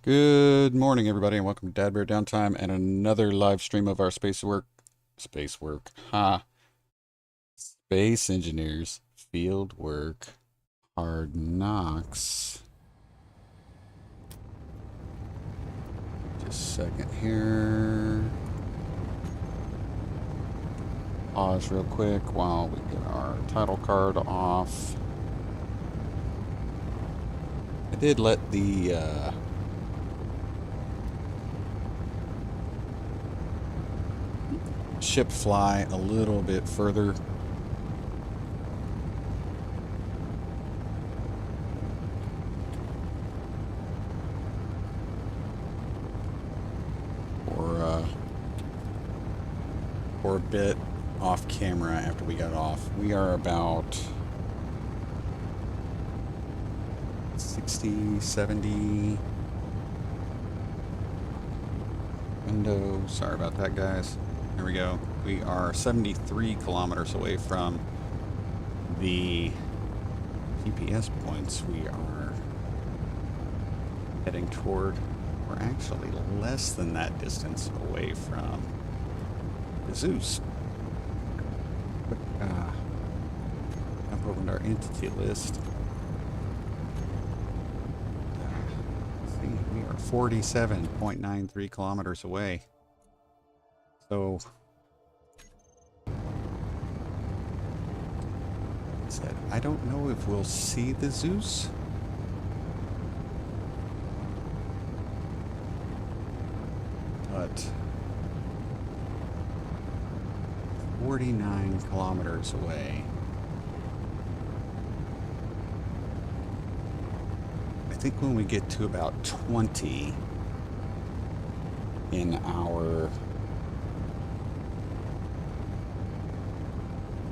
Good morning, everybody, and welcome to DADBEAR.Downtime and another live stream of our Space Engineers, Fieldwork, Hard Knocks. Just a second here. Pause real quick while we get our title card off. I did let the ship fly a little bit further. For a bit off camera after we got off. We are about 60, 70 window. Sorry about that, guys. There we go. We are 73 kilometers away from the GPS points we are heading toward. We're actually less than that distance away from the Zeus. Quick jump over to our entity list. Let's see, we are 47.93 kilometers away. So, like I said, I don't know if we'll see the Zeus. But 49 kilometers away. I think when we get to about 20 in our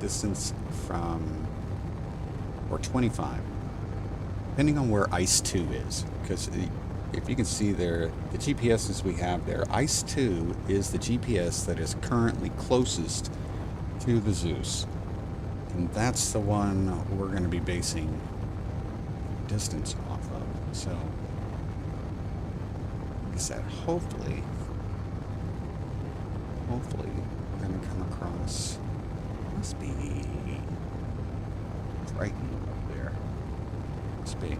distance from, or 25, depending on where Ice 2 is, because if you can see there, the GPSs we have there, Ice 2 is the GPS that is currently closest to the Zeus, and that's the one we're going to be basing distance off of. So, like I said, hopefully we're going to come across, must be Triton up there, must be.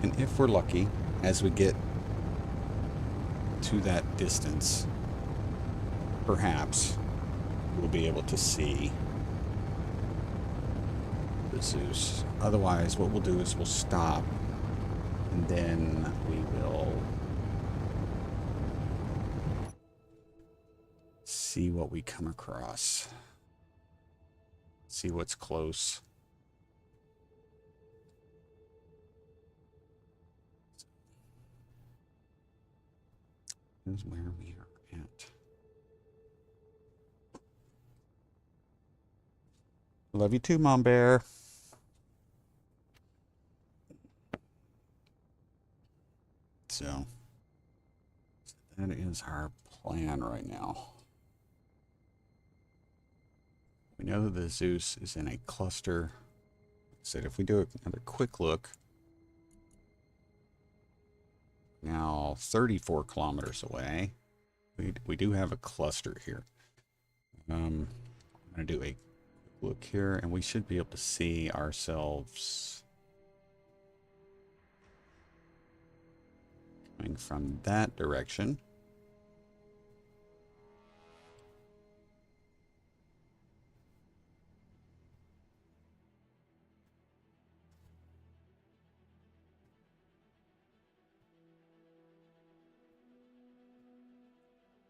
And if we're lucky, as we get to that distance, perhaps we'll be able to see the Zeus. Otherwise, what we'll do is we'll stop, and then we will see what we come across. See what's close. Is where we are at. Love you too, Mom Bear. So that is our plan right now. We know that the Zeus is in a cluster. Like I said, if we do another quick look, now 34 kilometers away, we do have a cluster here. I'm going to do a quick look here, and we should be able to see ourselves coming from that direction.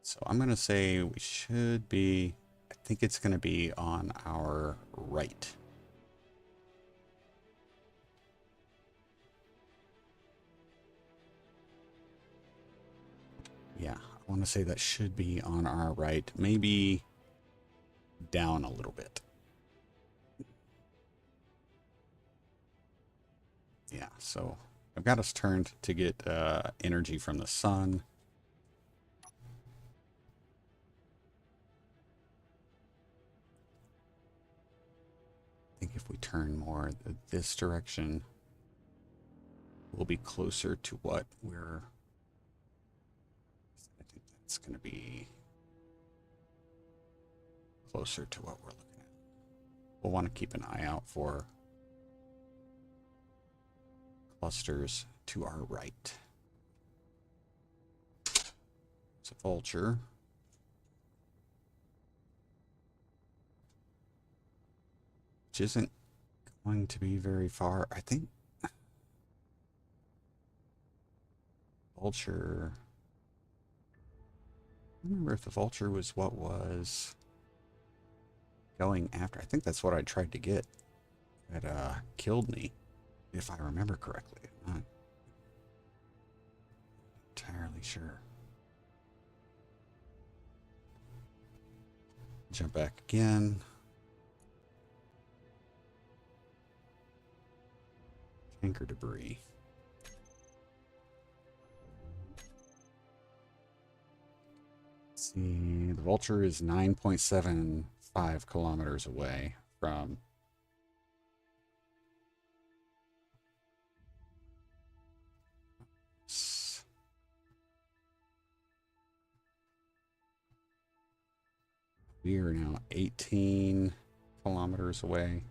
So I'm going to say we should be, I think it's going to be on our right. Yeah, I want to say that should be on our right, maybe down a little bit. Yeah, so I've got us turned to get energy from the sun. if we turn more this direction, we'll be closer to what we're... I think that's going to be closer to what we're looking at. We'll want to keep an eye out for clusters to our right. It's a vulture. Which isn't going to be very far. I think vulture... I don't remember if the vulture was what was going after. I think that's what I tried to get. It killed me, if I remember correctly. I'm not entirely sure. Jump back again. Tanker debris. Let's see, the vulture is 9.75 kilometers away from we are now 18 kilometers away.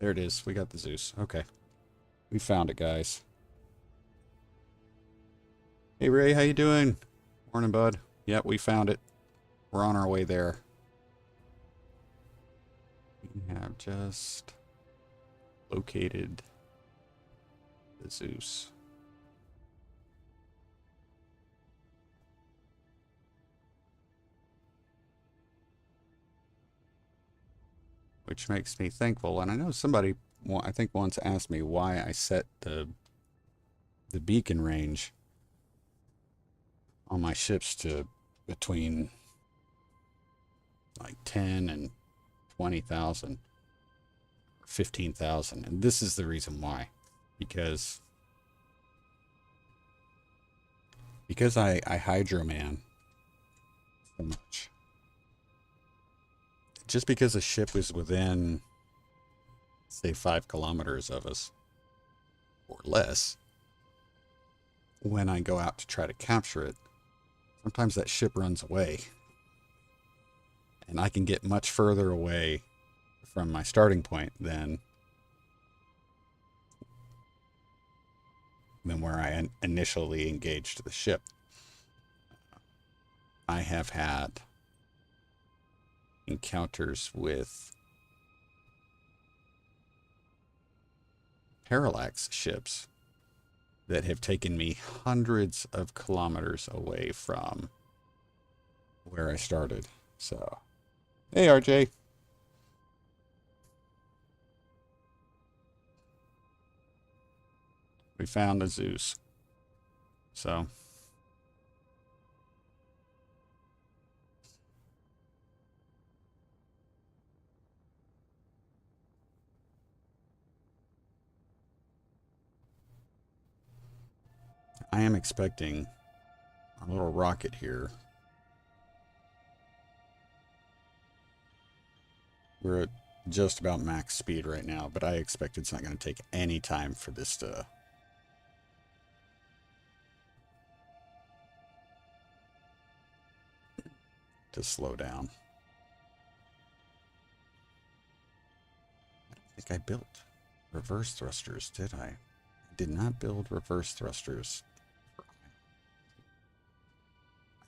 There it is. We got the Zeus. Okay. We found it, guys. Hey, Ray, how you doing? Morning, bud. Yep, we found it. We're on our way there. We have just located the Zeus. Which makes me thankful. And I know somebody, I think once asked me why I set the beacon range on my ships to between like 10 and 20,000, 15,000. And this is the reason why. Because I hydroman so much. Just because a ship is within, say, 5 kilometers of us, or less, when I go out to try to capture it, sometimes that ship runs away. And I can get much further away from my starting point than where I initially engaged the ship. I have had encounters with parallax ships that have taken me hundreds of kilometers away from where I started. So, hey, RJ. We found the Zeus. So, I am expecting a little rocket here. We're at just about max speed right now, but I expect it's not going to take any time for this to slow down. I don't think I built reverse thrusters, did I? I did not build reverse thrusters. I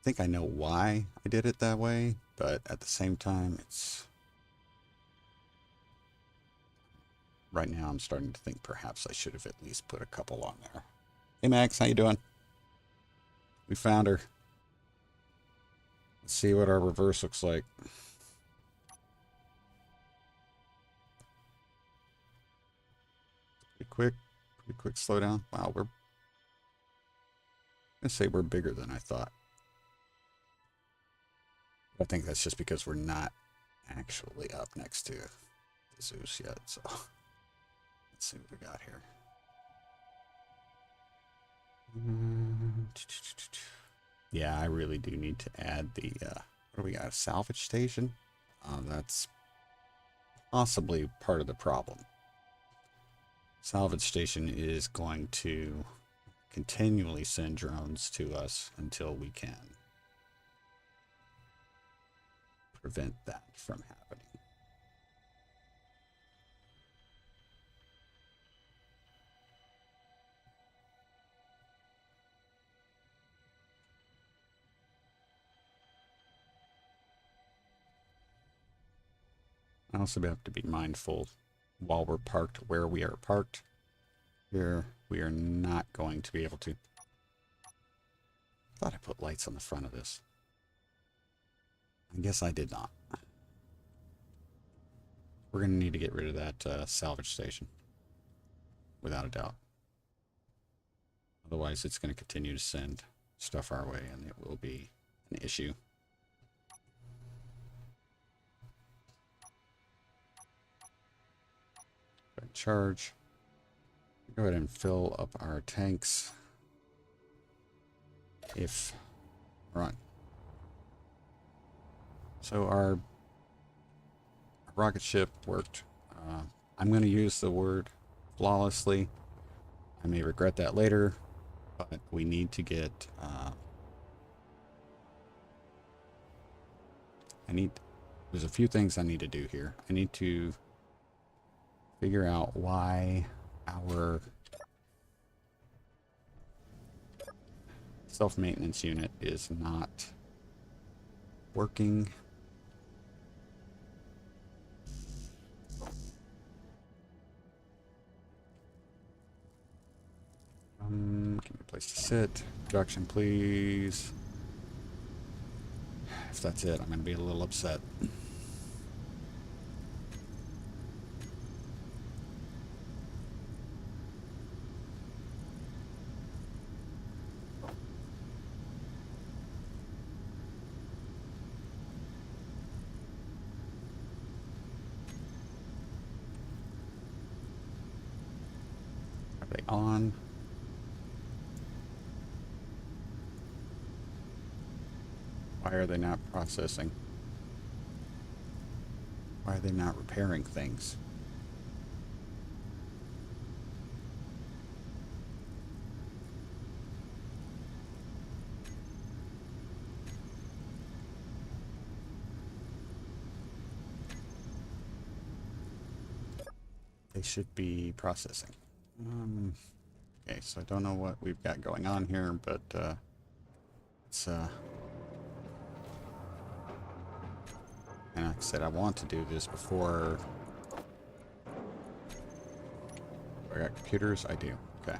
think I know why I did it that way, but at the same time, it's... Right now, I'm starting to think perhaps I should have at least put a couple on there. Hey, Max, how you doing? We found her. Let's see what our reverse looks like. Pretty quick slowdown. Wow, I'm gonna say we're bigger than I thought. I think that's just because we're not actually up next to the Zeus yet, so let's see what we got here. Yeah, I really do need to add the, what do we got, a salvage station? That's possibly part of the problem. Salvage station is going to continually send drones to us until we can prevent that from happening. I also have to be mindful while we're parked where we are parked. Here, we are not going to be able to. I thought I put lights on the front of this. I guess I did not. We're going to need to get rid of that salvage station, without a doubt. Otherwise, it's going to continue to send stuff our way, and it will be an issue. Go ahead and charge. Go ahead and fill up our tanks. If run. So our rocket ship worked. I'm going to use the word flawlessly. I may regret that later, but we need to get. There's a few things I need to do here. I need to figure out why our self-maintenance unit is not working. Give me a place to sit. Production, please. If that's it, I'm going to be a little upset. Are they on? Why are they not processing? Why are they not repairing things? They should be processing. Okay, so I don't know what we've got going on here, but it's and like I said, I want to do this before. I got computers? I do. Okay.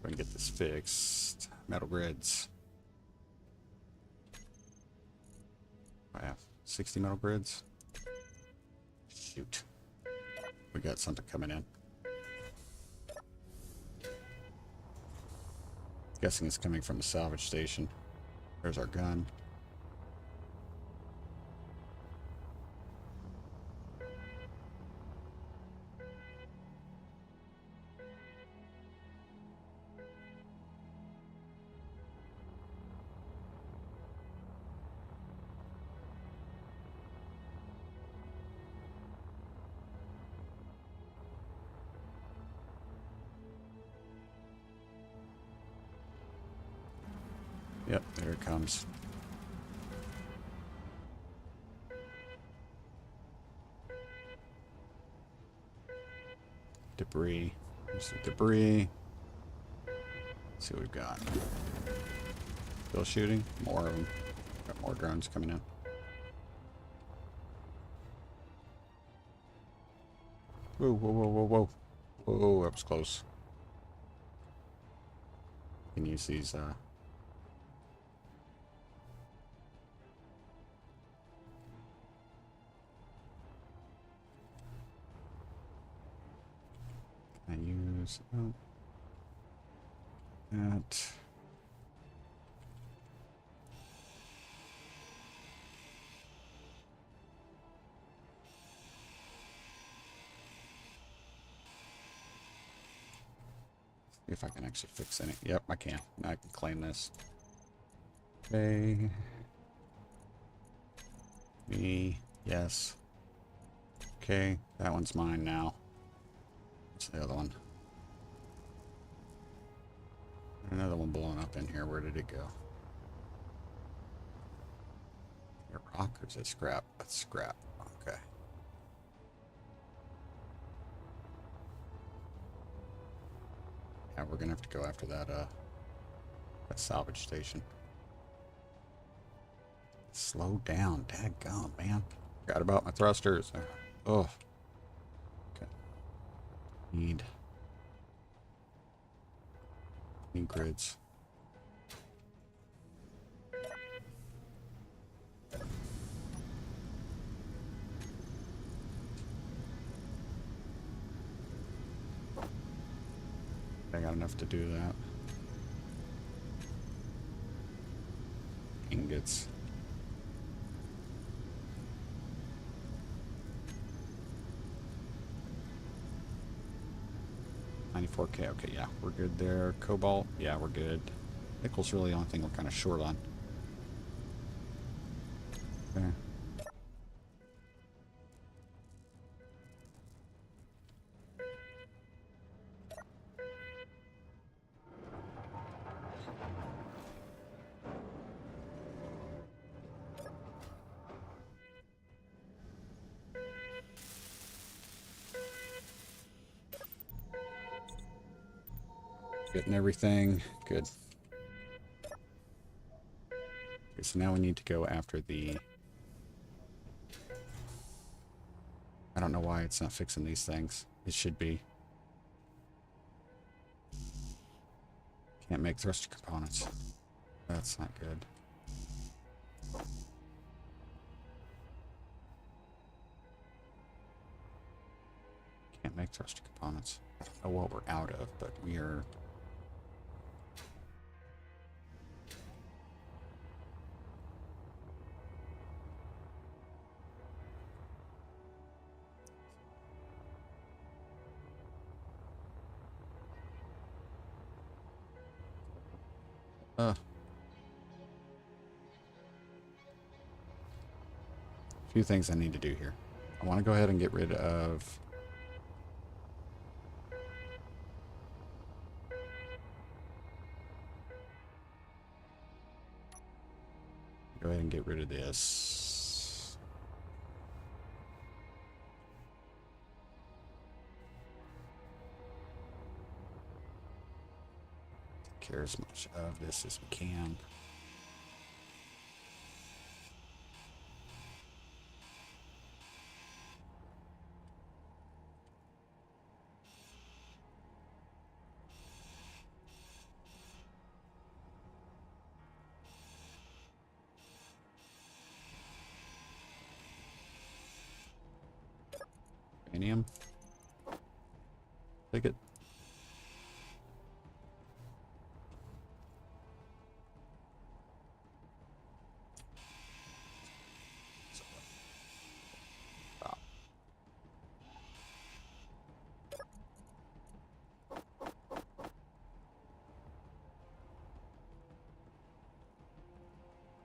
Go and get this fixed. Metal grids. I have 60 metal grids. Shoot. We got something coming in. Guessing it's coming from the salvage station. There's our gun. Yep, there it comes. Debris. There's the debris. Let's see what we've got. Still shooting. More of them. Got more drones coming in. Whoa, whoa, whoa, whoa, whoa. Whoa, that was close. You can use these, I use that. See if I can actually fix any. Yep, I can. Now I can claim this. Okay. Me. Yes. Okay, that one's mine now. What's the other one? Another one blowing up in here. Where did it go? A rock or is it scrap? That's scrap. Okay. Yeah, we're gonna have to go after that salvage station. Slow down, daggone, man. Forgot about my thrusters. Oh. Okay. Need grids. I got enough to do that. Ingots. $94K. Okay, yeah, we're good there. Cobalt, yeah, we're good. Nickel's really the only thing we're kind of short on. Okay. Getting everything. Good. Okay, so now we need to go after the... I don't know why it's not fixing these things. It should be. Can't make thruster components. That's not good. Can't make thruster components. I don't know what we're out of, but we are... A few things I need to do here. I want to go ahead and get rid of... Go ahead and get rid of this. Take care as much of this as we can. Uranium. Take it. Stop.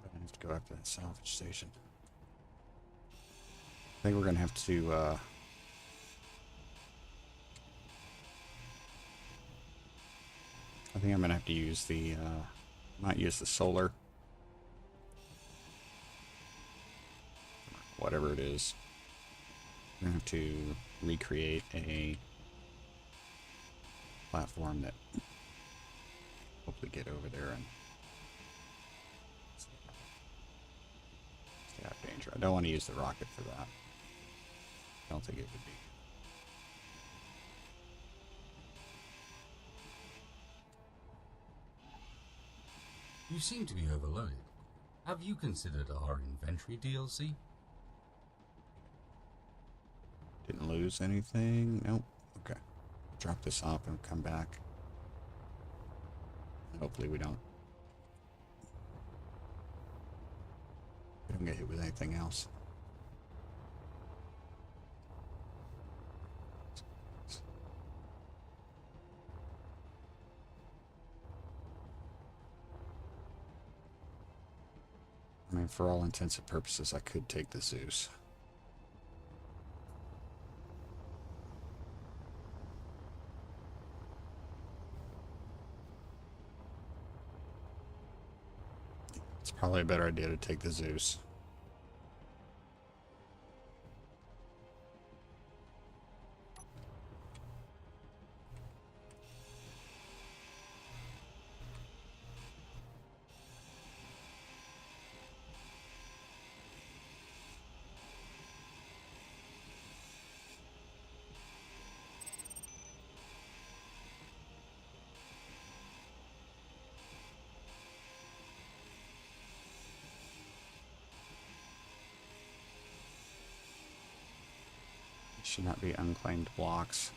I have to go after that salvage station. I think we're gonna have to I think I'm gonna have to use the might use the solar, whatever it is. I'm gonna have to recreate a platform that hopefully get over there and stay out of danger. I don't want to use the rocket for that. I don't think it would be. You seem to be overloaded. Have you considered our inventory DLC? Didn't lose anything. Nope. Okay. Drop this off and come back. Hopefully we don't get hit with anything else. for all intents and purposes, I could take the Zeus. It's probably a better idea to take the Zeus. Should not be unclaimed blocks.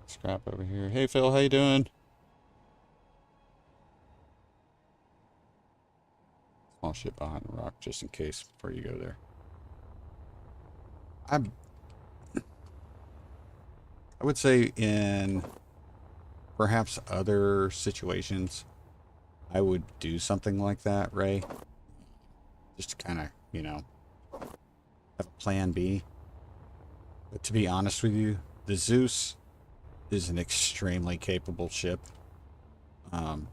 Scrap over here. Hey Phil, how you doing? Small ship behind the rock, just in case before you go there. I would say in perhaps other situations, I would do something like that, Ray. Just to kind of, you know, have a plan B. But to be honest with you, the Zeus is an extremely capable ship. And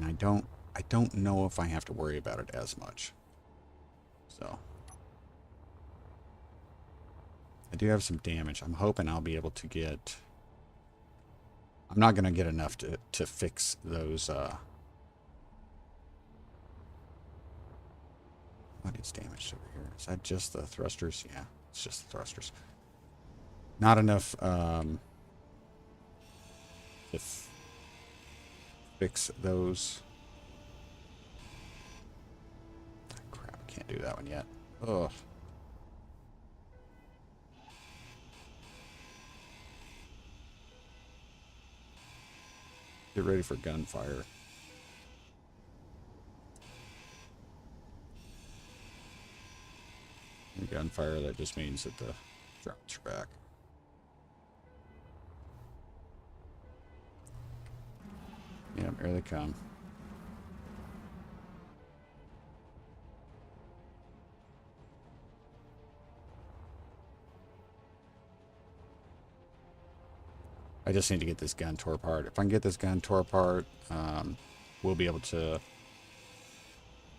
I don't know if I have to worry about it as much. So I do have some damage. I'm hoping I'll be able to get... I'm not going to get enough to fix those... What is damaged over here? Is that just the thrusters? Yeah, it's just the thrusters. Not enough to fix those. Crap, I can't do that one yet. Ugh. Get ready for gunfire. And gunfire, that just means that the drones are back. Yep, here they come. I just need to get this gun tore apart. If I can get this gun tore apart, we'll be able to...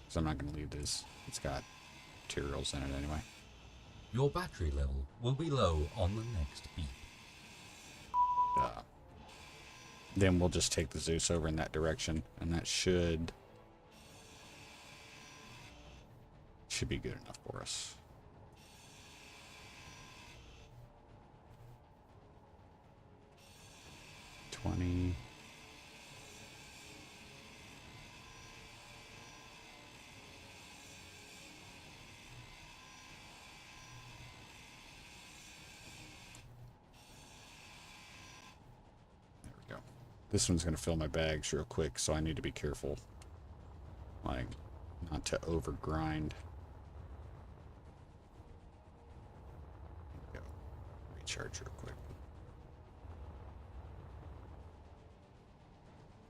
Because I'm not going to leave this. It's got materials in it anyway. Your battery level will be low on the next beep. Then we'll just take the Zeus over in that direction, and that should be good enough for us. There we go. This one's going to fill my bags real quick, so I need to be careful, like, not to over grind. There we go. Recharge real quick.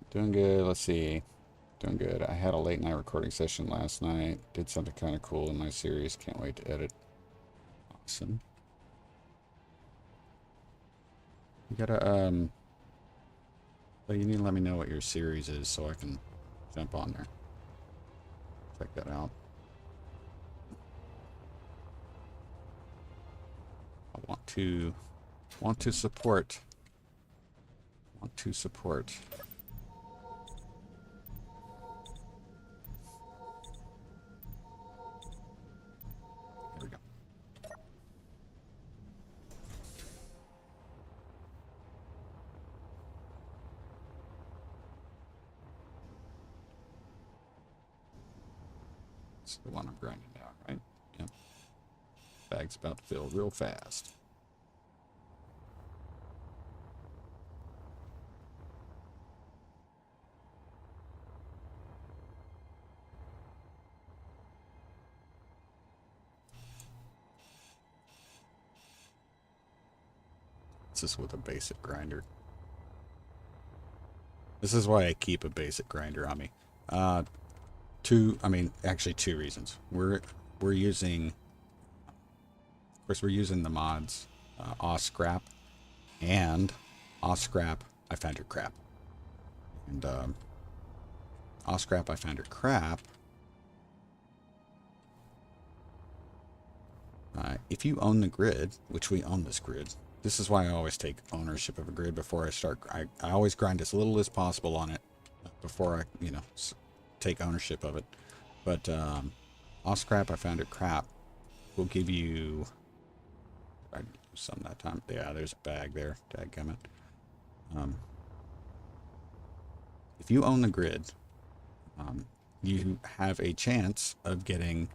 Doing good. Let's see. Doing good. I had a late night recording session last night. Did something kind of cool in my series. Can't wait to edit. Awesome. You gotta, but you need to let me know what your series is so I can jump on there. Check that out. I want to support. Want to support. There we go. It's the one I'm grinding now, right? Yep. Bag's about to fill real fast. chances with a basic grinder. This is why I keep a basic grinder on me. Actually two reasons. We're using, of course, we're using the mods, Scrap and Scrap. I found your crap, and Scrap. I found your crap. If you own the grid, which we own this grid, this is why I always take ownership of a grid before I start. I always grind as little as possible on it before I, take ownership of it. But Scrap, I found it crap. Will give you. I used some that time. Yeah, there's a bag there. Dadgummit. If you own the grid, you have a chance of getting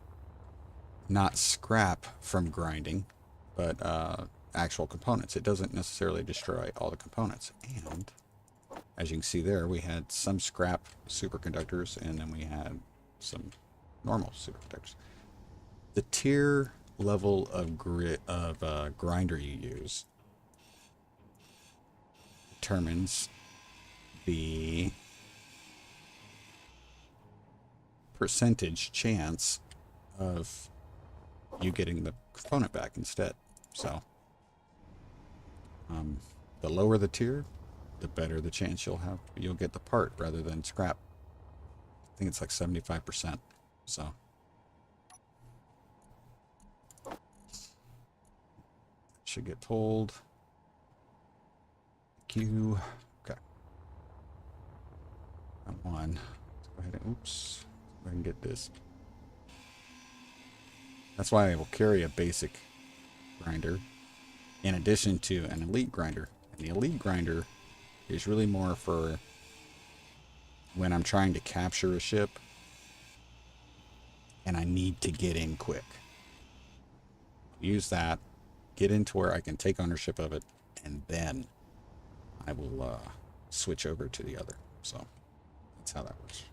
not scrap from grinding, but actual components. It doesn't necessarily destroy all the components. And as you can see there, we had some scrap superconductors, and then we had some normal superconductors. The tier level of grinder you use determines the percentage chance of you getting the component back instead. So the lower the tier, the better the chance you'll get the part rather than scrap. I think it's like 75%. So should get told. Q. Okay. That one. Let's go ahead and oops. Go ahead and get this. That's why I will carry a basic grinder in addition to an elite grinder. And the elite grinder is really more for when I'm trying to capture a ship and I need to get in quick. Use that, get into where I can take ownership of it, and then I will switch over to the other. So that's how that works.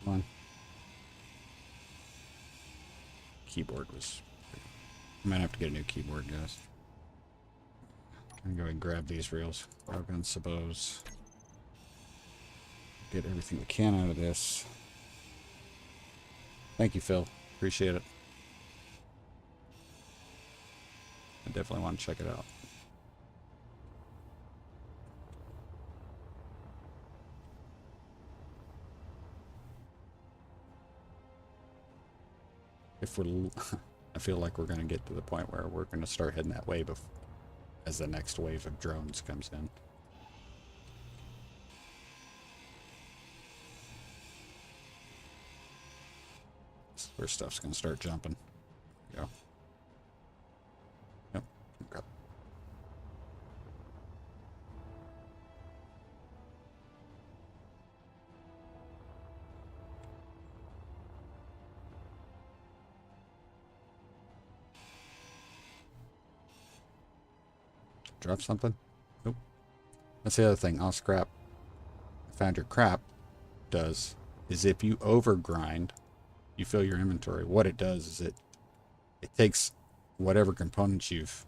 On. Keyboard was. I might have to get a new keyboard, guys. I'm gonna go ahead and grab these reels. Railgun Sabos. Get everything we can out of this. Thank you, Phil. Appreciate it. I definitely want to check it out. If we're, I feel like we're going to get to the point where we're going to start heading that way as the next wave of drones comes in. This is where stuff's going to start jumping. There we go. Yep. Okay. Drop something? Nope. That's the other thing. I'll scrap. I found your crap does is if you overgrind, you fill your inventory. What it does is it takes whatever components you've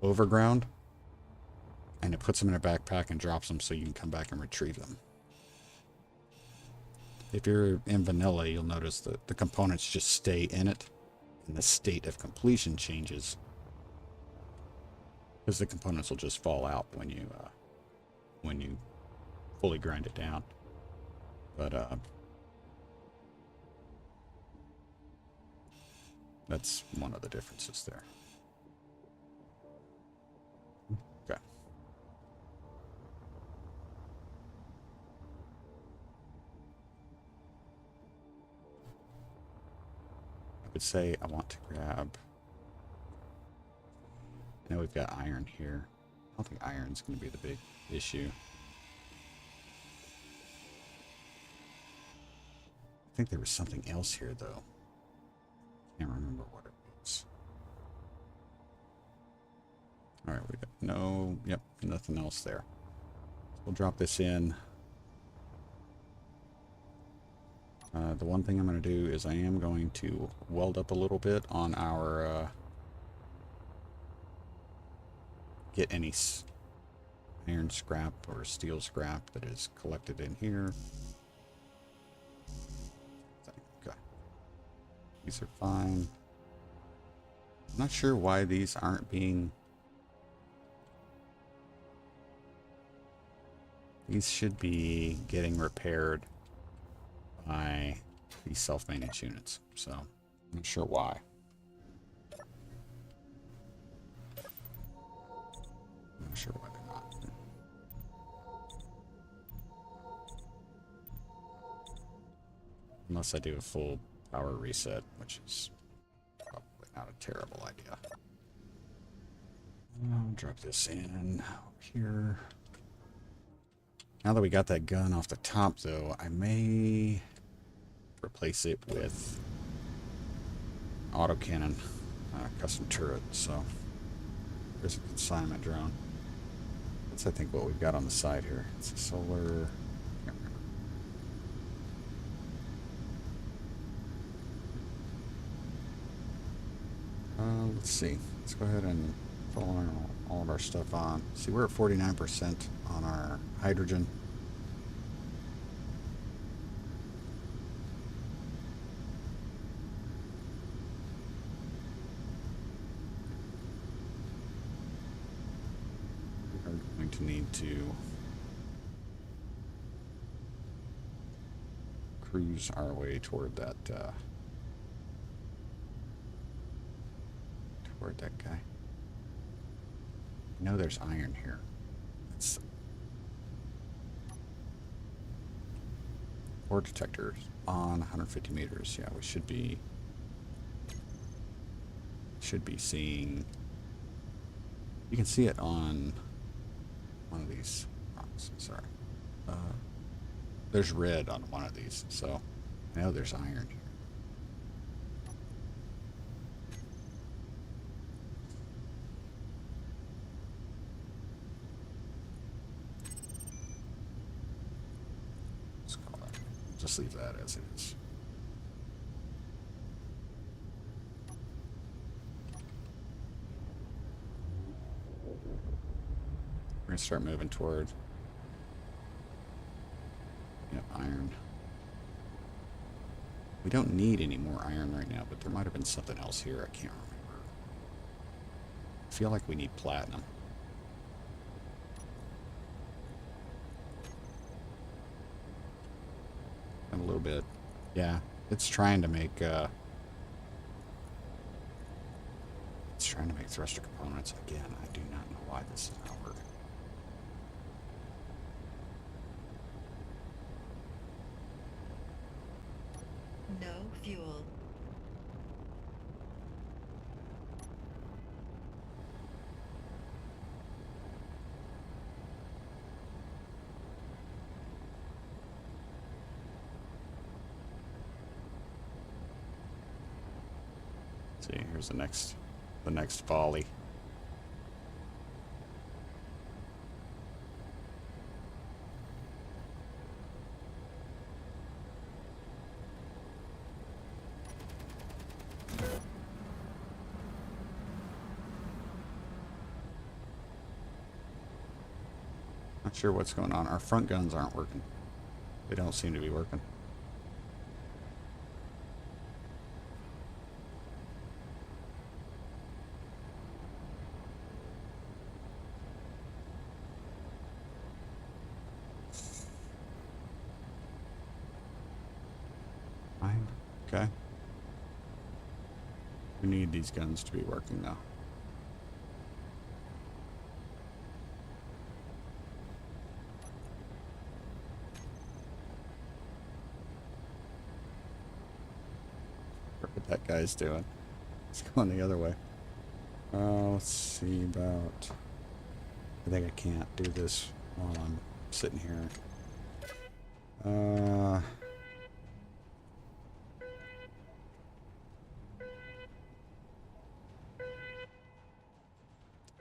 overground and it puts them in a backpack and drops them so you can come back and retrieve them. If you're in vanilla, you'll notice that the components just stay in it and the state of completion changes. Because the components will just fall out when you fully grind it down. But that's one of the differences there. Okay. I would say I want to grab. I know we've got iron here. I don't think iron's going to be the big issue. I think there was something else here, though. Can't remember what it was. All right, we got no, yep, nothing else there. We'll drop this in. The one thing I'm going to do is I am going to weld up a little bit on our, get any iron scrap or steel scrap that is collected in here. Okay. These are fine. I'm not sure why these aren't being... These should be getting repaired by these self-managed units, so I'm not sure why. I'm not sure why they're not. Unless I do a full power reset, which is probably not a terrible idea. I'll drop this in here. Now that we got that gun off the top, though, I may replace it with autocannon custom turret. So there's a consignment drone. That's, I think, what we've got on the side here. It's a solar... let's see. Let's go ahead and follow all of our stuff on. See, we're at 49% on our hydrogen. We are going to need to cruise our way toward that toward that guy. I know there's iron here. It's ore detectors on 150 meters. Yeah, we should be seeing. You can see it on one of these rocks. Sorry, there's red on one of these, so I know there's iron here. Just leave that as it is. We're going to start moving toward iron. We don't need any more iron right now, but there might have been something else here. I can't remember. I feel like we need platinum. A little bit. Yeah, it's trying to make thruster components. Again, I do not know why this is not working. No fuel. See, here's the next volley. Not sure what's going on. Our front guns aren't working. They don't seem to be working. Fine. Okay. We need these guns to be working now. What that guy's doing. It's going the other way. Let's see about... I think I can't do this while I'm sitting here.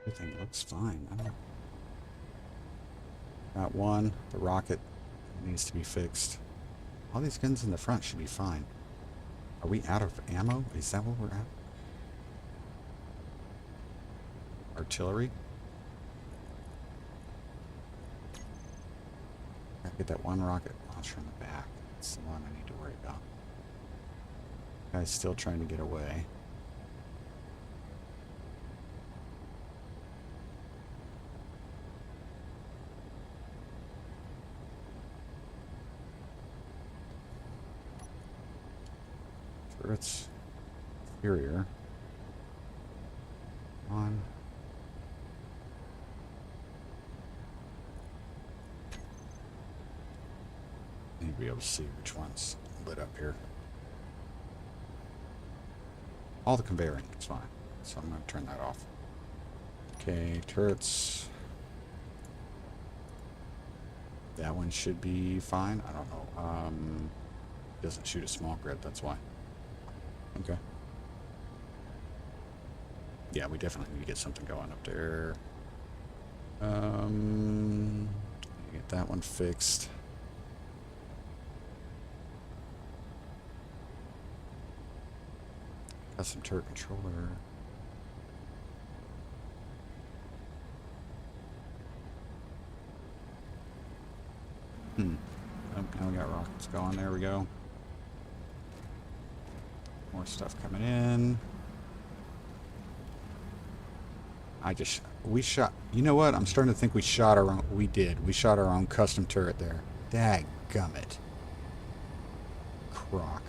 Everything looks fine. I don't... Got one. The rocket needs to be fixed. All these guns in the front should be fine. Are we out of ammo? Is that what we're at? Artillery? Gotta get that one rocket launcher in the back. That's the one I need to worry about. Guy's still trying to get away. Turrets. Exterior. On. Need to be able to see which one's lit up here. All the conveying is fine, so I'm going to turn that off. Okay, turrets. That one should be fine. I don't know. Doesn't shoot a small grid, that's why. Okay. Yeah, we definitely need to get something going up there. Get that one fixed. Custom turret controller. Oh, now we got rockets going. There we go. More stuff coming in. We shot, you know what? I'm starting to think we shot our own, we shot our own custom turret there. Dadgummit. Crock.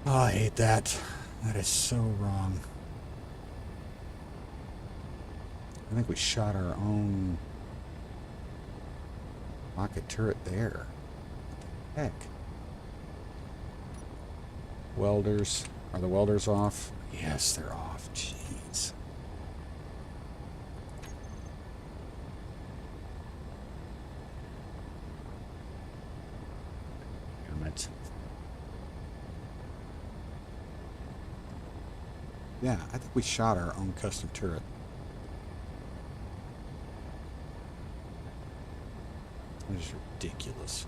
Oh, I hate that. That is so wrong. I think we shot our own rocket turret there. What the heck? Welders. Are the welders off? Yes, they're off. Jeez. Damn it. Yeah, I think we shot our own custom turret. That is ridiculous.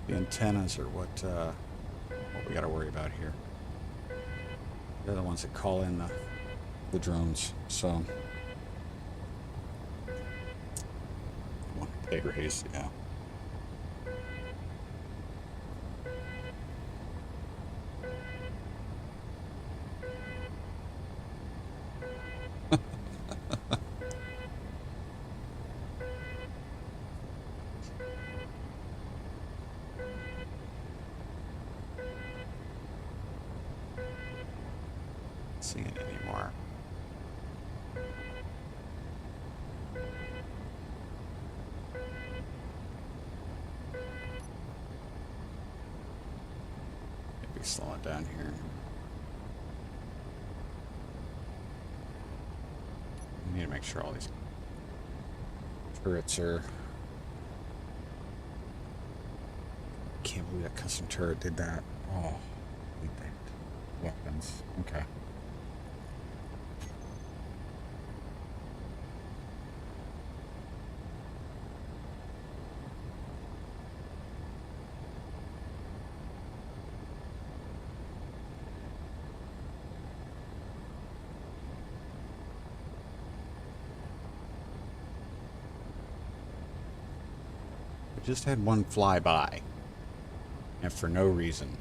The antennas are what we got to worry about here. They're the ones that call in the drones. So, one pay raise, yeah. See it anymore. Maybe slow it down here. We need to make sure all these turrets are. Can't believe that custom turret did that. Oh, we think weapons. Okay. Just had one fly by, and for no reason.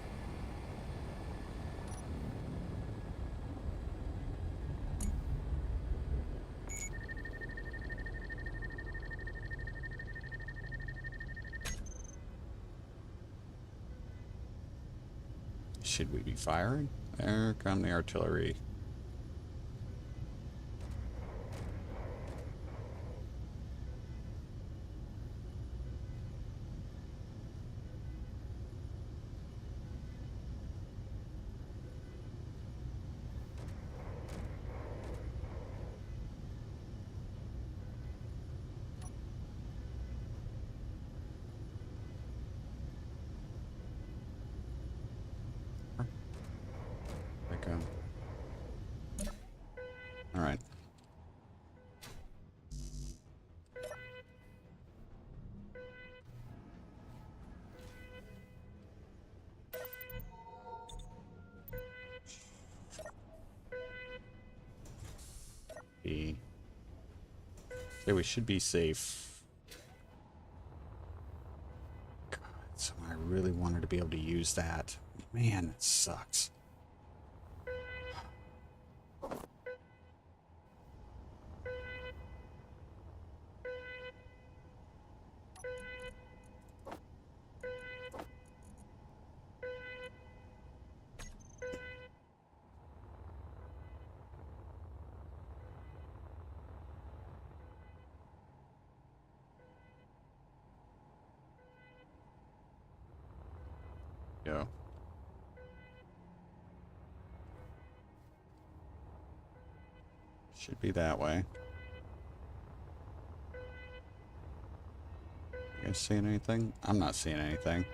Should we be firing? There come the artillery. Okay, we should be safe. God, so I really wanted to be able to use that. Man, it sucks. Yo. Should be that way. You guys seeing anything? I'm not seeing anything.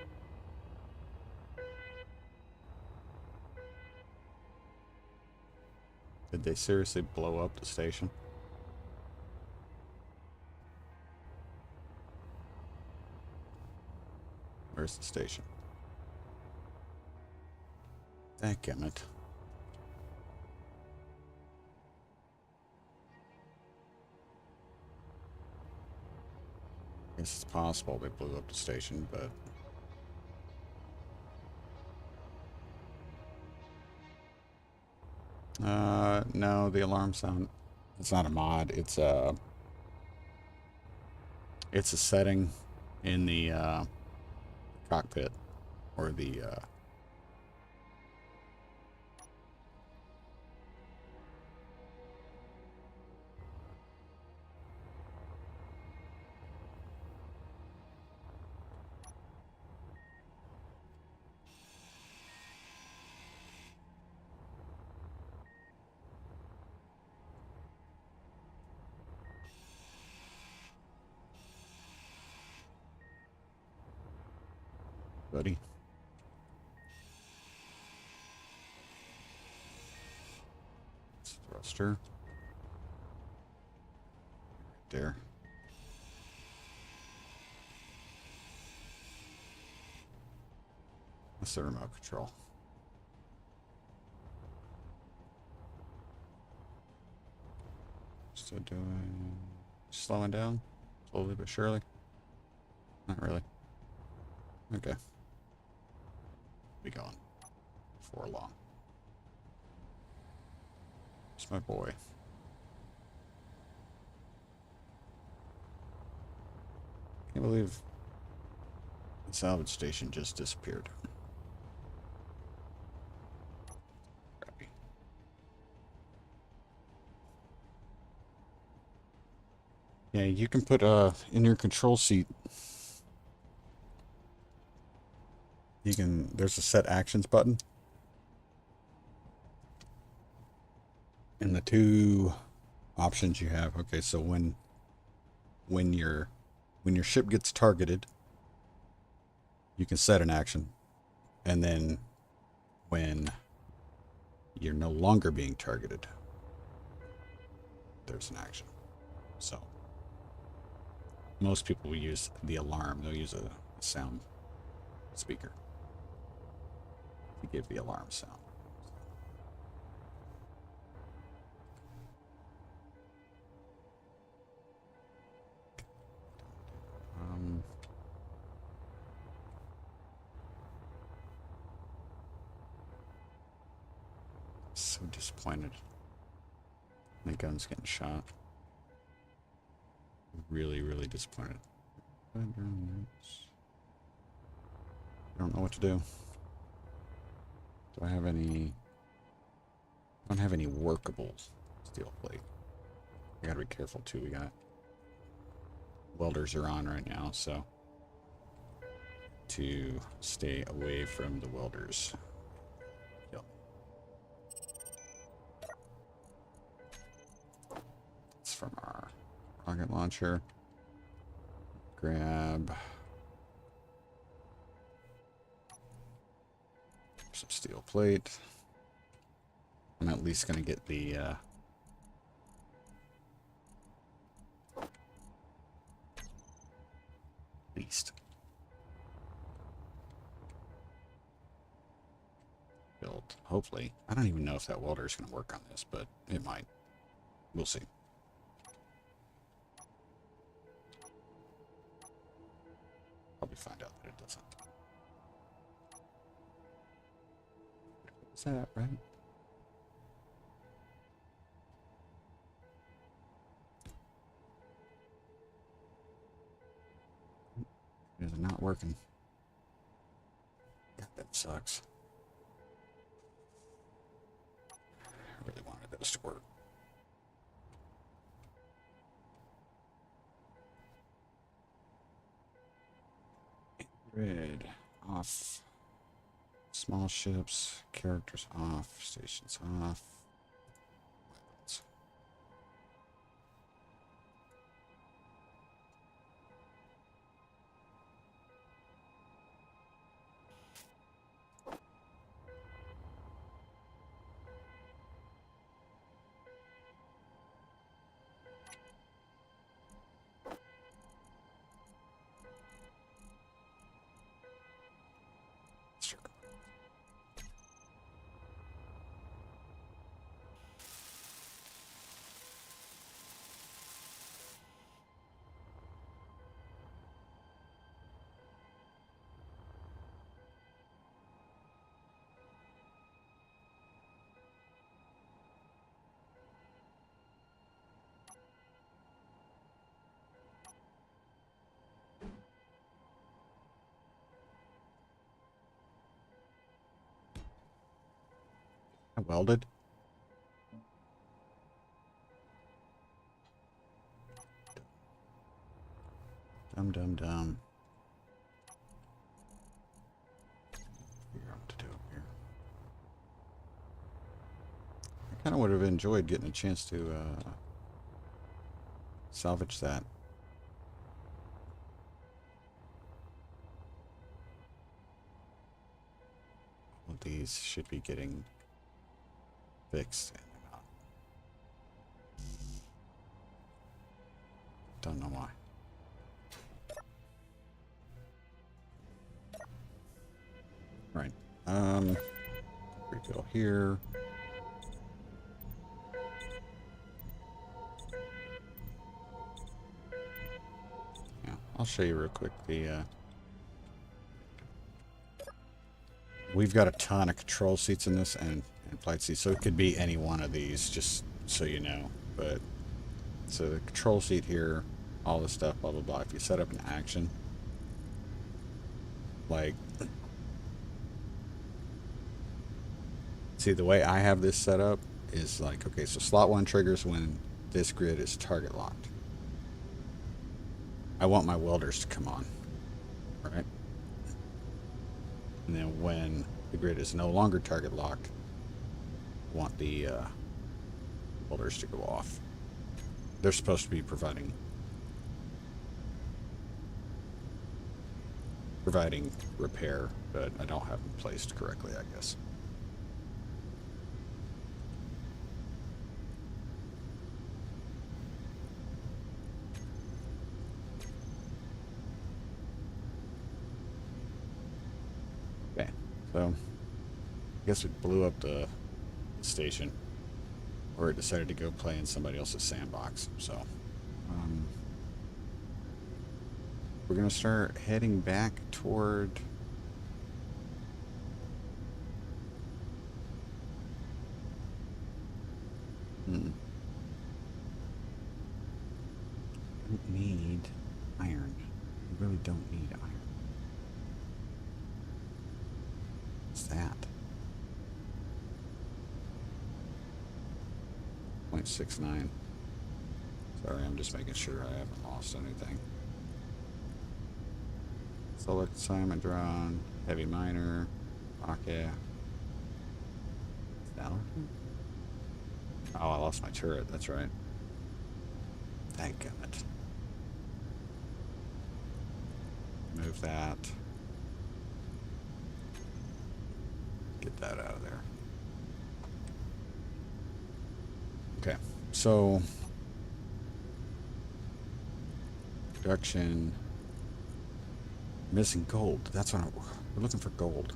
Did they seriously blow up the station? Where's the station? Dadgummit. Guess it's possible they blew up the station, but no, the alarm sound, it's not a mod, it's a setting in the cockpit or the buddy. It's thruster. Right there. That's the remote control. Still doing... slowing down? Slowly but surely? Not really. Okay. Be gone. Before long. It's my boy. Can't believe the salvage station just disappeared. Crappy. Yeah, you can put in your control seat. You can, there's a set actions button. And the two options you have, okay, so when your ship gets targeted, you can set an action. And then when you're no longer being targeted, there's an action. So most people will use the alarm. They'll use a sound speaker to give the alarm sound. So disappointed. My gun's getting shot. Really, really disappointed. I don't know what to do. Do I have any... I don't have any workable steel plate. I gotta be careful too. We got... welders are on right now, so... to stay away from the welders. Yep. It's from our rocket launcher. Grab some steel plate. I'm at least gonna get the built. Hopefully, I don't even know if that welder is gonna work on this, but it might. We'll see. Probably find out that it doesn't. Is that right? It is not working. God, that sucks. I really wanted those to work. Grid off. Small ships, characters off, stations off. Weapons. Circle. I welded. Dumb. Figure out what to do here. I kind of would have enjoyed getting a chance to salvage that. Well, these should be getting fixed. And they're not. Don't know why. Right. Refill here. Yeah, I'll show you real quick the we've got a ton of control seats in this and flight seats, so it could be any one of these, just so you know. But so the control seat here, all this stuff, blah blah blah. If you set up an action, like, see, the way I have this set up is like, okay, so slot 1 triggers when this grid is target locked. I want my welders to come on, right? And then when the grid is no longer target locked, I want the welders to go off. They're supposed to be providing repair, but I don't have them placed correctly, I guess. Okay, so I guess it blew up the station, or it decided to go play in somebody else's sandbox. So we're gonna start heading back toward don't need iron. I really don't need iron. What's that? 0.69. Sorry, I'm just making sure I haven't lost anything. Solar consignment drone, heavy miner, rocket. Oh, I lost my turret, that's right. Thankgummit. Move that. Get that out of there. Okay, so production, missing gold. That's what we're looking for, gold.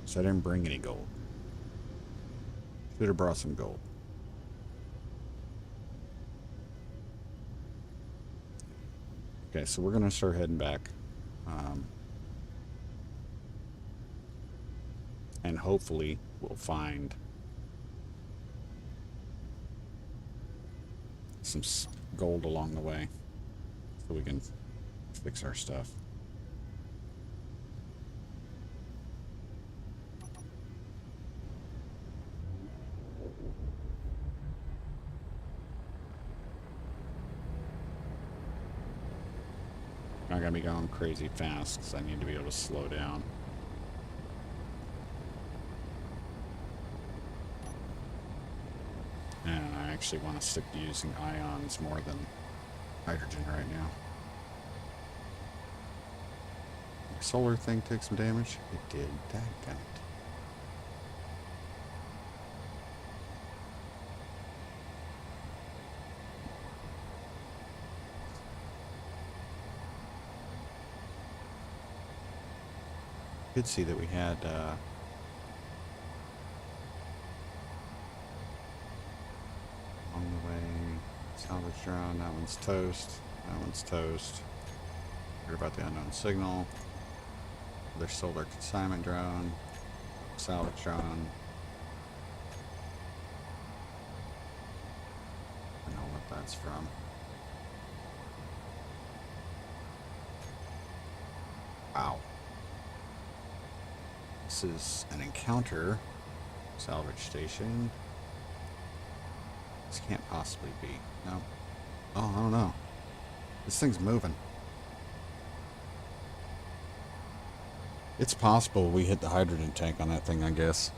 So I didn't bring any gold. Should have brought some gold. Okay, so we're gonna start heading back. And hopefully we'll find some gold along the way so we can fix our stuff. I'm not gonna be going crazy fast because I need to be able to slow down. And I actually want to stick to using ions more than hydrogen right now. My solar thing take some damage? It did. Dadgummit. Did see that we had on the way salvage drone. That one's toast. That one's toast. Heard about the unknown signal. There's solar consignment drone. Salvage drone. I don't know what that's from. Wow. This is an encounter. Salvage station. This can't possibly be. No. Oh, I don't know. This thing's moving. It's possible we hit the hydrogen tank on that thing, I guess.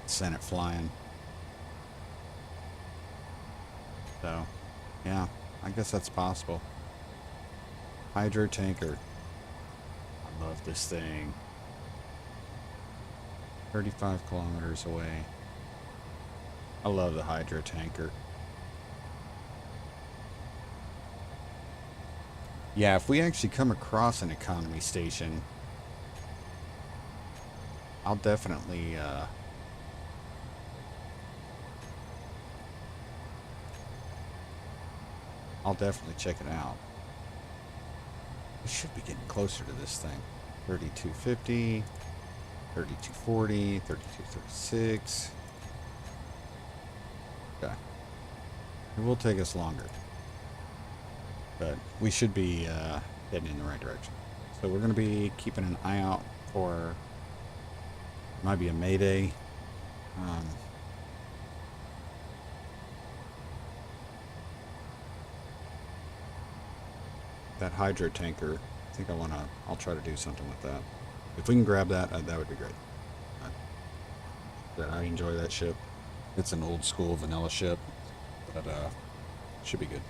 Sent it flying. So, yeah, I guess that's possible. Hydro tanker. I love this thing. 35 kilometers away. I love the hydro tanker. Yeah, if we actually come across an economy station, I'll definitely check it out. We should be getting closer to this thing. 3250, 3240, 3236. Okay. It will take us longer, but we should be heading in the right direction. So we're going to be keeping an eye out for, might be a mayday. That hydro tanker, I think I'll try to do something with that. If we can grab that, that would be great. I enjoy that ship. It's an old school vanilla ship, but should be good.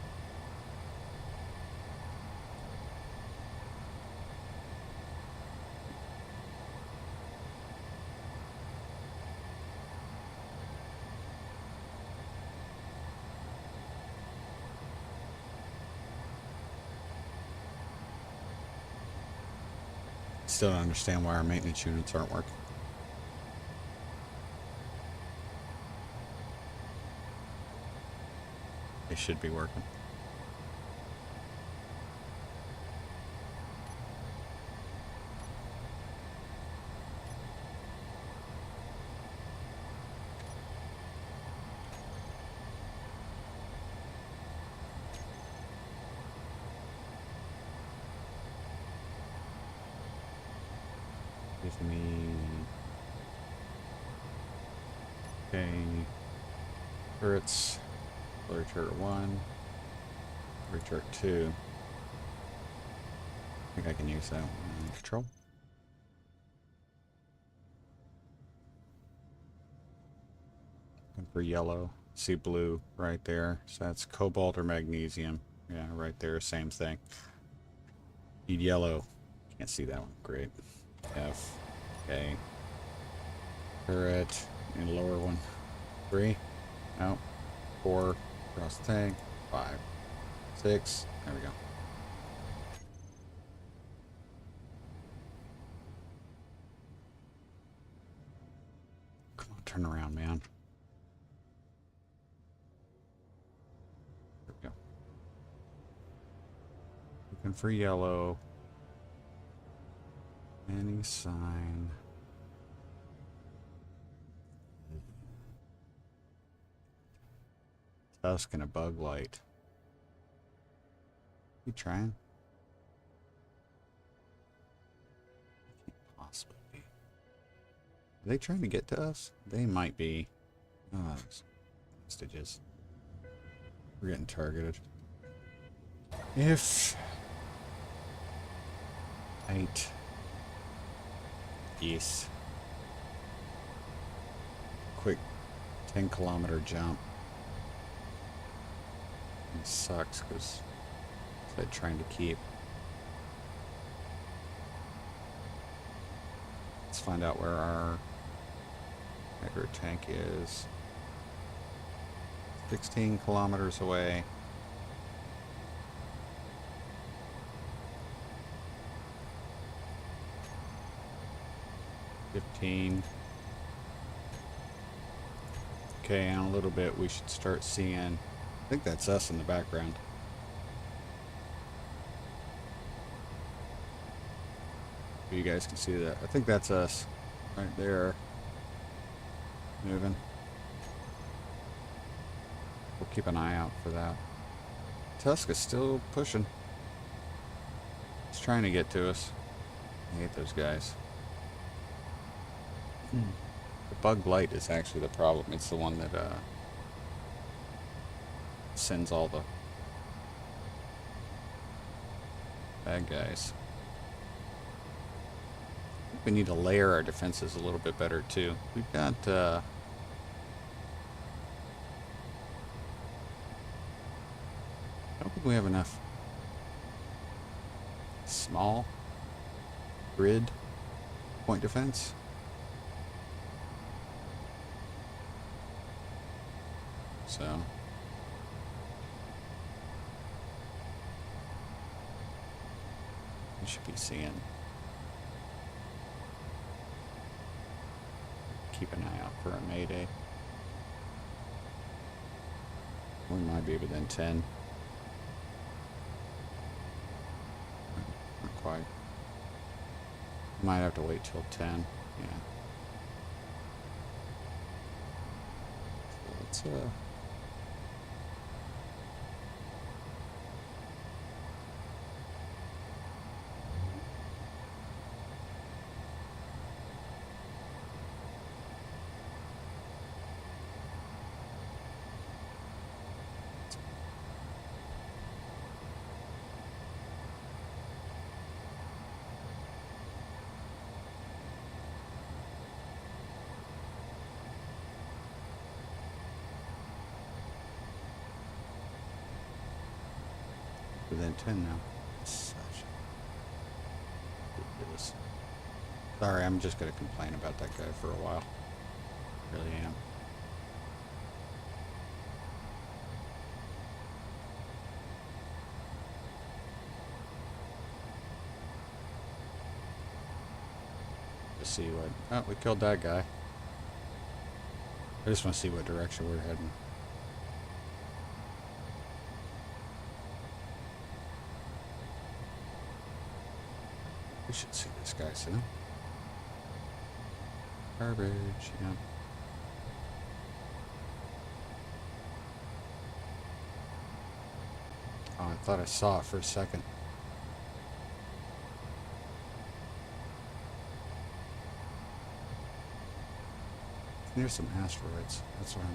Still don't understand why our maintenance units aren't working. They should be working. Give me... Okay. Turrets. Flare turret 1. Flare turret 2. I think I can use that one. Control. Looking for yellow. See blue right there. So that's cobalt or magnesium. Yeah, right there. Same thing. Need yellow. Can't see that one. Great. F. Okay. Turret. And lower one. 3. No. 4. Across the tank. 5. 6. There we go. Come on, turn around, man. There we go. Looking for yellow. Any sign. Tusk and a bug light. You trying? Can't possibly be. Are they trying to get to us? They might be. Oh, hostages. We're getting targeted. If 8 east. Quick 10-kilometer jump. It sucks because they're trying to keep. Let's find out where our hydro tank is. 16 kilometers away. Okay, in a little bit we should start seeing. I think that's us in the background. You guys can see that. I think that's us right there. Moving. We'll keep an eye out for that. Tusk is still pushing. He's trying to get to us. I hate those guys. The bug light is actually the problem. It's the one that sends all the bad guys. I think we need to layer our defenses a little bit better too. We've got I don't think we have enough small grid point defense. So we should be seeing. Keep an eye out for a mayday. We might be within 10. Not quite. Might have to wait till 10. Yeah. So let's within 10 now. Such ridiculous. Sorry, I'm just gonna complain about that guy for a while. Really am. To see what. Oh, we killed that guy. I just want to see what direction we're heading. We should see this guy soon. Garbage, yeah. Oh, I thought I saw it for a second. Near some asteroids. That's where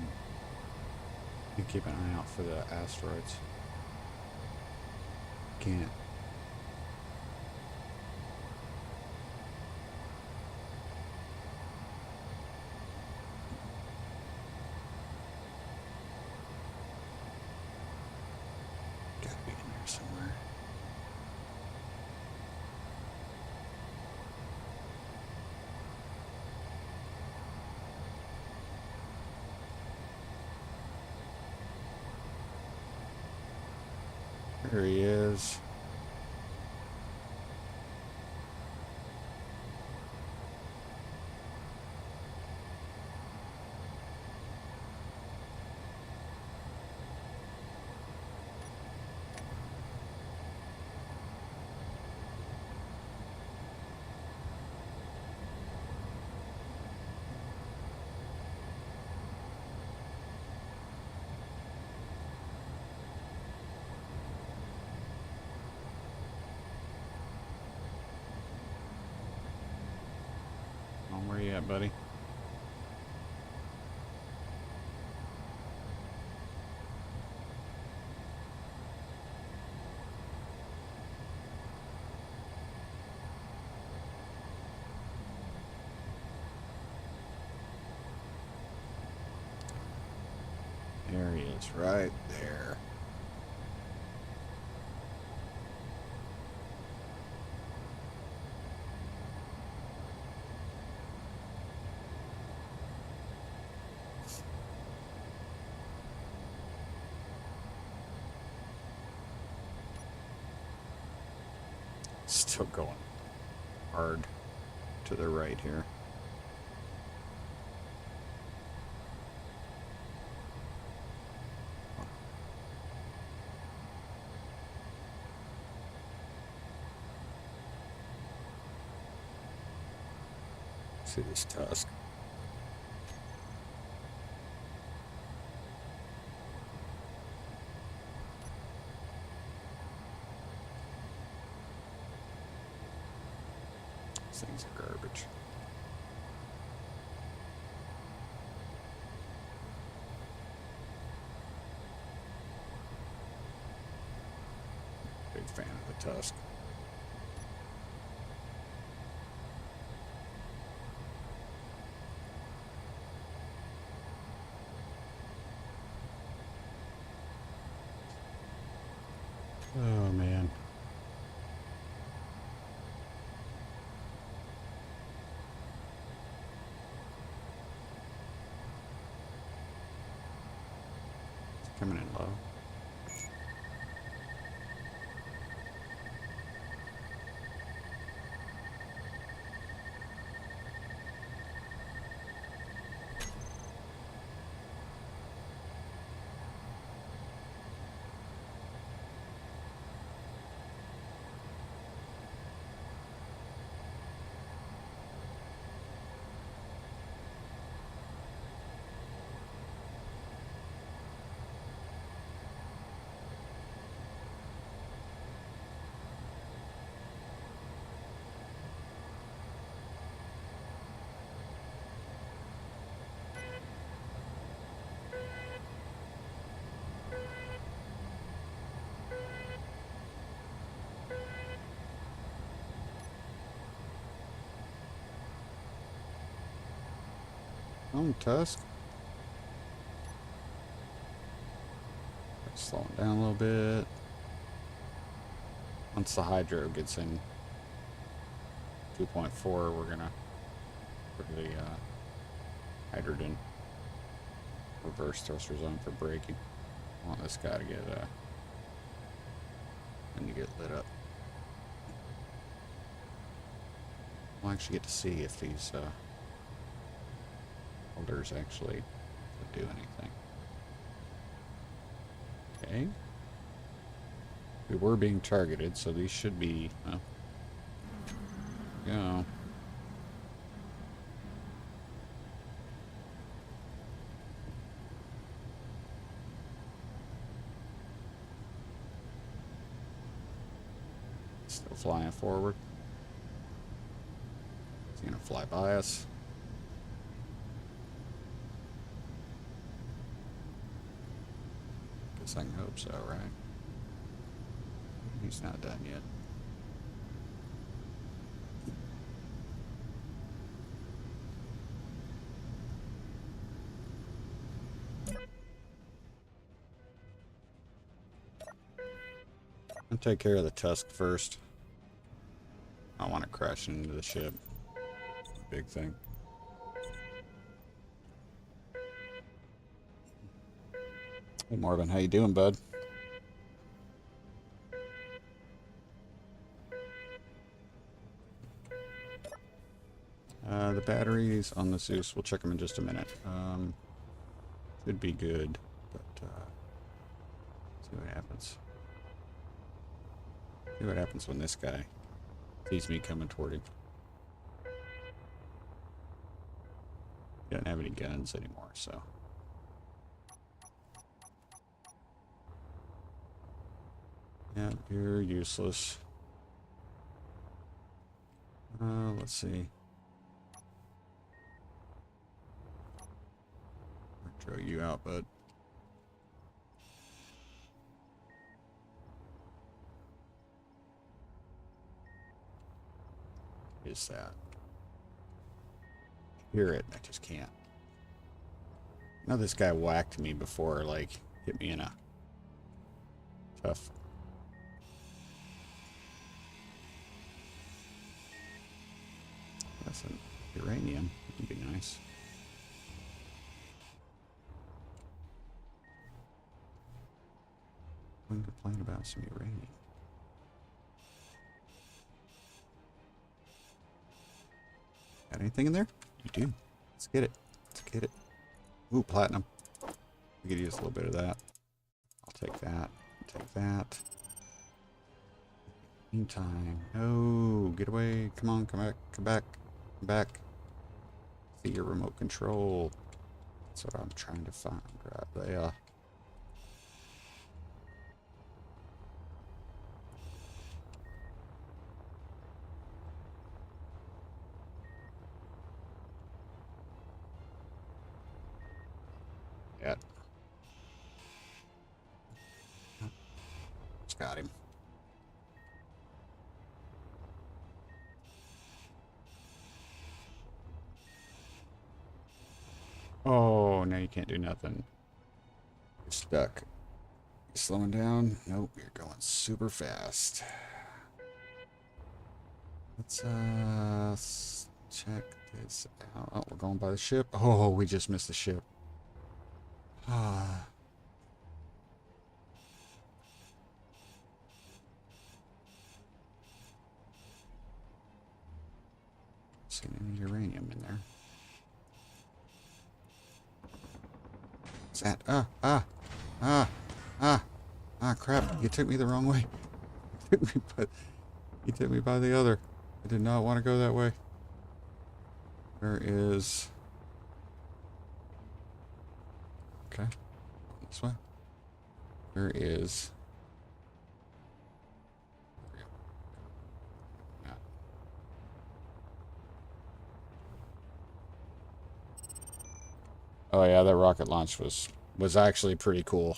you keep an eye out for the asteroids. Can't. Gotta be in there somewhere. There he is. at, buddy? There he is, right there. Still going hard to the right here. See this tusk. These things are garbage. Big fan of the tusk. Oh man. It's coming in low. Tusk. Slowing down a little bit. Once the hydro gets in 2.4, we're gonna put the hydrogen reverse thruster zone for braking. I want this guy to get lit up. We'll actually get to see if these holders actually do anything. Okay. We were being targeted, so these should be, well, go. Still flying forward. It's gonna fly by us. Guess I can hope so, right? He's not done yet. I'll take care of the tusk first. I want to crash into the ship. Big thing. Hey Marvin, how you doing, bud? The batteries on the Zeus, we'll check them in just a minute. Should be good, but see what happens. See what happens when this guy sees me coming toward him. He doesn't have any guns anymore, so. Yeah, you're useless. Let's see. Throw you out, bud. Is that? Hear it. I just can't. Now this guy whacked me before, like, hit me in a tough. That's an uranium. That'd be nice. I'm complaining about some uranium. Got anything in there? You do. Let's get it. Let's get it. Ooh, platinum. We could use a little bit of that. I'll take that. I'll take that. Meantime. No, get away. Come on, come back. Come back. Come back. See your remote control. That's what I'm trying to find right there. Yeah. Just got him. Oh, now you can't do nothing. You're stuck. You're slowing down? Nope, you're going super fast. Let's check this out. Oh, we're going by the ship. Oh, we just missed the ship. Ah. Seen any uranium in there? What's that? Crap. You took me the wrong way. You took me by the other. I did not want to go that way. Where is... Okay. This way. Where is... Oh yeah, that rocket launch was actually pretty cool.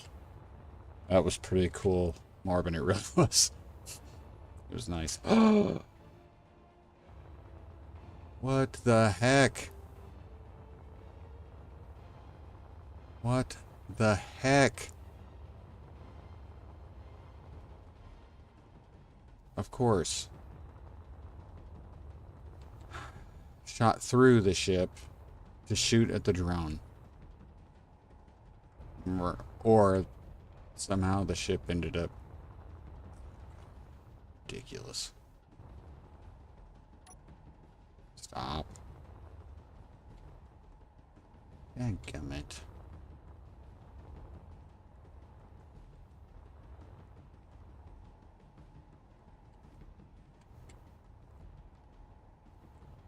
That was pretty cool, Marvin. It really was. It was nice. What the heck? What the heck? Of course. Shot through the ship to shoot at the drone. Or somehow the ship ended up... Ridiculous. Stop. Dadgummit.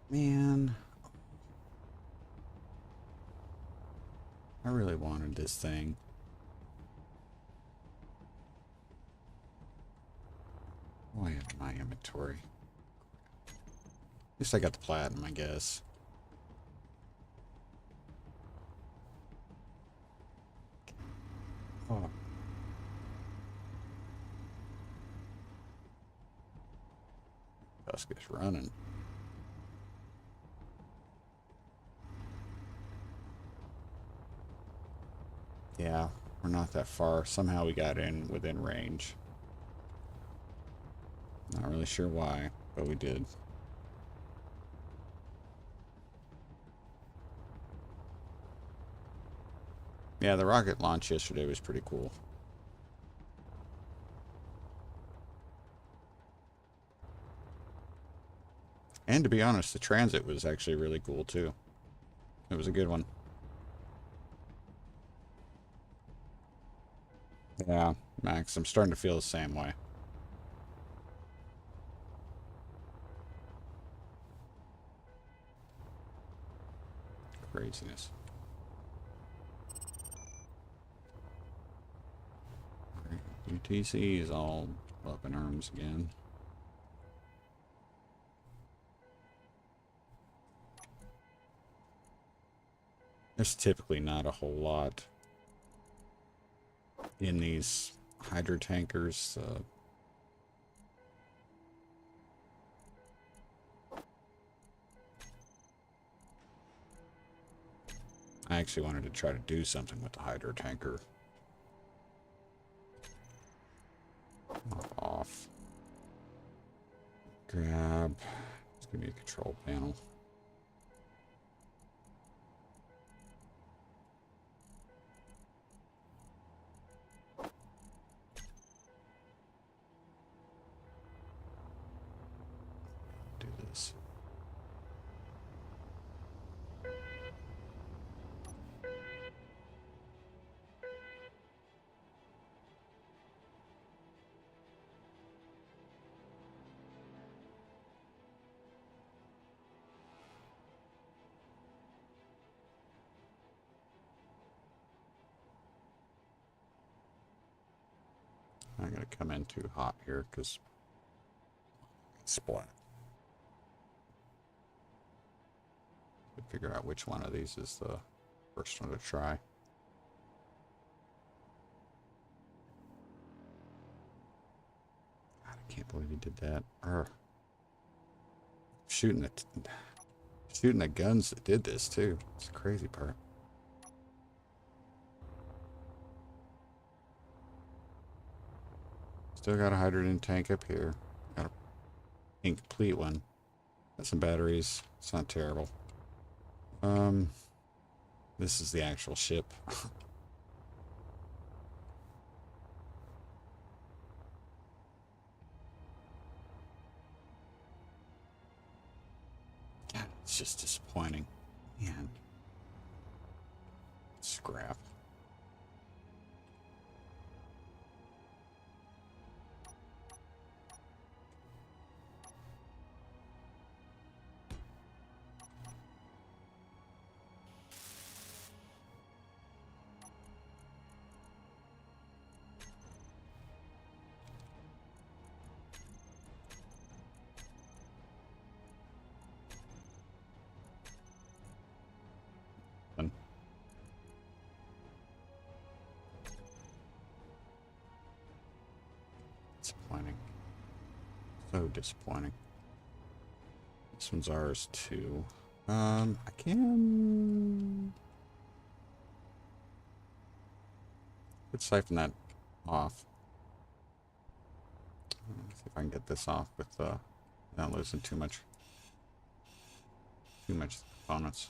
Man. I really wanted this thing. Oh, I have my inventory. At least I got the platinum, I guess. Oh. Dusk is running. Yeah, we're not that far. Somehow we got in within range. Not really sure why, but we did. Yeah, the rocket launch yesterday was pretty cool. And to be honest, the transit was actually really cool too. It was a good one. Yeah, Max, I'm starting to feel the same way. Craziness. UTC is all up in arms again. There's typically not a whole lot in these hydro tankers. I actually wanted to try to do something with the hydro tanker. Off. Grab. It's gonna be a control panel. Do this. I'm gonna come in too hot here because splat. Figure out which one of these is the first one to try. God, I can't believe he did that. Shooting the guns that did this too. It's the crazy part. Still got a hydrogen tank up here. Got a incomplete one. Got some batteries. It's not terrible. This is the actual ship. God, it's just disappointing. Man. Scrap. Disappointing. So disappointing. This one's ours too. I could siphon that off. Let's see if I can get this off with not losing too much components.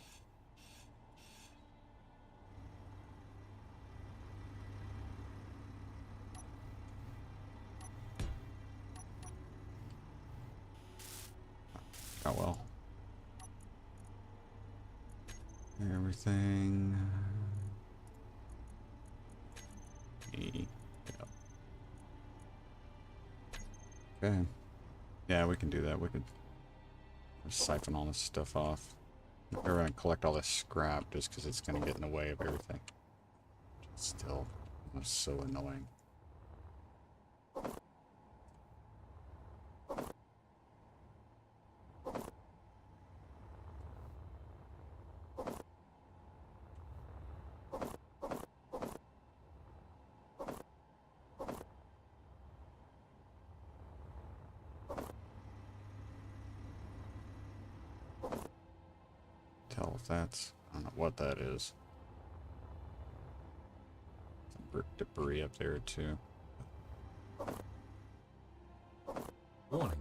Oh well. Everything. Yep. Okay. Yeah, we can do that. We could siphon all this stuff off. We're going to collect all this scrap just because it's going to get in the way of everything. Still, it's so annoying. Tell if that's, I don't know what that is. Some brick debris up there too. Warning.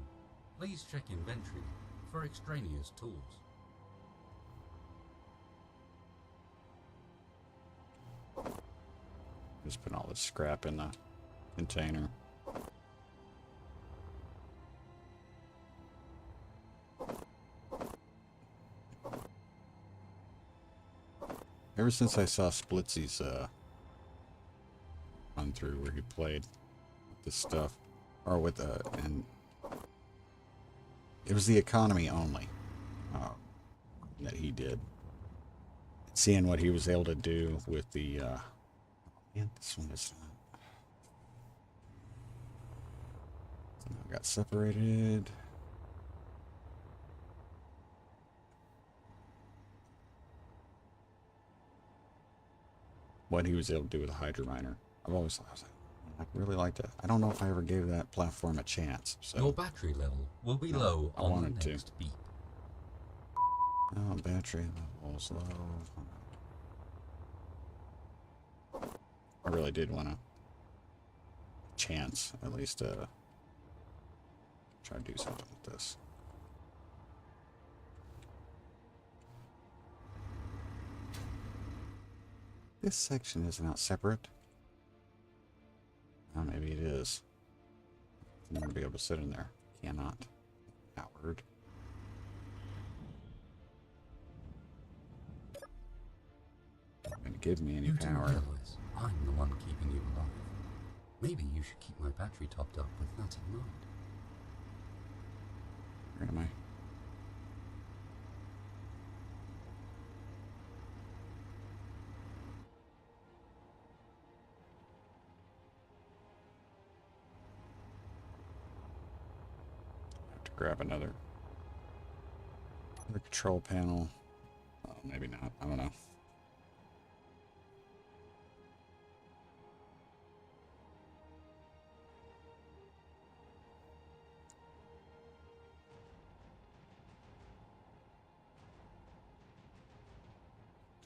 Please check inventory for extraneous tools. Just putting all this scrap in the container. Ever since I saw Splitsy's run through where he played with this stuff, or with and it was the economy only that he did. Seeing what he was able to do with the man, this one is somehow got separated. what he was able to do with a hydrominer. I've always thought, I really like to. I don't know if I ever gave that platform a chance. So Your battery level will be No, low I on wanted the to. next beep. oh, battery levels low. I really did want to chance at least try to do something with this. This section is not separate. Oh, maybe it is. I'm gonna be able to sit in there. Cannot. Coward. Not gonna give me any You do power. realize I'm the one keeping you alive. Maybe you should keep my battery topped up with that in mind. Where am I? Have to grab another control panel. Oh, maybe not. I don't know.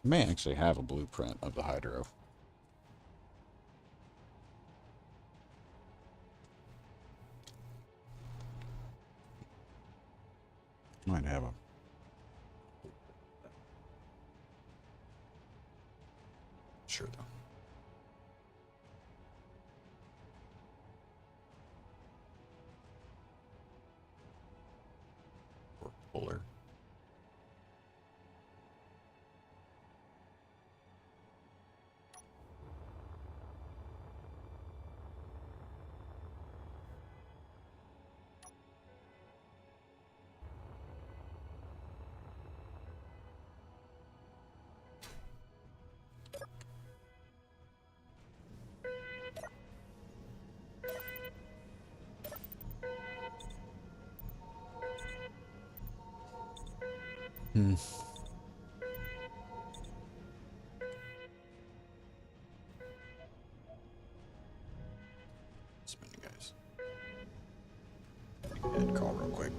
I may actually have a blueprint of the hydro. Might have a. Sure though. Or puller. Spinning guys. Go ahead and call real quick.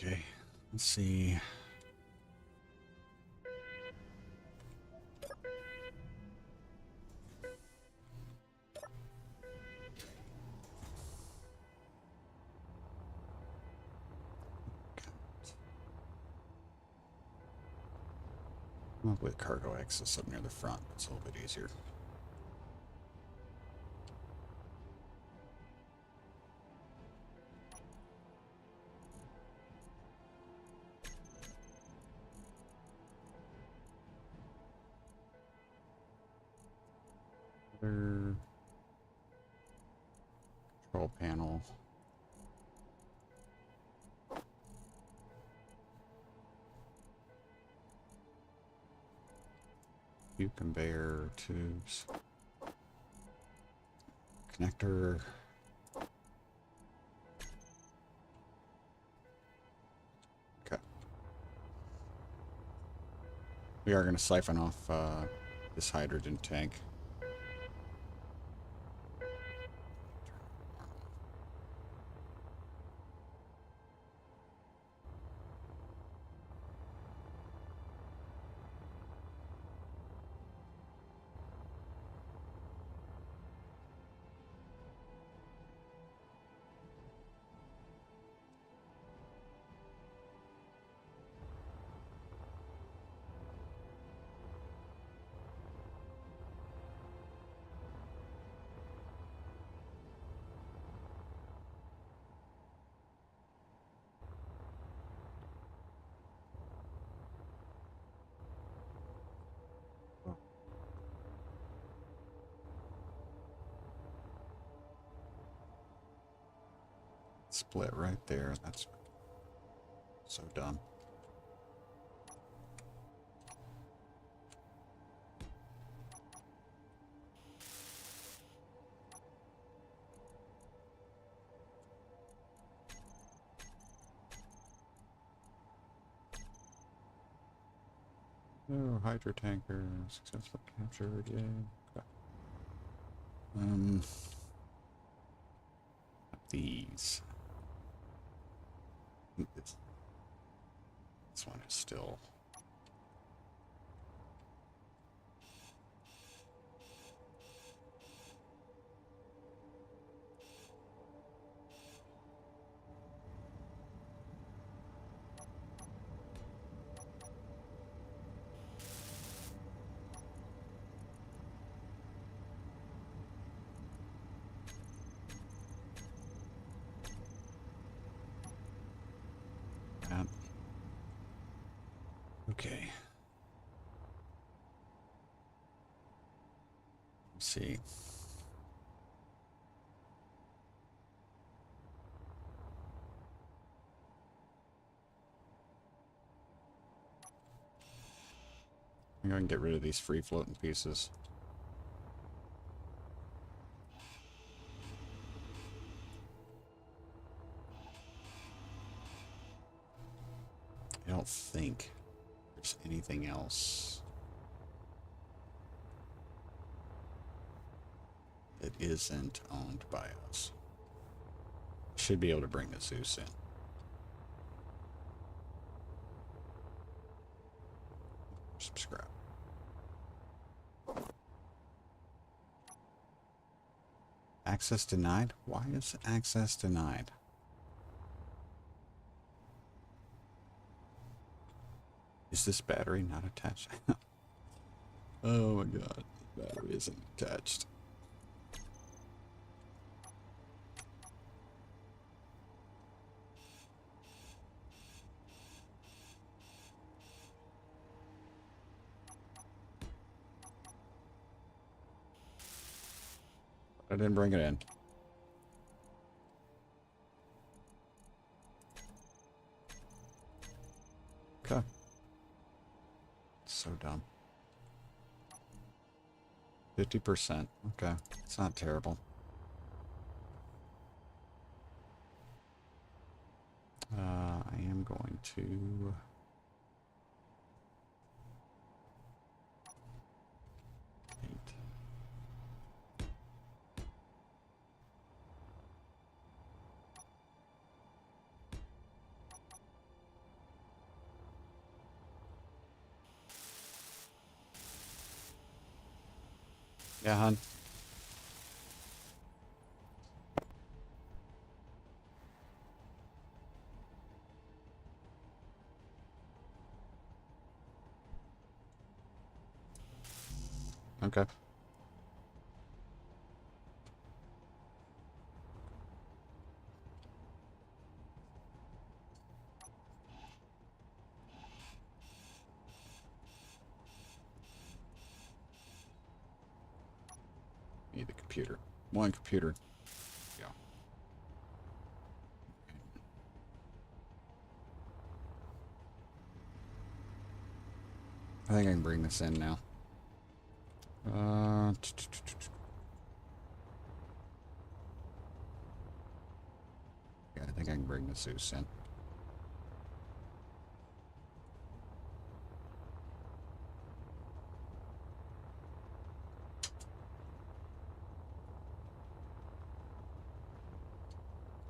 Okay, let's see. Well, with cargo access up near the front, it's a little bit easier. Other control panel. Few conveyor tubes. Connector. Okay. We are going to siphon off this hydrogen tank. Split right there. That's so dumb. Oh, hydro tanker successfully captured. Yay. Okay. These. This one is still. Okay. Let's see. I'm going to get rid of these free floating pieces. I don't think there's anything else that isn't owned by us. Should be able to bring the Zeus in. Subscribe. Access denied? Why is access denied? Is this battery not attached? Oh my god, the battery isn't attached. I didn't bring it in. Okay. So dumb. 50%. Okay. It's not terrible. I am going to... Yeah, hon. Okay. Need the computer. One computer. Yeah. I think I can bring this in now. Yeah, I think I can bring the Zeus in.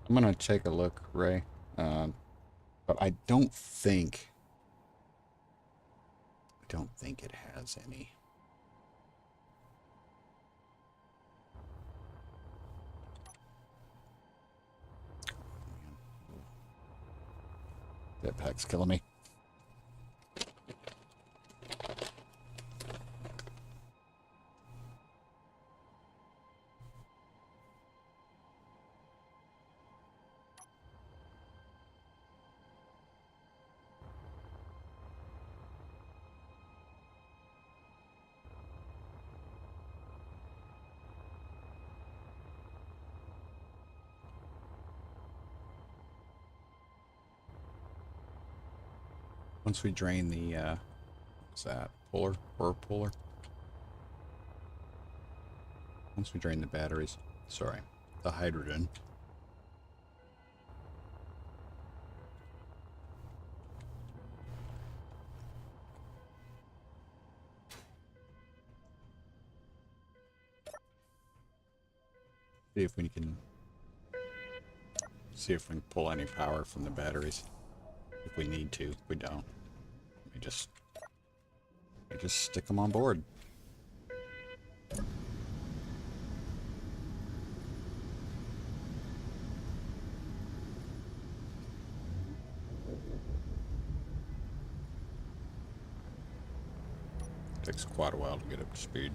I'm gonna take a look, Ray. But I don't think it has any. That pack's killing me. Once we drain the, what's that? Puller? Or puller? Once we drain the batteries, sorry, the hydrogen. See if we can pull any power from the batteries. If we need to, we don't. We just stick them on board. Takes quite a while to get up to speed.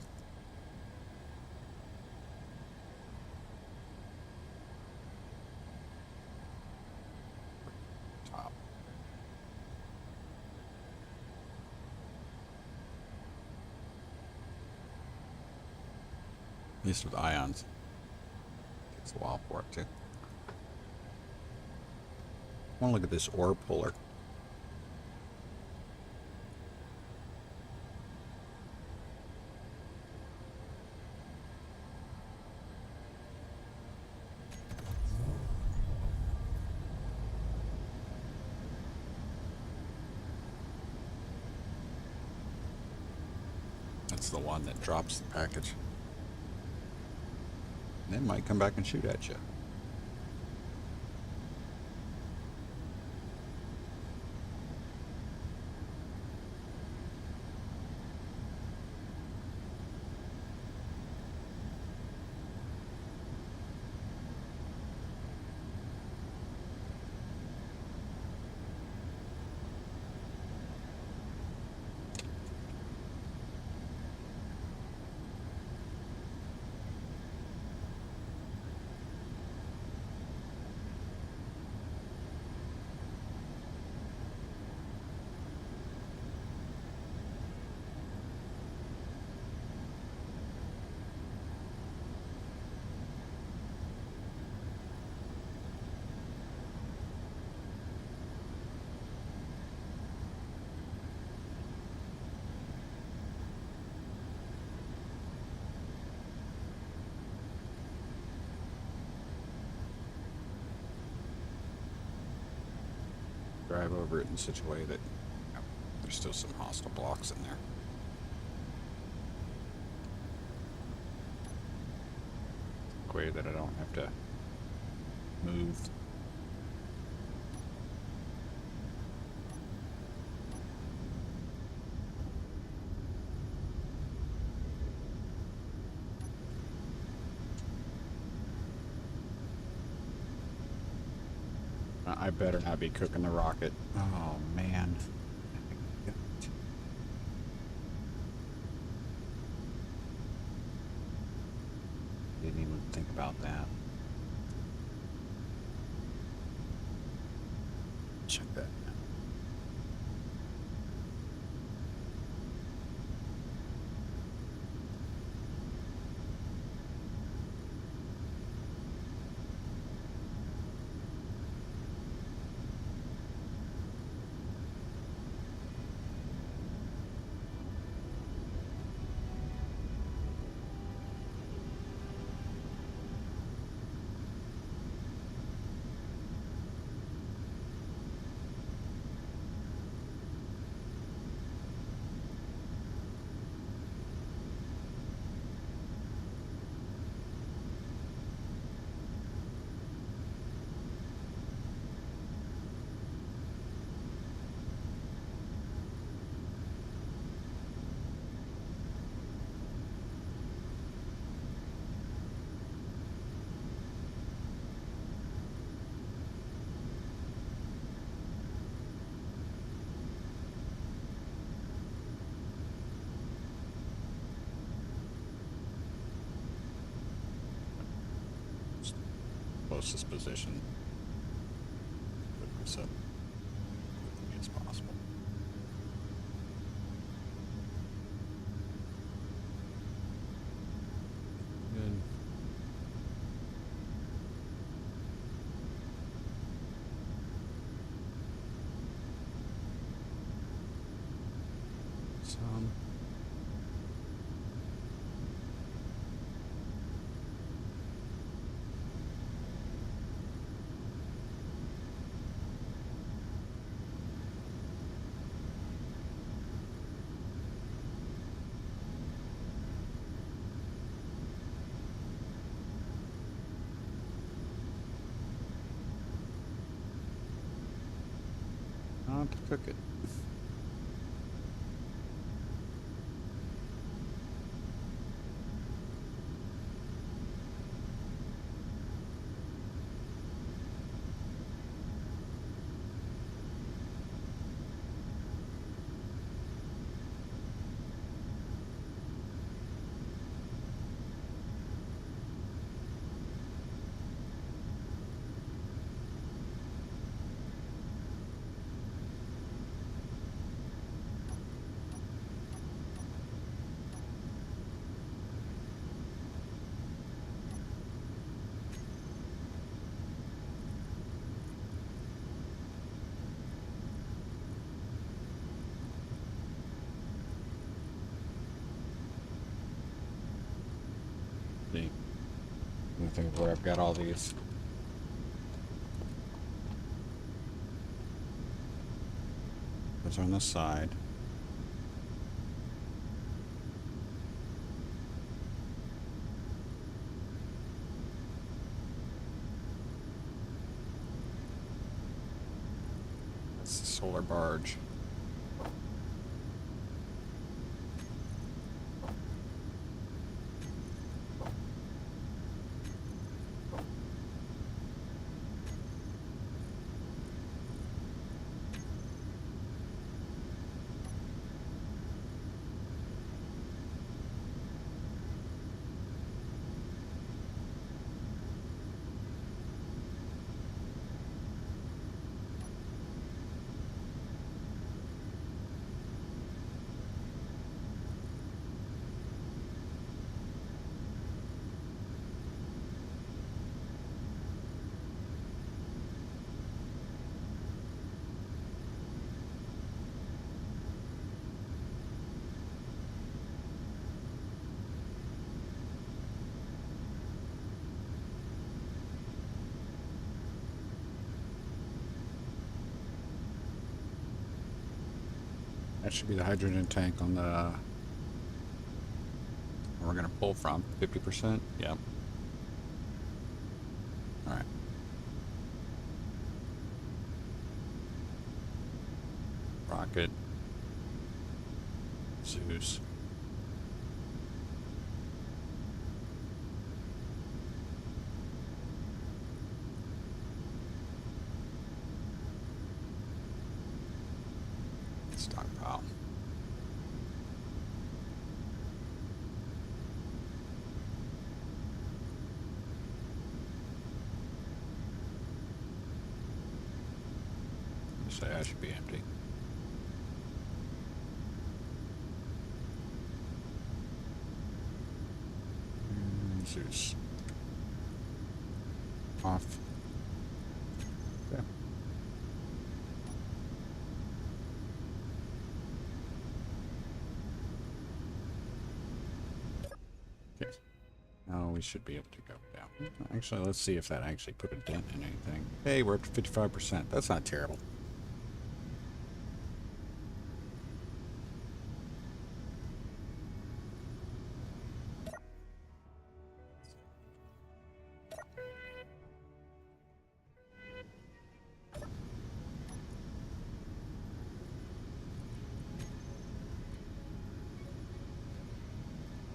Top. At least with ions. Takes a while for it too. I want to look at this ore puller. That's the one that drops the package. And it might come back and shoot at you. Drive over it in such a way that there's still some hostile blocks in there. Way that I don't have to move. I better not be cooking the rocket. Oh, man. Didn't even think about that. Check that. Closest position. Put this up as quickly as possible. Good. Some. Not to cook it. See. Let me think of where I've got all these. Those are on the side. That's the solar barge. That should be the hydrogen tank on the where we're going to pull from. 50%? Yep. All right. Rocket. Zeus. Wow. Say I should be empty. Zeus. Off. Okay. Okay. Now we should be able to go down. Actually, let's see if that actually put a dent in anything. Hey, we're up to 55%. That's not terrible.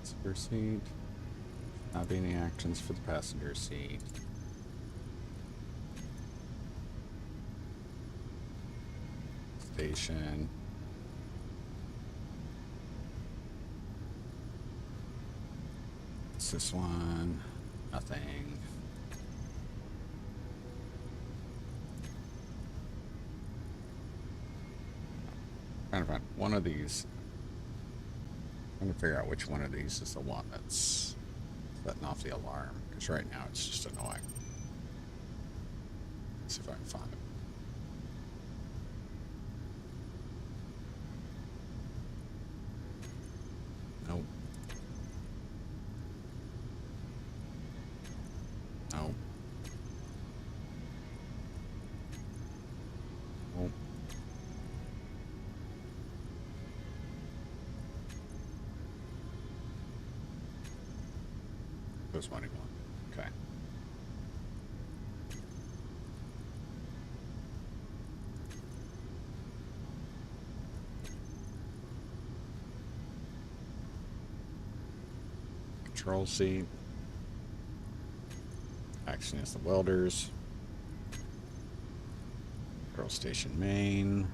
Passenger seat. Not be any actions for the passenger seat. Station. What's this one? Nothing. Trying to find one of these. Trying to figure out which one of these is the one that's setting off the alarm. Because right now it's just annoying. Let's see if I can find it. Nope. Nope. Nope. This one anymore. Okay. Control seat. Action is the welders. Control station main.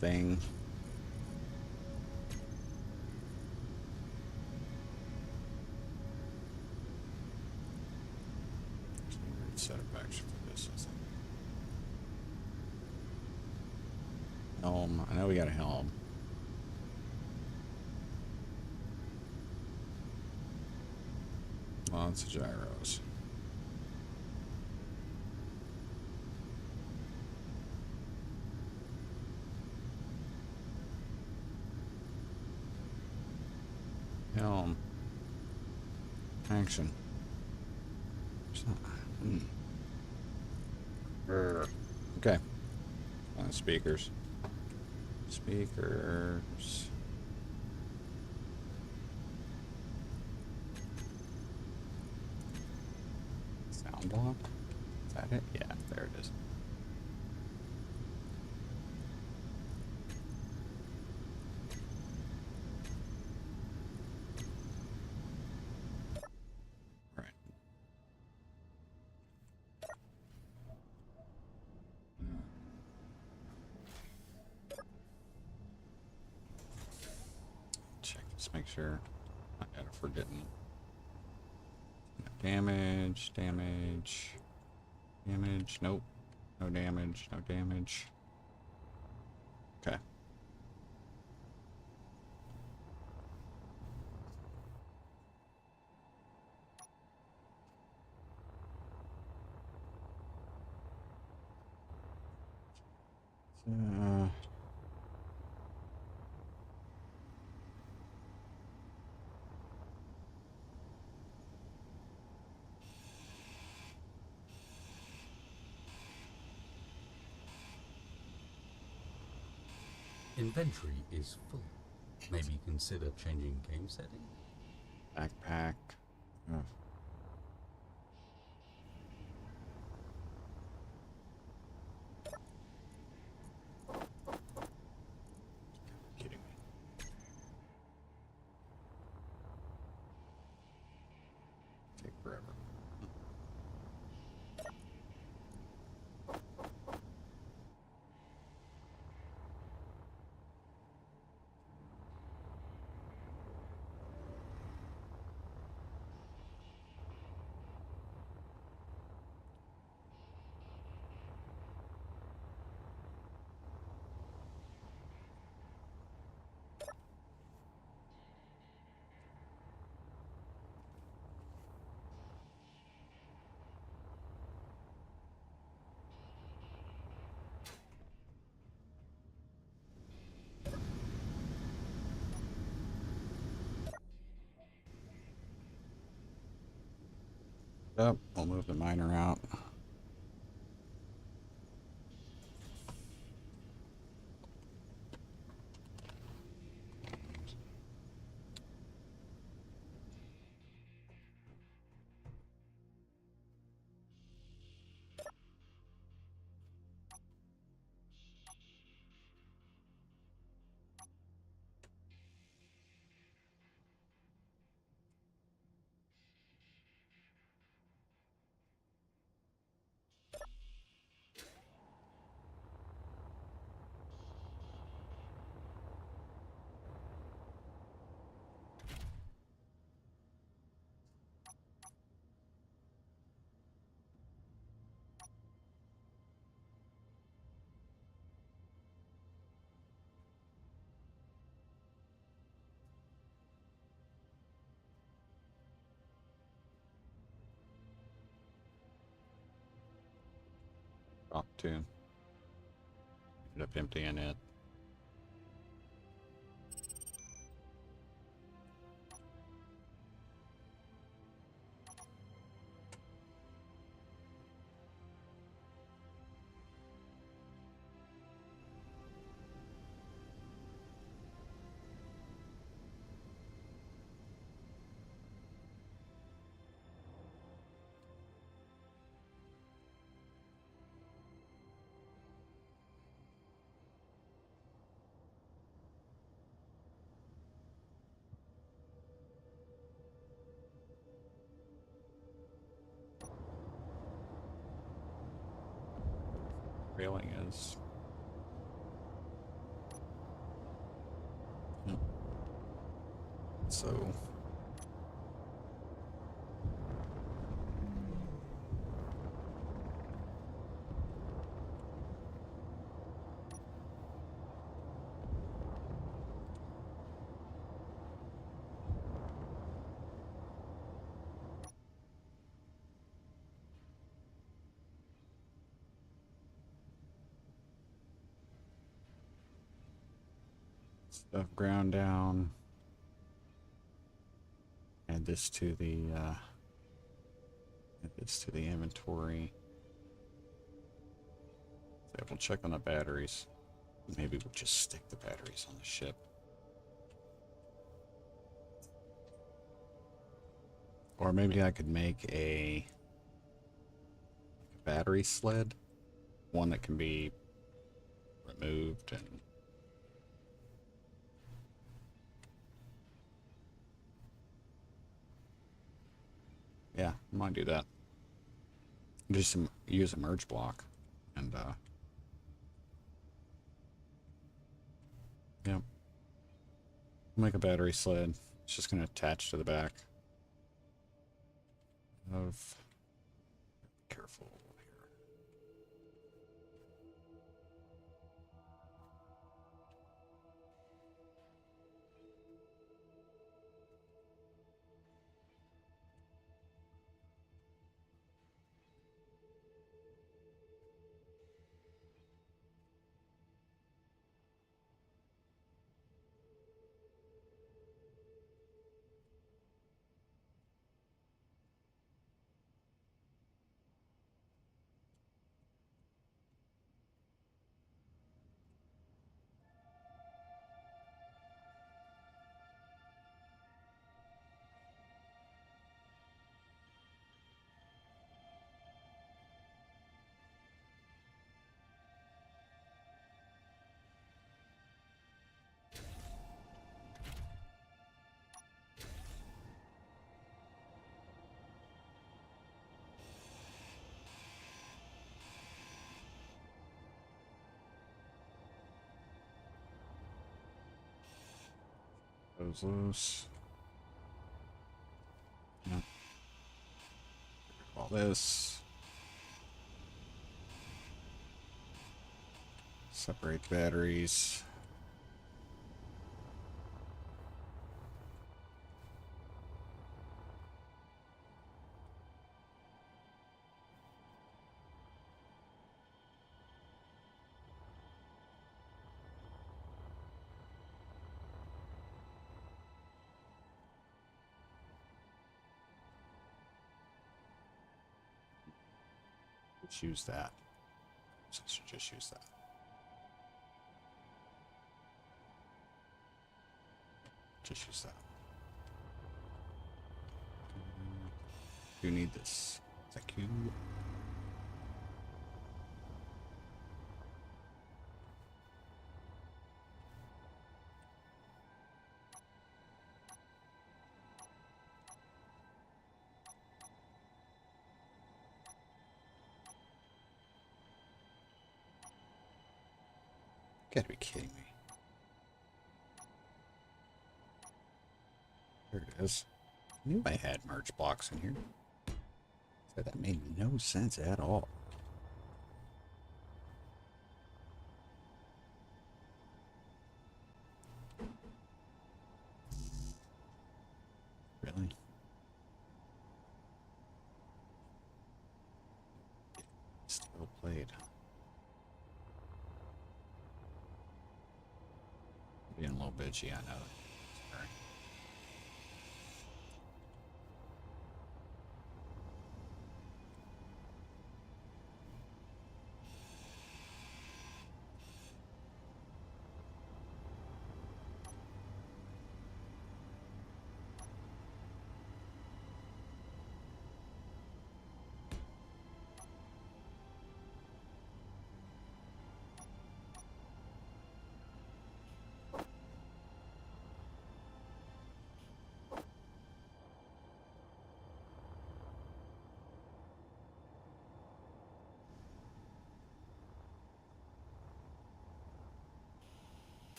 Thing. Set up action for this. Helm. I know we got a helm. Lots of gyros. Helm. Action. Okay. Speakers. Speakers. Sound block? Is that it? Yeah, there it is. All right. Check this, make sure I gotta forgetting. Damage, damage, damage, nope. No damage, no damage. Okay. Inventory is full. Maybe consider changing game setting? Backpack. Oh. Kidding me. Take forever. up. We'll move the miner out. Drop two. Ended up emptying it. Railing is. Yep. So. Stuff ground down. Add this to the inventory. So we'll check on the batteries. Maybe we'll just stick the batteries on the ship. Or maybe I could make a battery sled, one that can be removed and yeah, I might do that. Just use a merge block and yeah, make a battery sled. It's just going to attach to the back of. Careful here. Those loose. Yep. All this. Separate the batteries. Just use that. So I should just use that. Just use that. You need this. Thank you. Gotta be kidding me. There it is. I knew I had merge blocks in here. So that made no sense at all. Really? Still played. Being a little bitchy, I know. Sorry.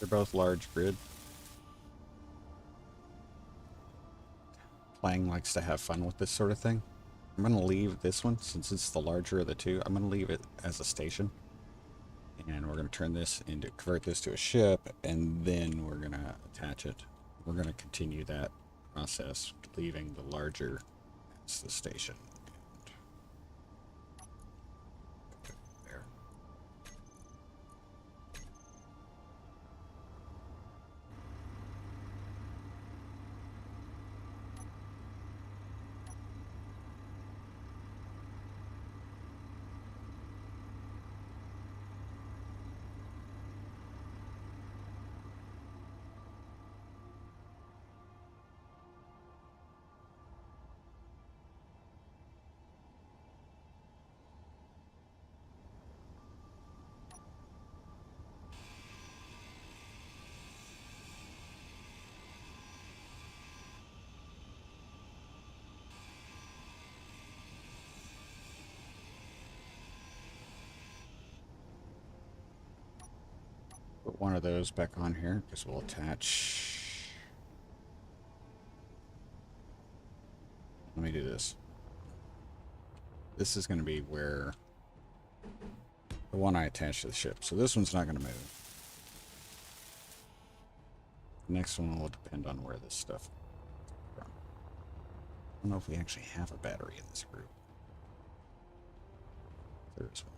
They're both large grid. Playing likes to have fun with this sort of thing. I'm going to leave this one, since it's the larger of the two, I'm going to leave it as a station. And we're going to turn this into, convert this to a ship, and then we're going to attach it. We're going to continue that process, leaving the larger as the station. And there. Put one of those back on here because we'll attach. Let me do this. This is going to be where the one I attach to the ship. So this one's not going to move. The next one will depend on where this stuff comes from. I don't know if we actually have a battery in this group. There is one.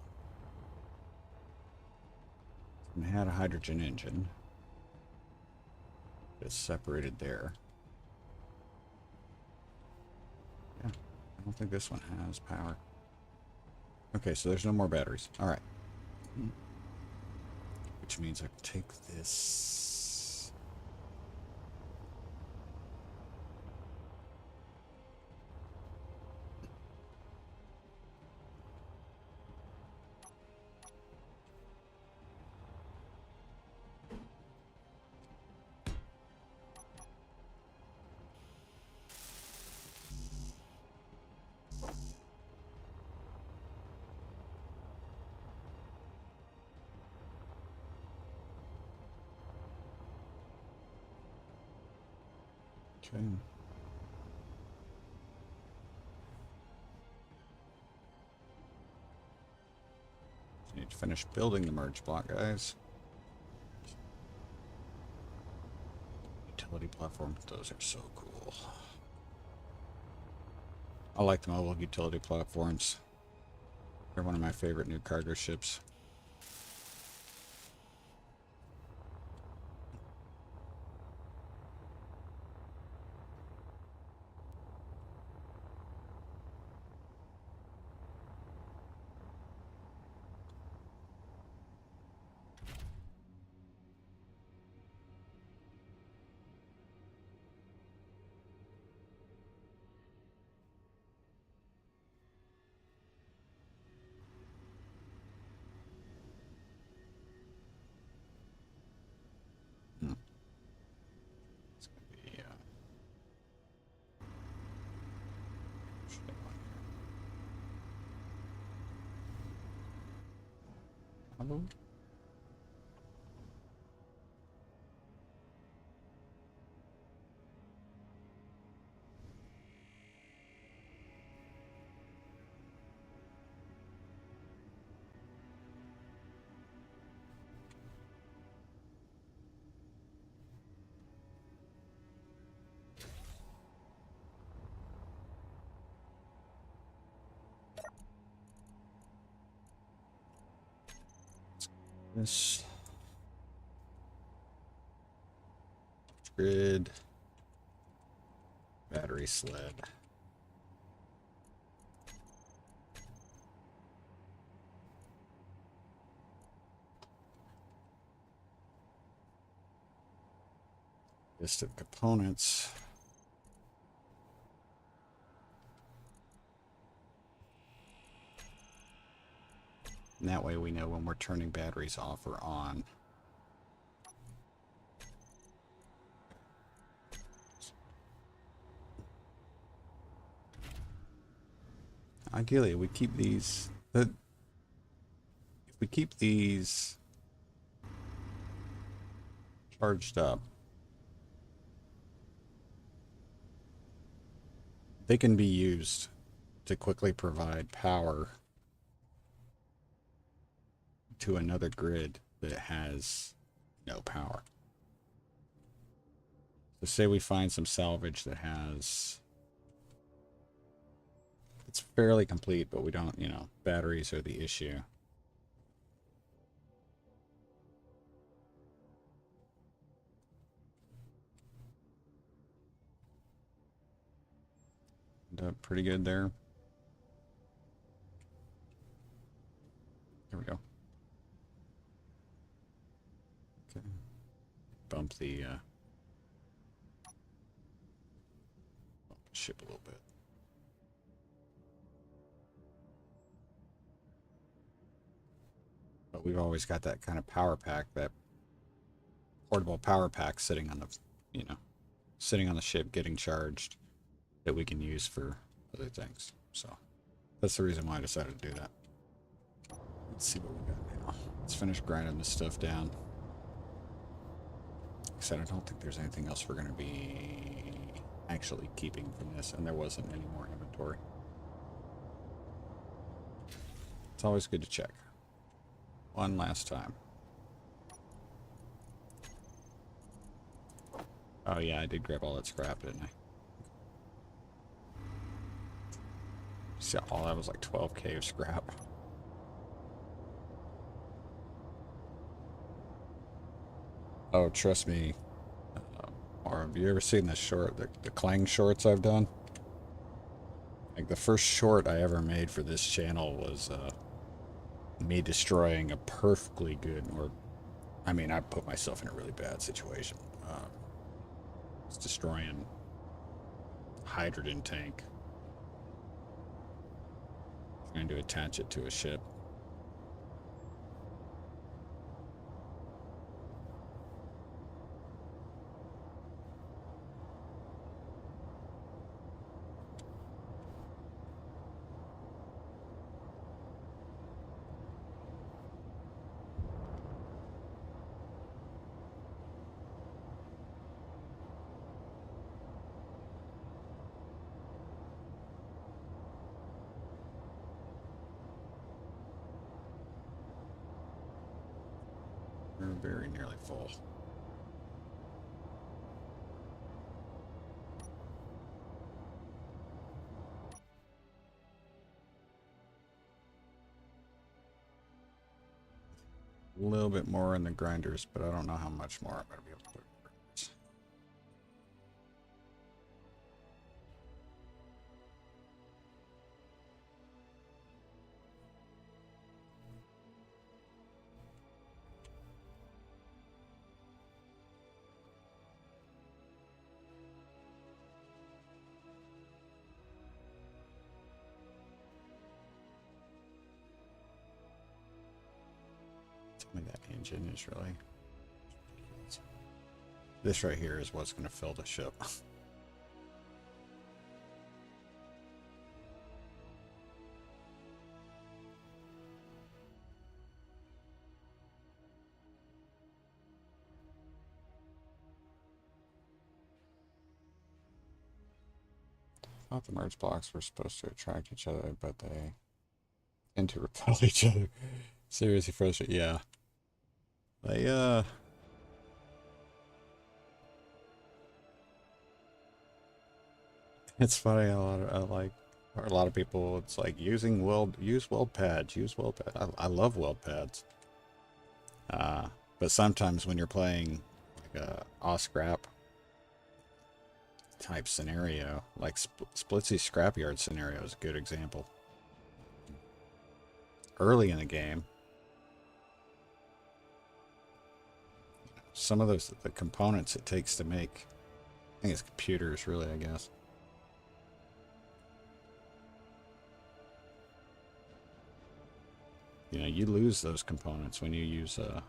And it had a hydrogen engine. It's separated there. Yeah, I don't think this one has power. Okay, so there's no more batteries. All right. Which means I can take this. Okay. Need to finish building the merge block, guys. Utility platform, those are so cool. I like the mobile utility platforms. They're one of my favorite new cargo ships. Hello? This grid, battery sled. List of components. And that way we know when we're turning batteries off or on. Ideally, we keep these. If we keep these charged up, they can be used to quickly provide power to another grid that has no power. So say we find some salvage that has, it's fairly complete, but we don't, you know, batteries are the issue. End up pretty good there. There we go. Okay. Bump the ship a little bit. But we've always got that kind of power pack, that portable power pack sitting on the, you know, sitting on the ship getting charged that we can use for other things. So that's the reason why I decided to do that. Let's see what we got now. Let's finish grinding this stuff down. Like I said, I don't think there's anything else we're going to be actually keeping from this, and there wasn't any more inventory. It's always good to check. One last time. Oh yeah, I did grab all that scrap, didn't I? See, all that was like 12K of scrap. Oh, trust me. Or have you ever seen the short, the Clang shorts I've done? Like the first short I ever made for this channel was me destroying a perfectly good, or I mean, I put myself in a really bad situation. It's destroying a hydrogen tank, trying to attach it to a ship. We're very nearly full. A little bit more in the grinders, but I don't know how much more I'm going to be able to put in the grinders. Tell me that engine is really... This right here is what's going to fill the ship. thought the merge blocks were supposed to attract each other, but they tend to repel each other. Seriously frustrating. Yeah. They, it's funny, a lot of people, it's like use weld pads, use weld pads. I love weld pads. But sometimes when you're playing like a off-scrap type scenario, like Splitsy Scrapyard scenario is a good example. Early in the game, some of the components it takes to make, I think it's computers really, I guess. You know, you lose those components when you use a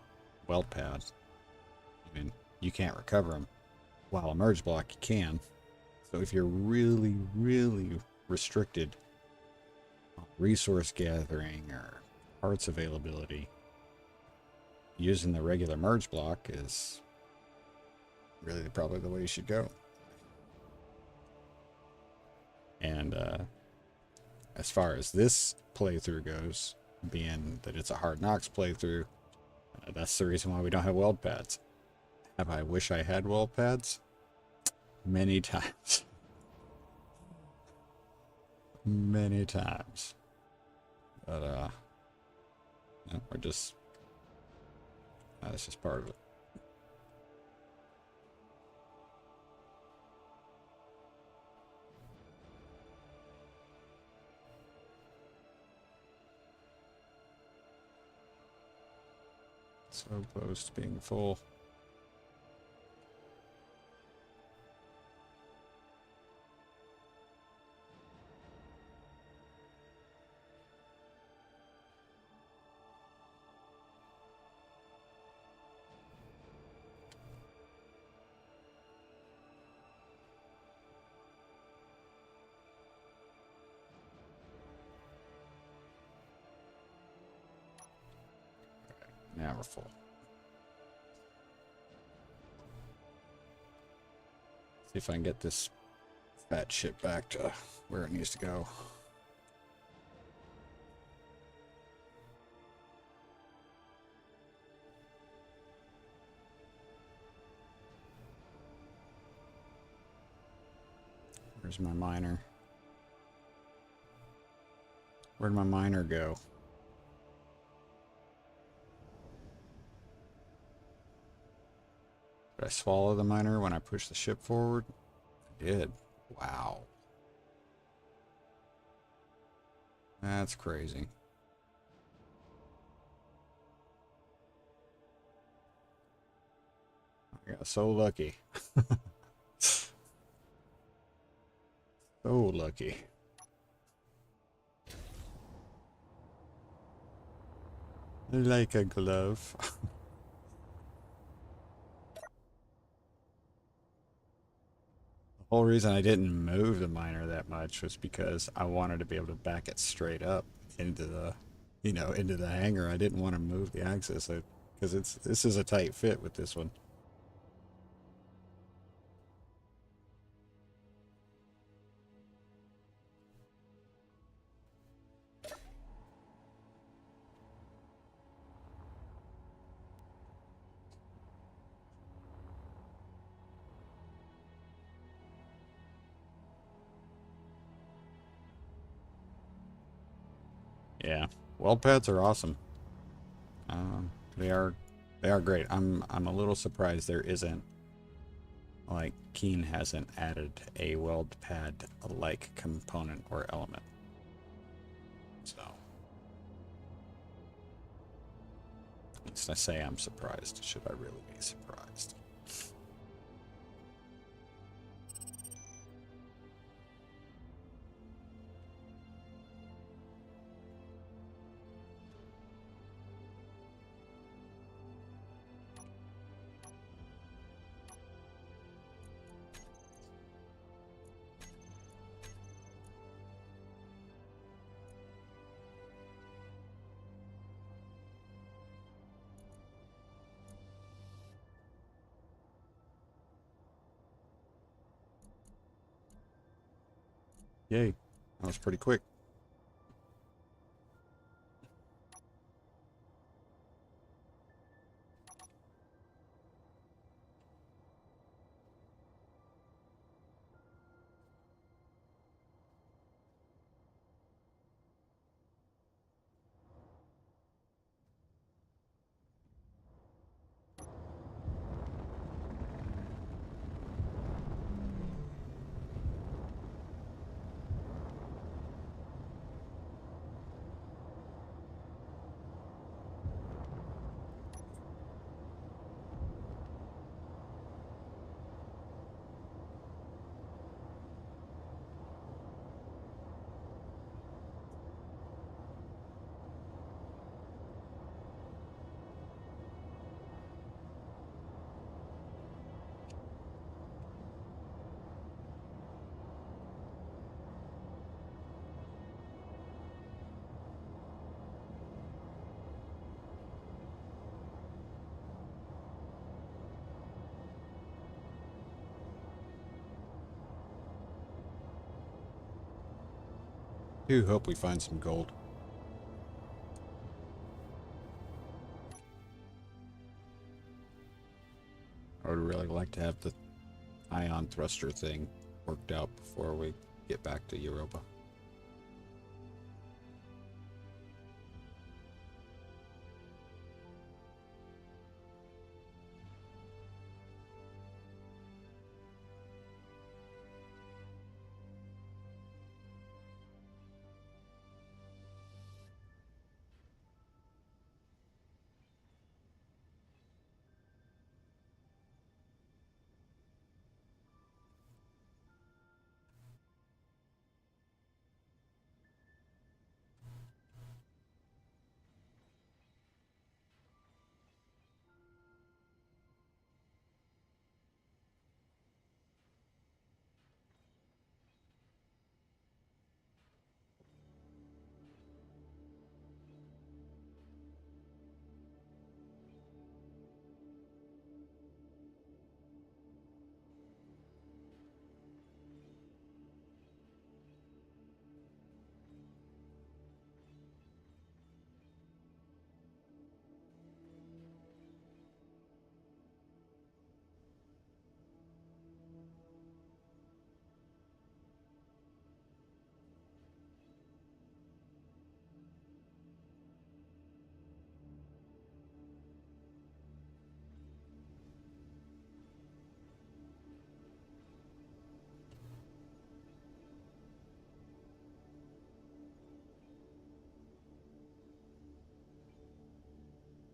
weld pad. I mean, you can't recover them. While a merge block, you can. So if you're really, really restricted on resource gathering or parts availability, using the regular merge block is really probably the way you should go. And as far as this playthrough goes, being that it's a Hard Knocks playthrough, that's the reason why we don't have weld pads. Have I wish I had weld pads? Many times. Many times. But, no, we're just, that's just part of it. So close to being full. Now we're full. See if I can get this fat shit back to where it needs to go. Where's my miner? Where'd my miner go? Did I swallow the miner when I pushed the ship forward? I did. Wow. That's crazy. I got so lucky. So lucky. Like a glove. The whole reason I didn't move the miner that much was because I wanted to be able to back it straight up into the, you know, into the hangar. I didn't want to move the axis because this is a tight fit with this one. Yeah, weld pads are awesome. They are great. I'm a little surprised there isn't, like, Keen hasn't added a weld pad like component or element. So at least I say I'm surprised. Should I really be surprised? Yay. That was pretty quick. Do hope we find some gold. I would really like to have the ion thruster thing worked out before we get back to Europa.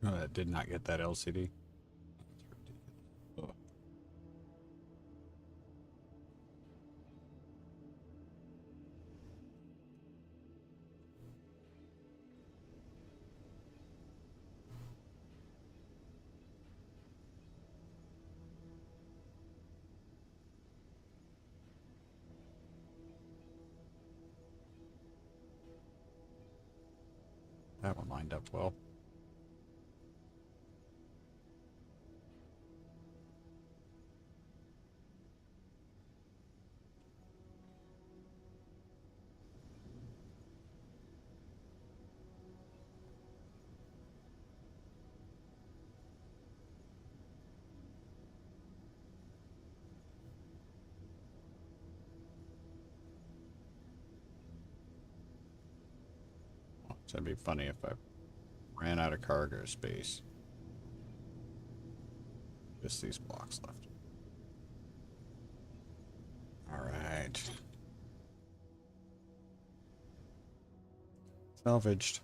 Oh, that did not get that LCD. Oh. That one lined up well. It's gonna be funny if I ran out of cargo space. Just these blocks left. All right. Salvaged.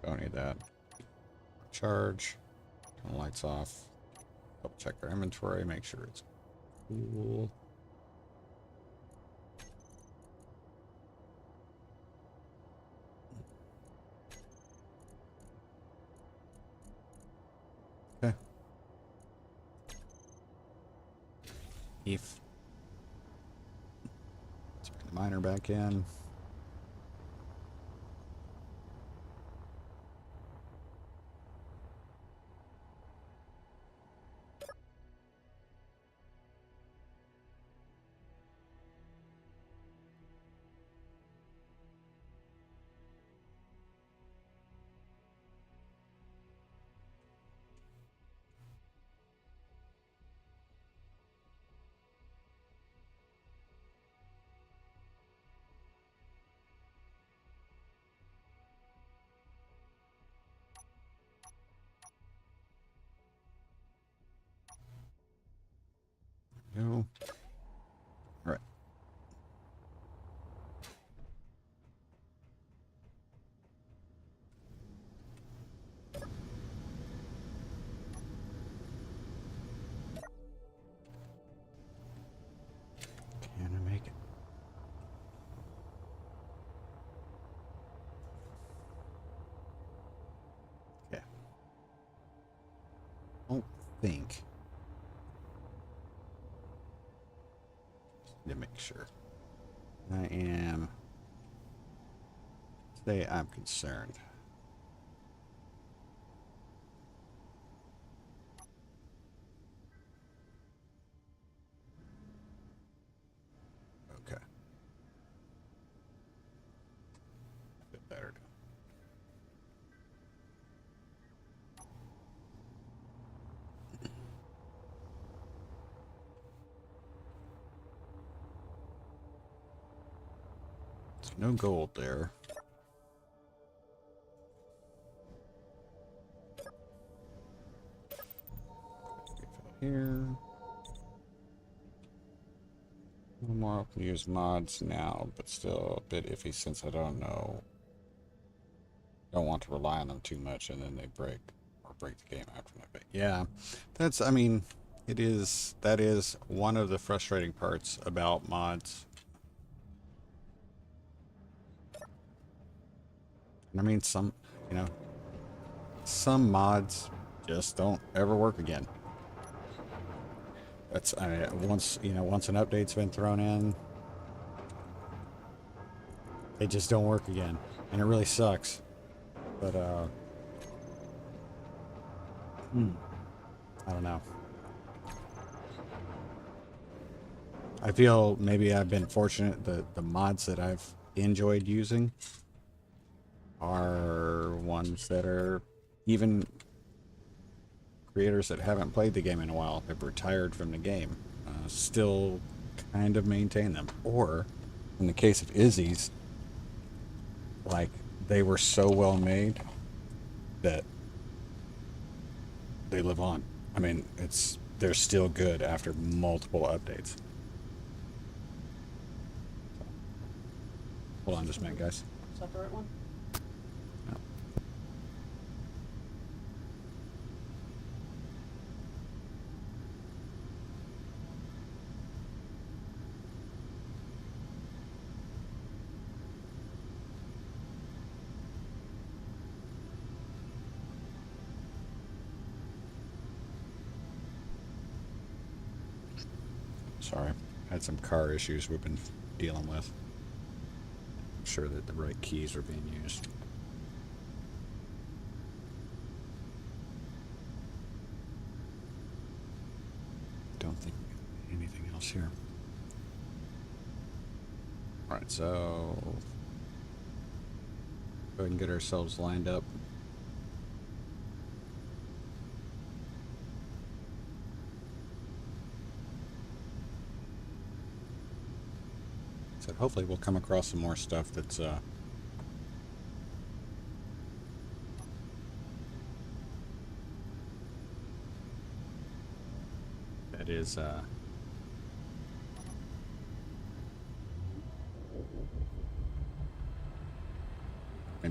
Don't need that. Charge. Turn the lights off. Double check our inventory. Make sure it's cool. Okay. If. Let's bring the miner back in. Go. All right. Can I make it? Yeah. Don't think. To make sure. I am. Today I'm concerned. Okay. A bit better. There's no gold there. Here. No more open to use mods now, but still a bit iffy since I don't know. Don't want to rely on them too much and then they break the game after that. But yeah, that's, I mean, that is one of the frustrating parts about mods. I mean, some mods just don't ever work again. That's, I mean, once an update's been thrown in, they just don't work again, and it really sucks. But I don't know. I feel maybe I've been fortunate that the mods that I've enjoyed using are ones that are even creators that haven't played the game in a while, have retired from the game, still kind of maintain them. Or, in the case of Izzy's, like, they were so well made that they live on. I mean, they're still good after multiple updates. Hold on just a minute, guys. Is that the right one? No. Sorry, had some car issues we've been dealing with. I'm sure that the right keys are being used. Don't think anything else here. All right, so go ahead and get ourselves lined up. So hopefully we'll come across some more stuff that's that is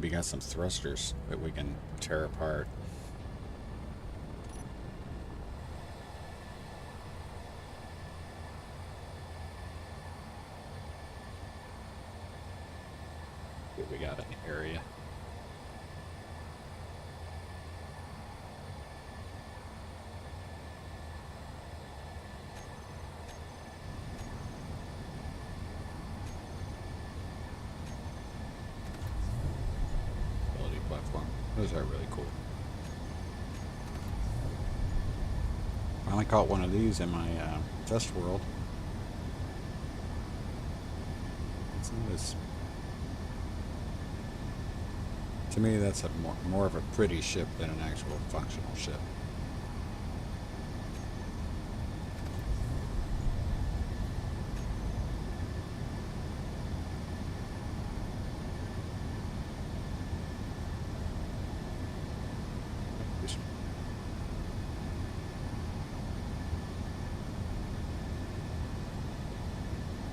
maybe got some thrusters that we can tear apart. What we got in the area. Platform. Those are really cool. Finally caught one of these in my test world. To me, that's a more of a pretty ship than an actual functional ship.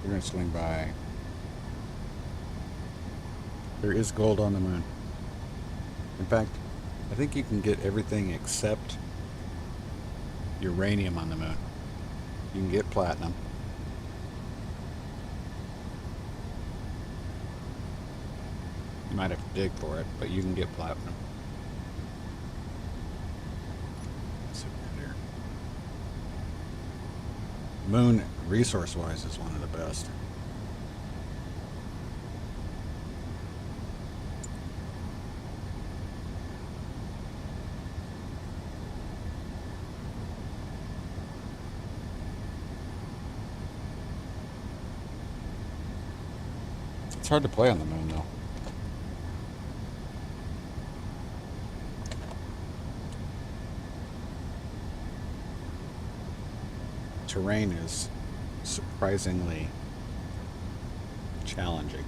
We're going to swing by. There is gold on the moon. In fact, I think you can get everything except uranium on the moon. You can get platinum. You might have to dig for it, but you can get platinum. Let's see what we got here. Moon, resource-wise, is one of the best. It's hard to play on the moon, though. Terrain is surprisingly challenging.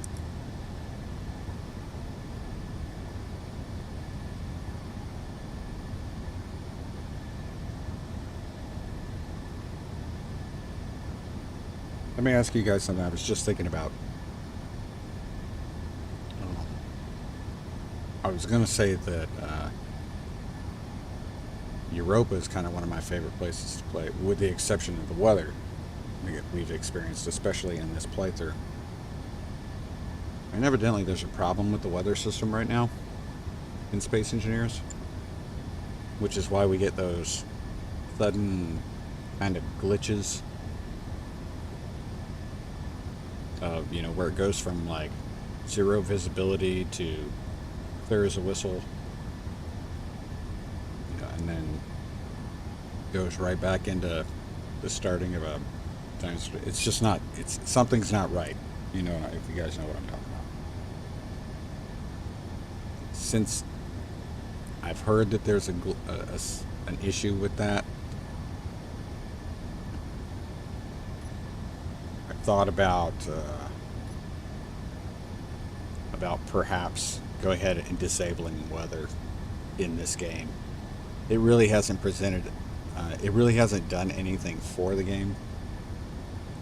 Let me ask you guys something I was just thinking about. I was going to say that Europa is kind of one of my favorite places to play, with the exception of the weather we've experienced, especially in this playthrough. And evidently there's a problem with the weather system right now in Space Engineers, which is why we get those sudden kind of glitches of, you know, where it goes from like 0 visibility to clear as a whistle, and then goes right back into the starting of a dinosaur. It's just not, something's not right, you know, if you guys know what I'm talking about. Since I've heard that there's an issue with that, I thought about perhaps go ahead and disabling weather in this game. It really hasn't presented, it really hasn't done anything for the game.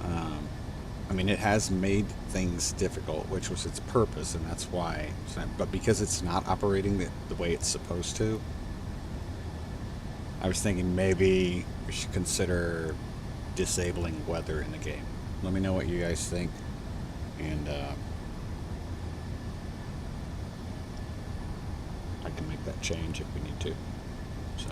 I mean, it has made things difficult, which was its purpose, and that's why, but because it's not operating the way it's supposed to, I was thinking maybe we should consider disabling weather in the game. Let me know what you guys think, and I can make that change if we need to. So.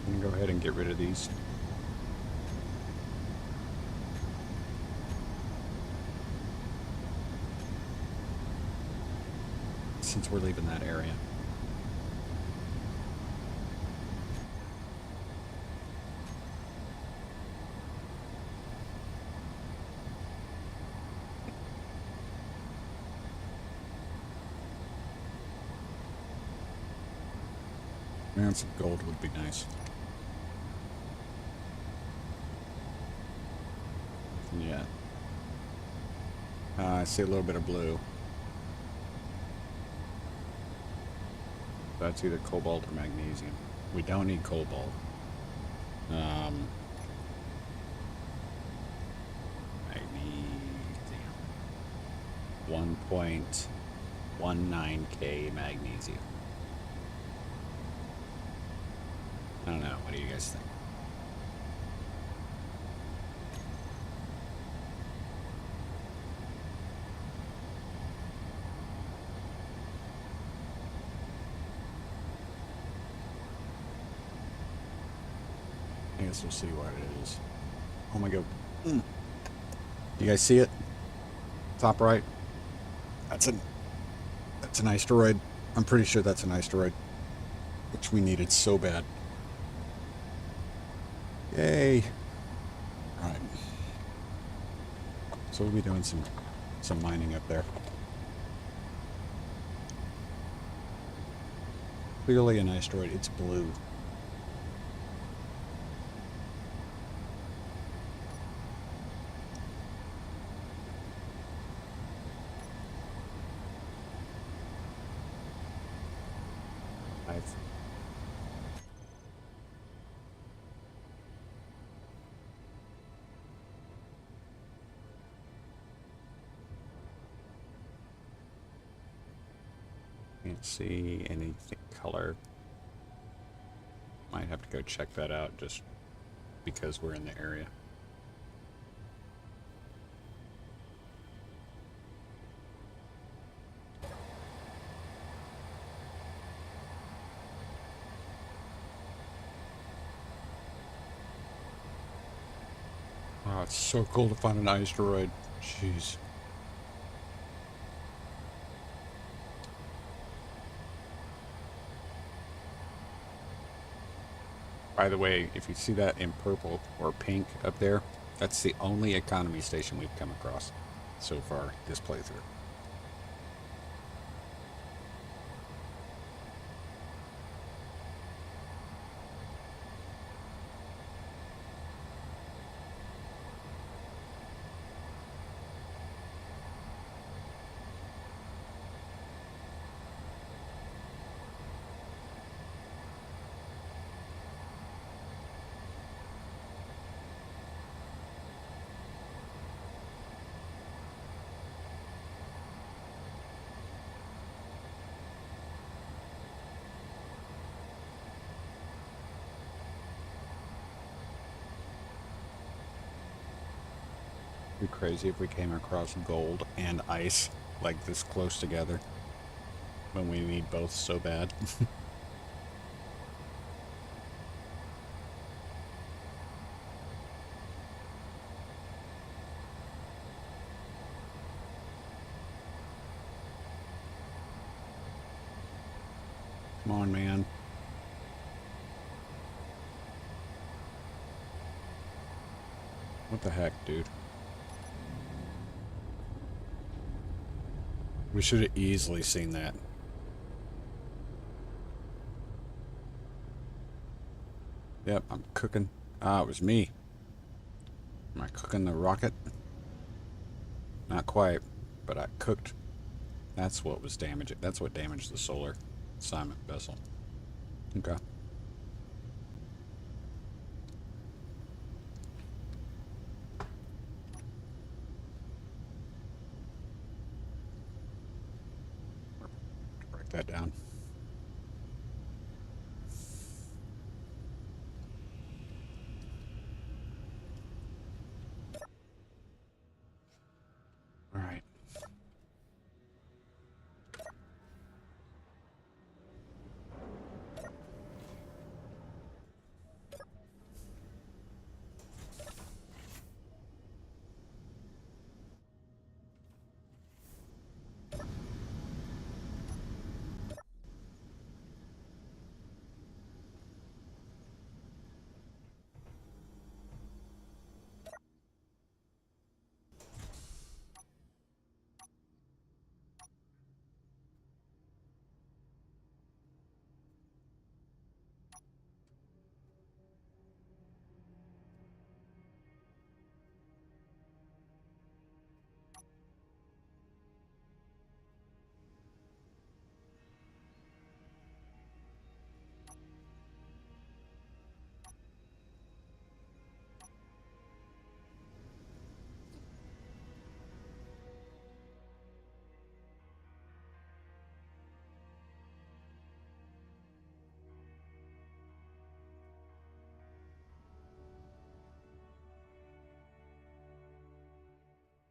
I'm gonna go ahead and get rid of these. Since we're leaving that area. Man, some gold would be nice. I see a little bit of blue. That's either cobalt or magnesium. We don't need cobalt. Magnesium. 1.19K magnesium. I don't know. What do you guys think? I guess we'll see what it is. Oh my god. You guys see it? Top right? That's an asteroid. I'm pretty sure that's an asteroid. Which we needed so bad. Yay. Alright. So we'll be doing some mining up there. Clearly an asteroid. It's blue. Can't see anything color. Might have to go check that out just because we're in the area. Oh, it's so cool to find an asteroid. Jeez. By the way, if you see that in purple or pink up there, that's the only economy station we've come across so far this playthrough. It'd be crazy if we came across gold and ice like this close together when we need both so bad. Come on, man. What the heck, dude? We should have easily seen that. Yep, I'm cooking. Ah, it was me. Am I cooking the rocket? Not quite, but I cooked. That's what was damaging. That's what damaged the solar assignment vessel. Okay. Break that down. All right.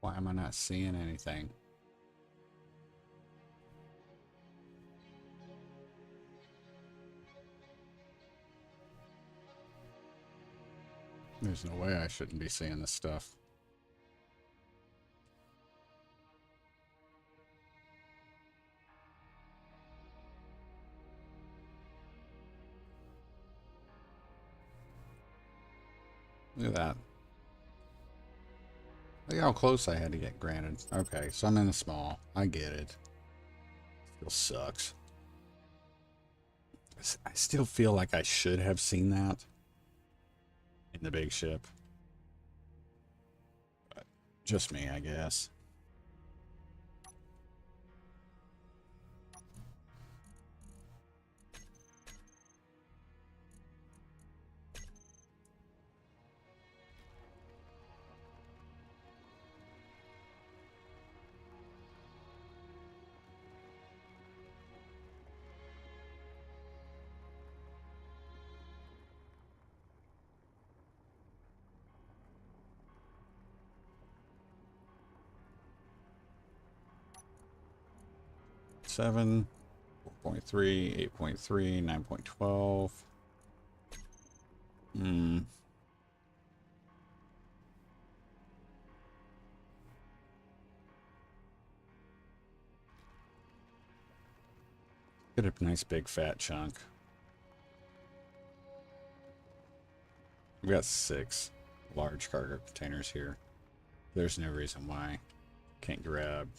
Why am I not seeing anything? There's no way I shouldn't be seeing this stuff. Look at that. Look how close I had to get, granted. Okay, so I'm in the small. I get it. Still sucks. I still feel like I should have seen that in the big ship. But just me, I guess. Seven, 4.3, 8.3, 9.12. Get a nice big fat chunk. We got 6 large cargo containers here. There's no reason why can't grab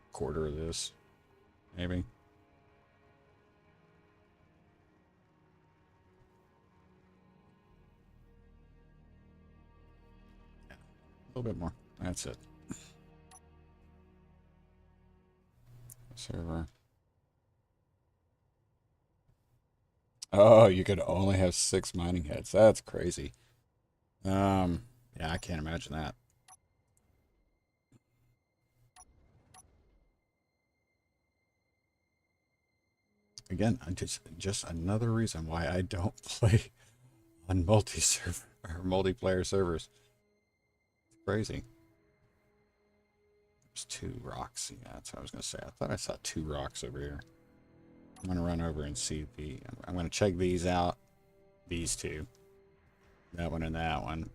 a quarter of this, maybe. Yeah, a little bit more. That's it. Server. Oh, you could only have 6 mining heads. That's crazy. Yeah, I can't imagine that. Again, just another reason why I don't play on multi-server or multiplayer servers. It's crazy. There's 2 rocks. Yeah, that's what I was gonna say. I thought I saw 2 rocks over here. I'm gonna run over and see I'm gonna check these out. These 2. That one and that one.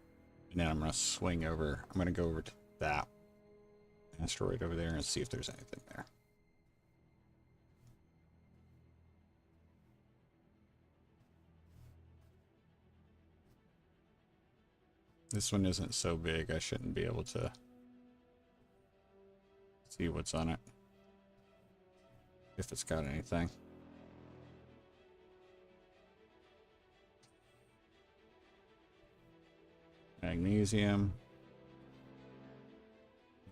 And then I'm gonna swing over. I'm gonna go over to that asteroid over there and see if there's anything there. This one isn't so big, I shouldn't be able to see what's on it. If it's got anything. Magnesium.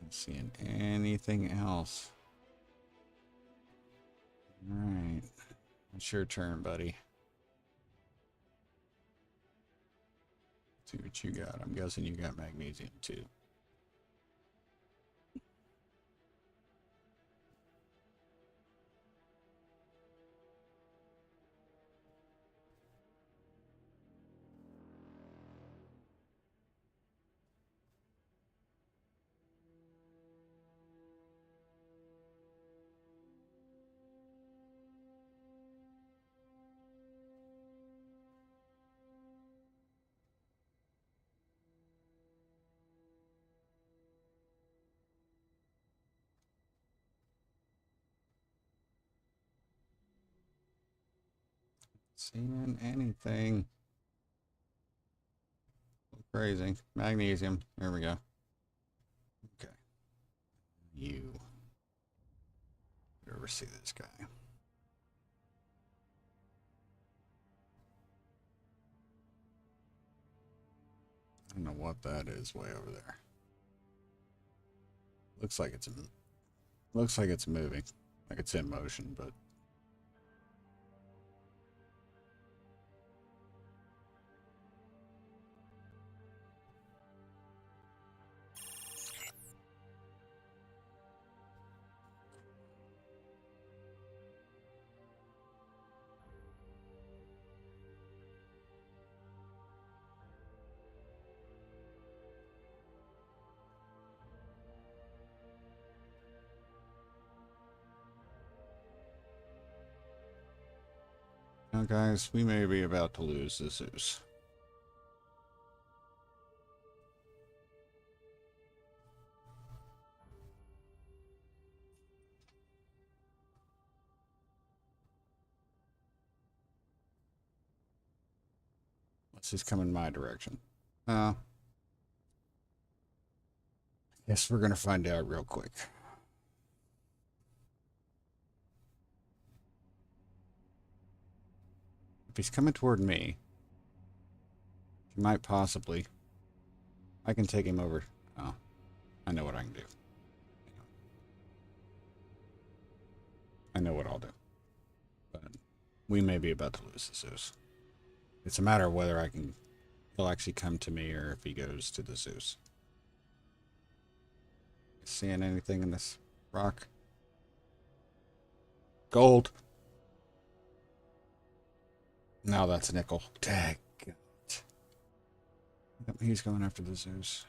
Not seeing anything else. Alright. It's your turn, buddy. See what you got. I'm guessing you got magnesium too. Seeing anything crazy. Magnesium. There we go. Okay. You. Ever see this guy? I don't know what that is way over there. Looks like it's moving. Like it's in motion, but Now, guys, we may be about to lose the Zeus. Let's just come in my direction. Guess we're gonna find out real quick. If he's coming toward me, he might possibly. I can take him over. Oh, I know what I can do. I know what I'll do. But we may be about to lose the Zeus. It's a matter of whether he'll actually come to me or if he goes to the Zeus. Seeing anything in this rock? Gold. Now that's a nickel. Dang it. Yep, he's going after the Zeus.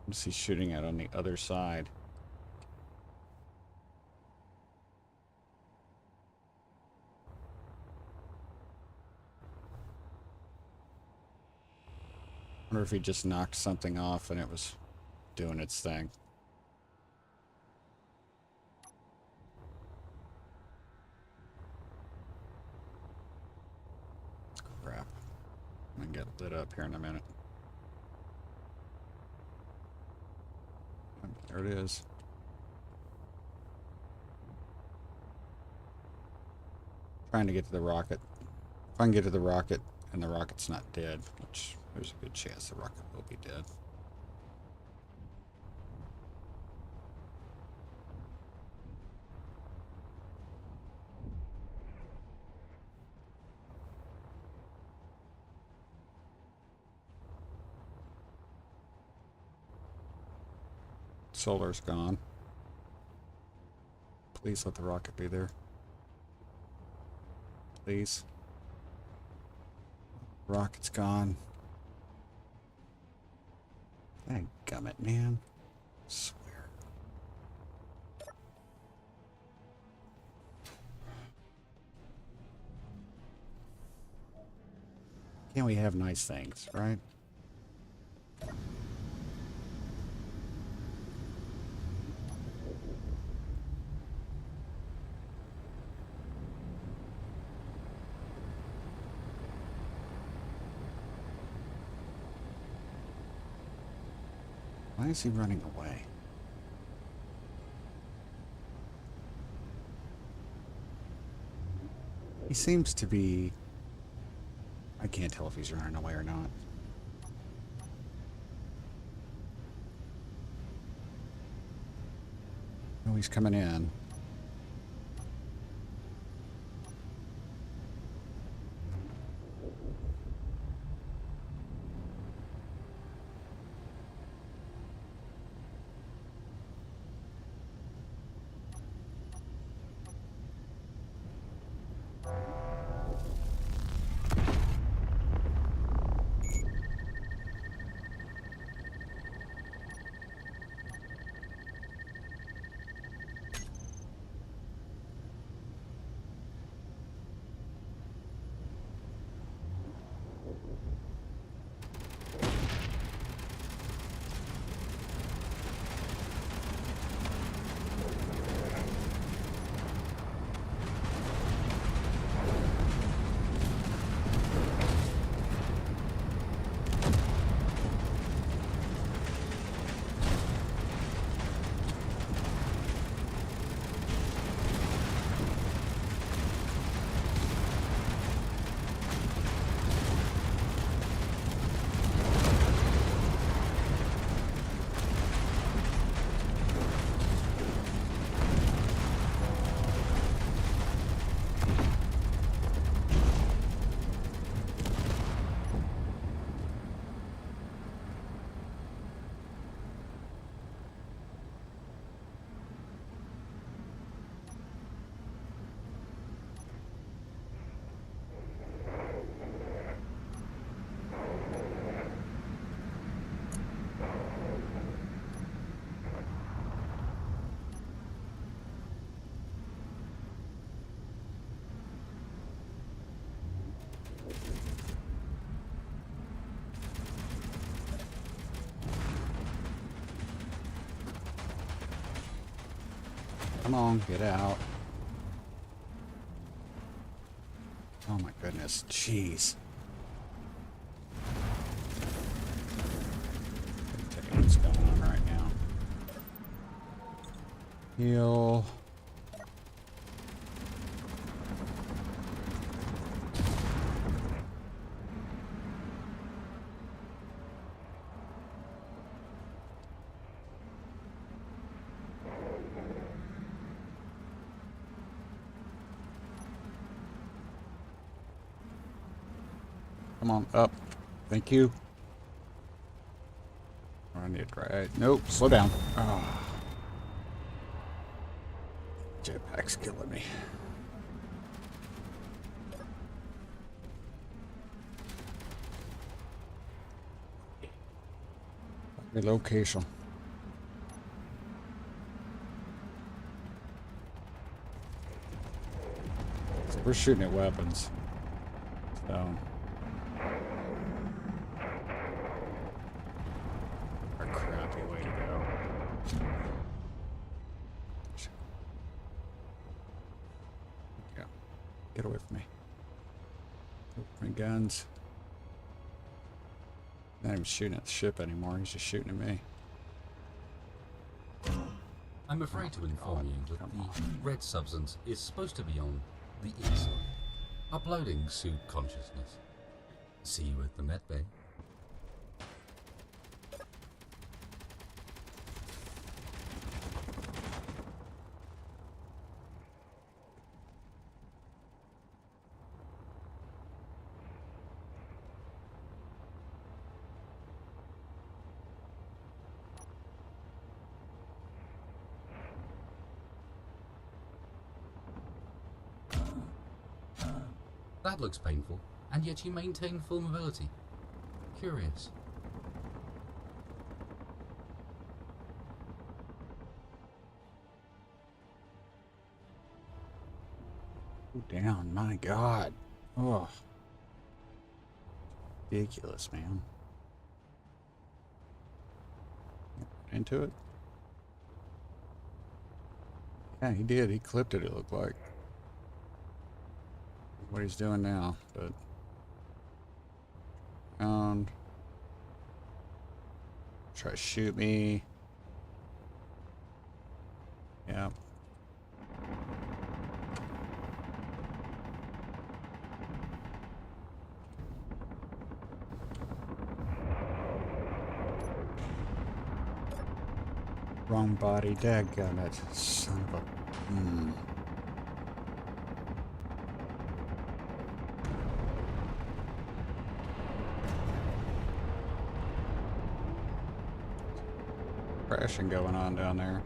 What's he shooting at on the other side? I wonder if he just knocked something off and it was doing its thing. Crap. I'm gonna get lit up here in a minute. There it is. Trying to get to the rocket. If I can get to the rocket and the rocket's not dead, which there's a good chance the rocket will be dead. Solar's gone. Please let the rocket be there. Please. Rocket's gone. Dang gummit, man. I swear. Can't we have nice things, right? Why is he running away? He seems to be... I can't tell if he's running away or not. Oh, he's coming in. Come on, get out. Oh my goodness, jeez. Let me tell you what's going on right now. Heal. Come on, up. Thank you. I need right. Nope, slow down. Oh. Jetpack's killing me. Relocation. So we're shooting at weapons. So. A crappy way to go. Yeah. Get away from me. My guns. Not even shooting at the ship anymore. He's just shooting at me. I'm afraid to inform you that the red substance is supposed to be on the inside, uploading suit consciousness. See you at the med bay. That looks painful, and yet you maintain full mobility. Curious. Go down, my God. Oh. Ridiculous, man. Into it? Yeah, he did. He clipped it, it looked like. What he's doing now, but try to shoot me. Yeah. Wrong body, dadgummit, son of a. Crashing going on down there.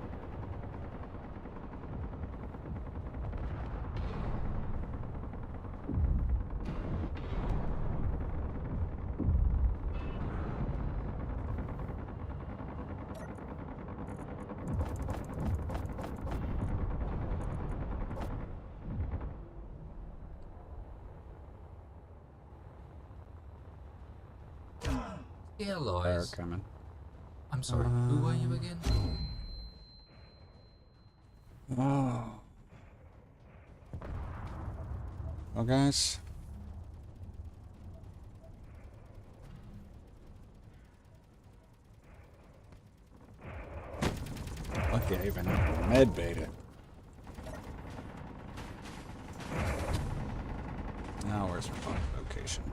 Yeah, Fire lies. coming. I'm sorry, who were you again? Oh. Well, guys. Lucky I even med beta. Now where's my location?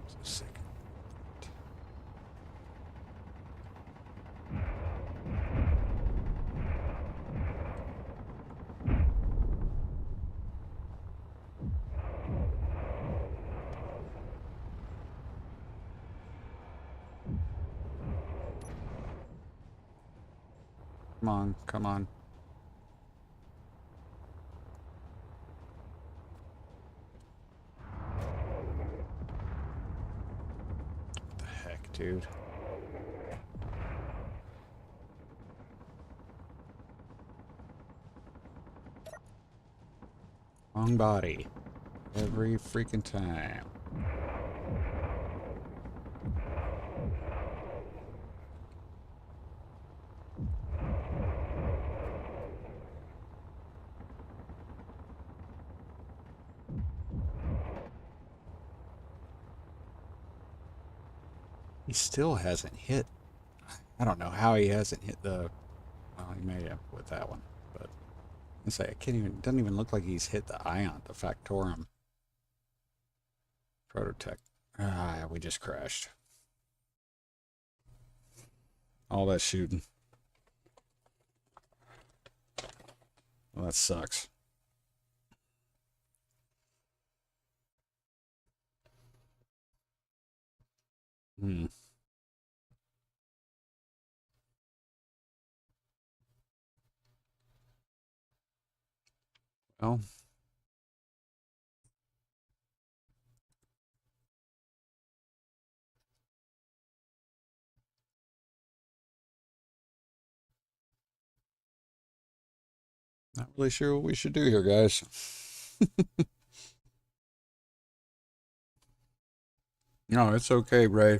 So sick. Come on, come on. What the heck, dude? Wrong body. Every freaking time. He still hasn't hit. I don't know how he hasn't hit the. Well, he may have with that one, but I say I can't even. It doesn't even look like he's hit the ion, the Factorum Prototech. Ah, we just crashed. All that shooting. Well, that sucks. Hmm. Well, not really sure what we should do here, guys. No, it's okay, Ray.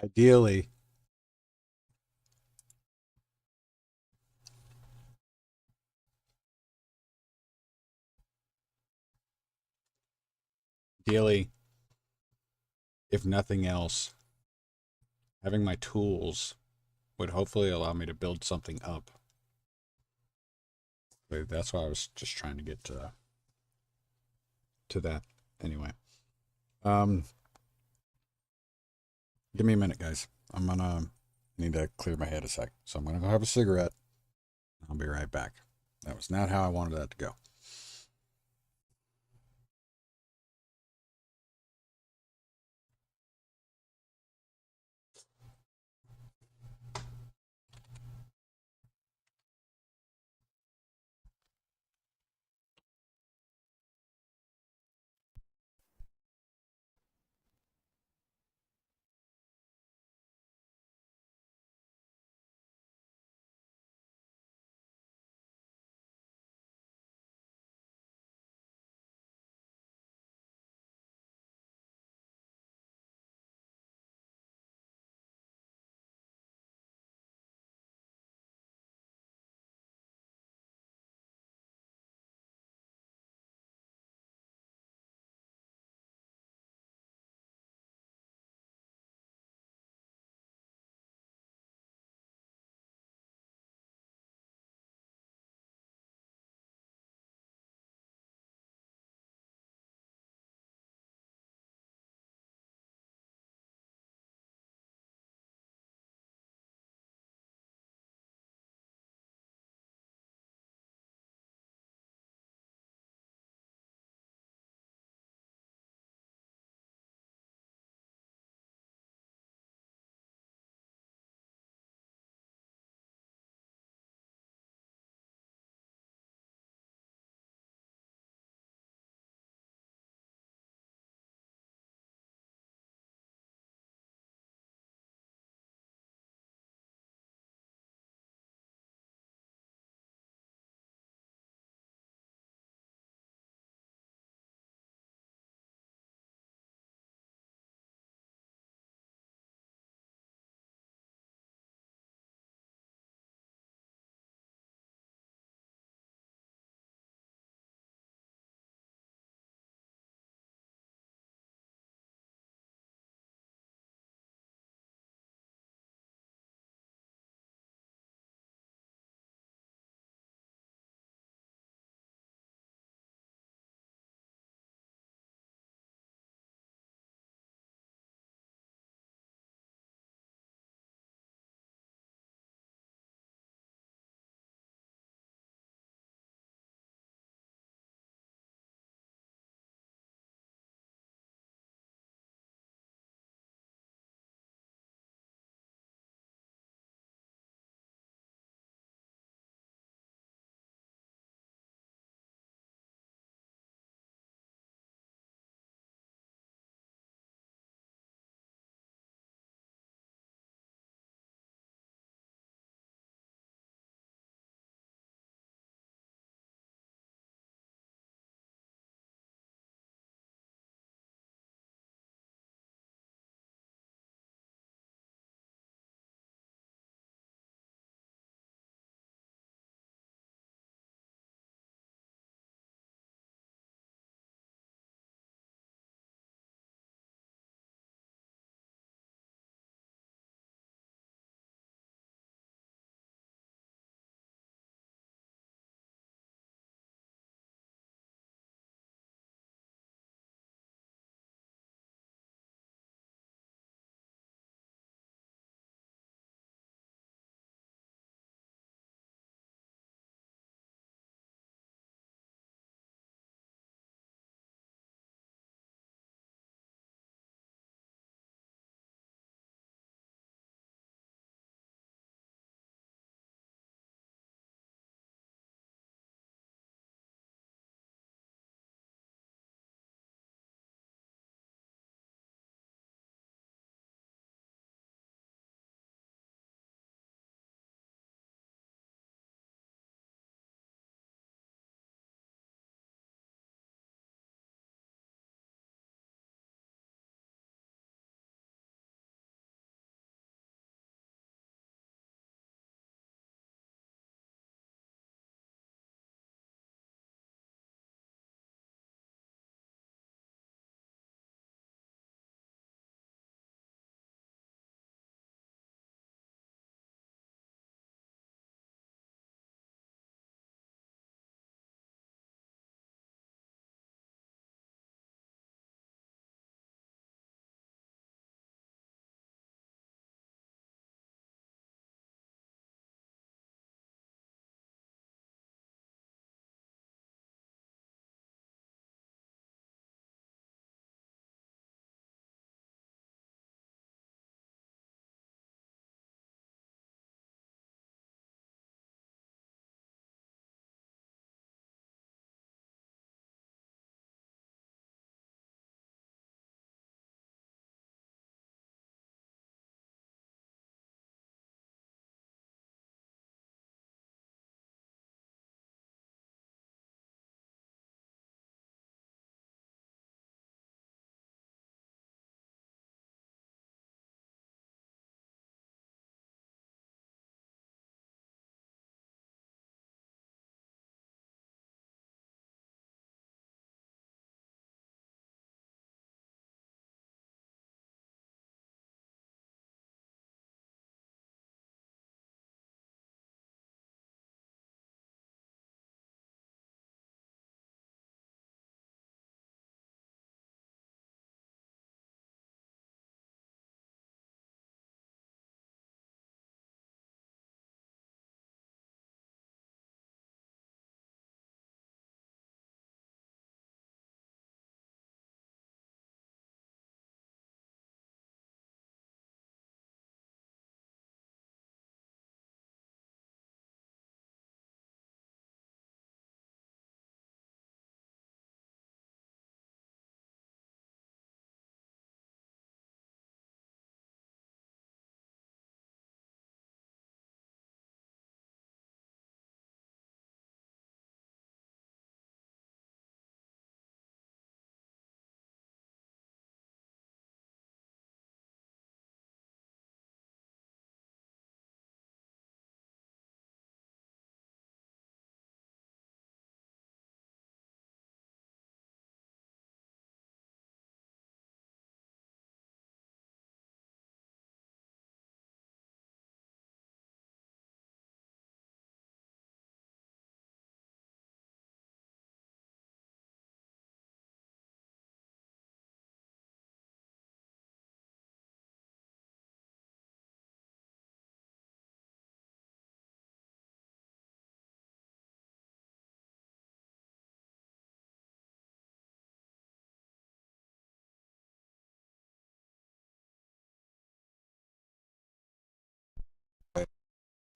Ideally, ideally, if nothing else, having my tools would hopefully allow me to build something up. But that's why I was just trying to get to that. Anyway, um, give me a minute, guys. I'm gonna need to clear my head a sec. So I'm gonna go have a cigarette. I'll be right back. That was not how I wanted that to go.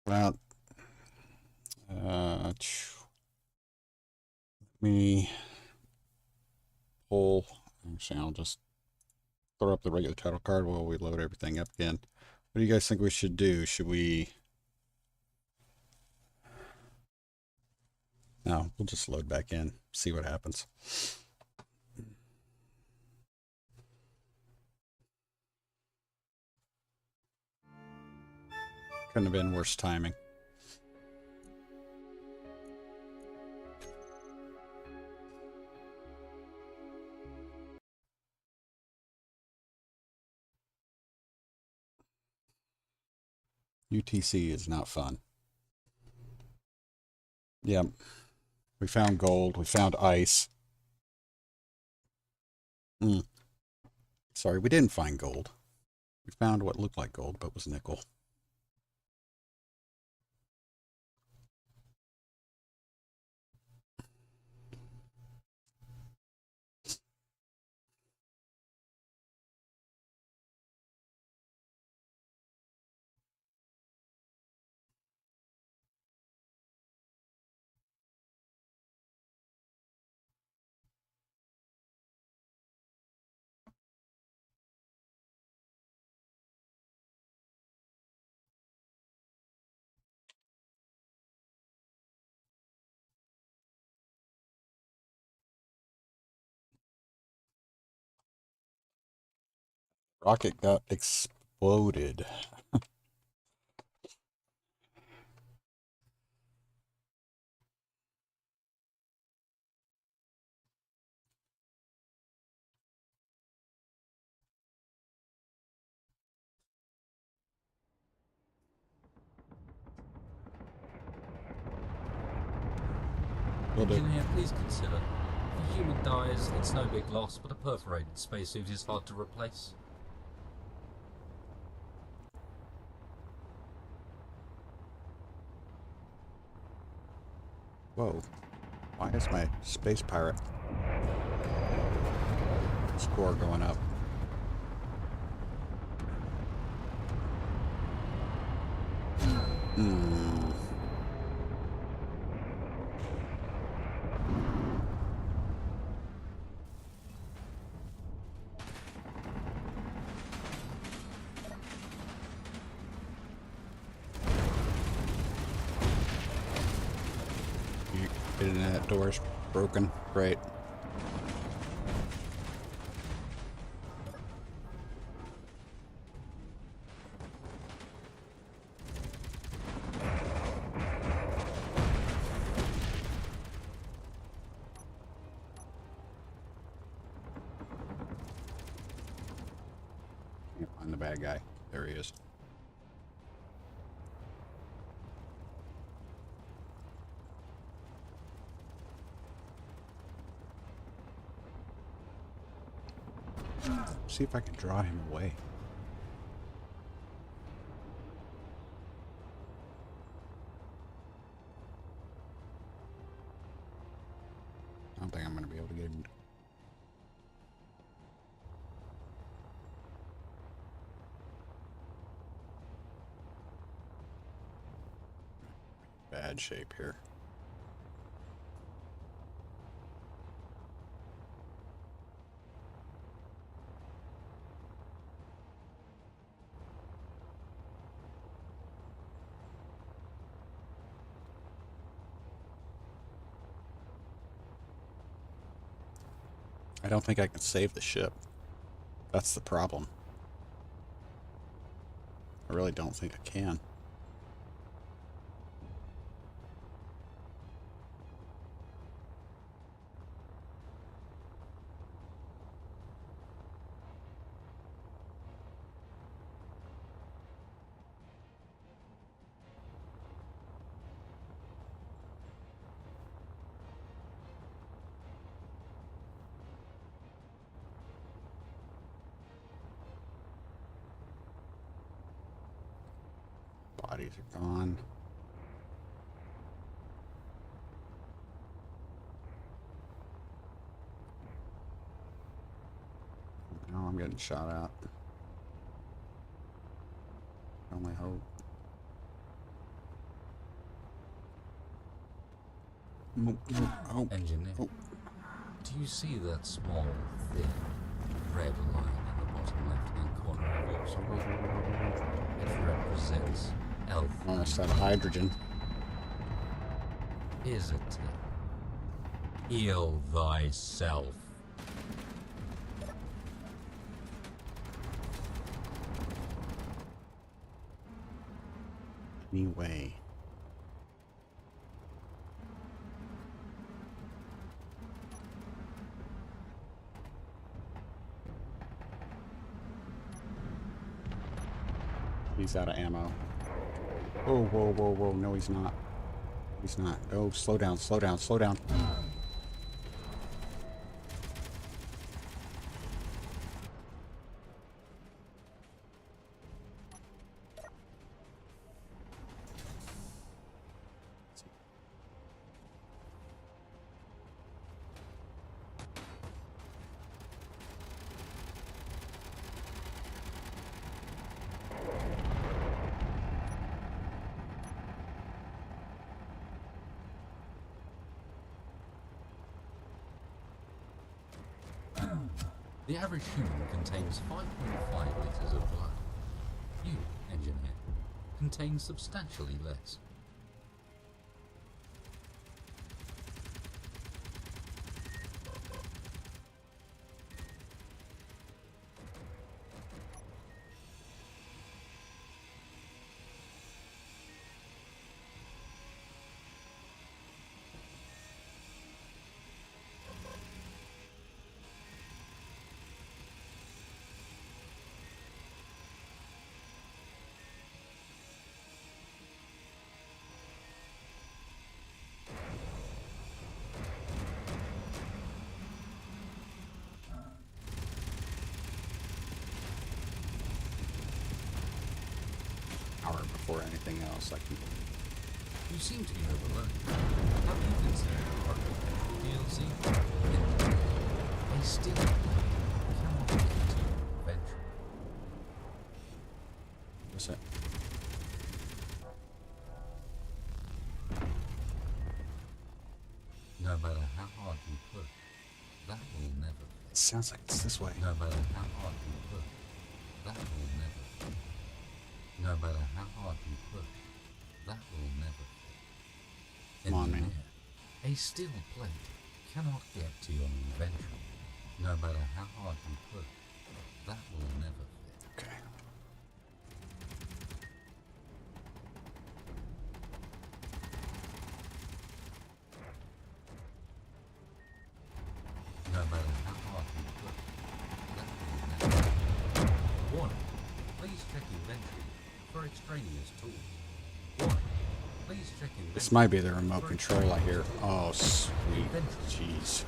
Well, let me pull. Actually, I'll just throw up the regular title card while we load everything up again. What do you guys think we should do? Should we? No, we'll just load back in, see what happens. Couldn't have been worse timing. UTC is not fun. Yep. We found gold. We found ice. Sorry, we didn't find gold. We found what looked like gold, but was nickel. Rocket got exploded. Engineer, please consider. If a human dies, it's no big loss, but a perforated spacesuit is hard to replace. Whoa. Why is my space pirate score going up? Internet door's broken. Great. Can't find the bad guy. There he is. See if I can draw him away. I don't think I'm going to be able to get him. Bad shape here. I don't think I can save the ship. That's the problem. I really don't think I can. Bodies are gone. Now I'm getting shot at. Only hope. No, no, oh, Engineer, oh. do you see that small, thin, red line in the bottom left-hand corner of your screen? It represents health. Oh, that's that hydrogen. Is it? Heal thyself. Anyway. He's out of ammo. Whoa, whoa, whoa, whoa. No, he's not. He's not. Oh, slow down, slow down, slow down. The average human contains 5.5 litres of blood. You, engineer, contain substantially less. Before anything else, I can. You seem to be overloaded. Have you considered part of the DLC? A still cannot get to venture. What's that? No matter how hard you push, that will never. It sounds like it's this way. No matter how hard you push, that will never. No matter how hard you push, that will never fit. Come on, man. A steel plate cannot get to your inventory. No matter how hard you push, that will never fit. Okay. No matter how hard you push, that will never fit. Warning, please check inventory for extraneous tools. Warning, please check inventory. This might be the remote control I hear. Oh, sweet. Jeez.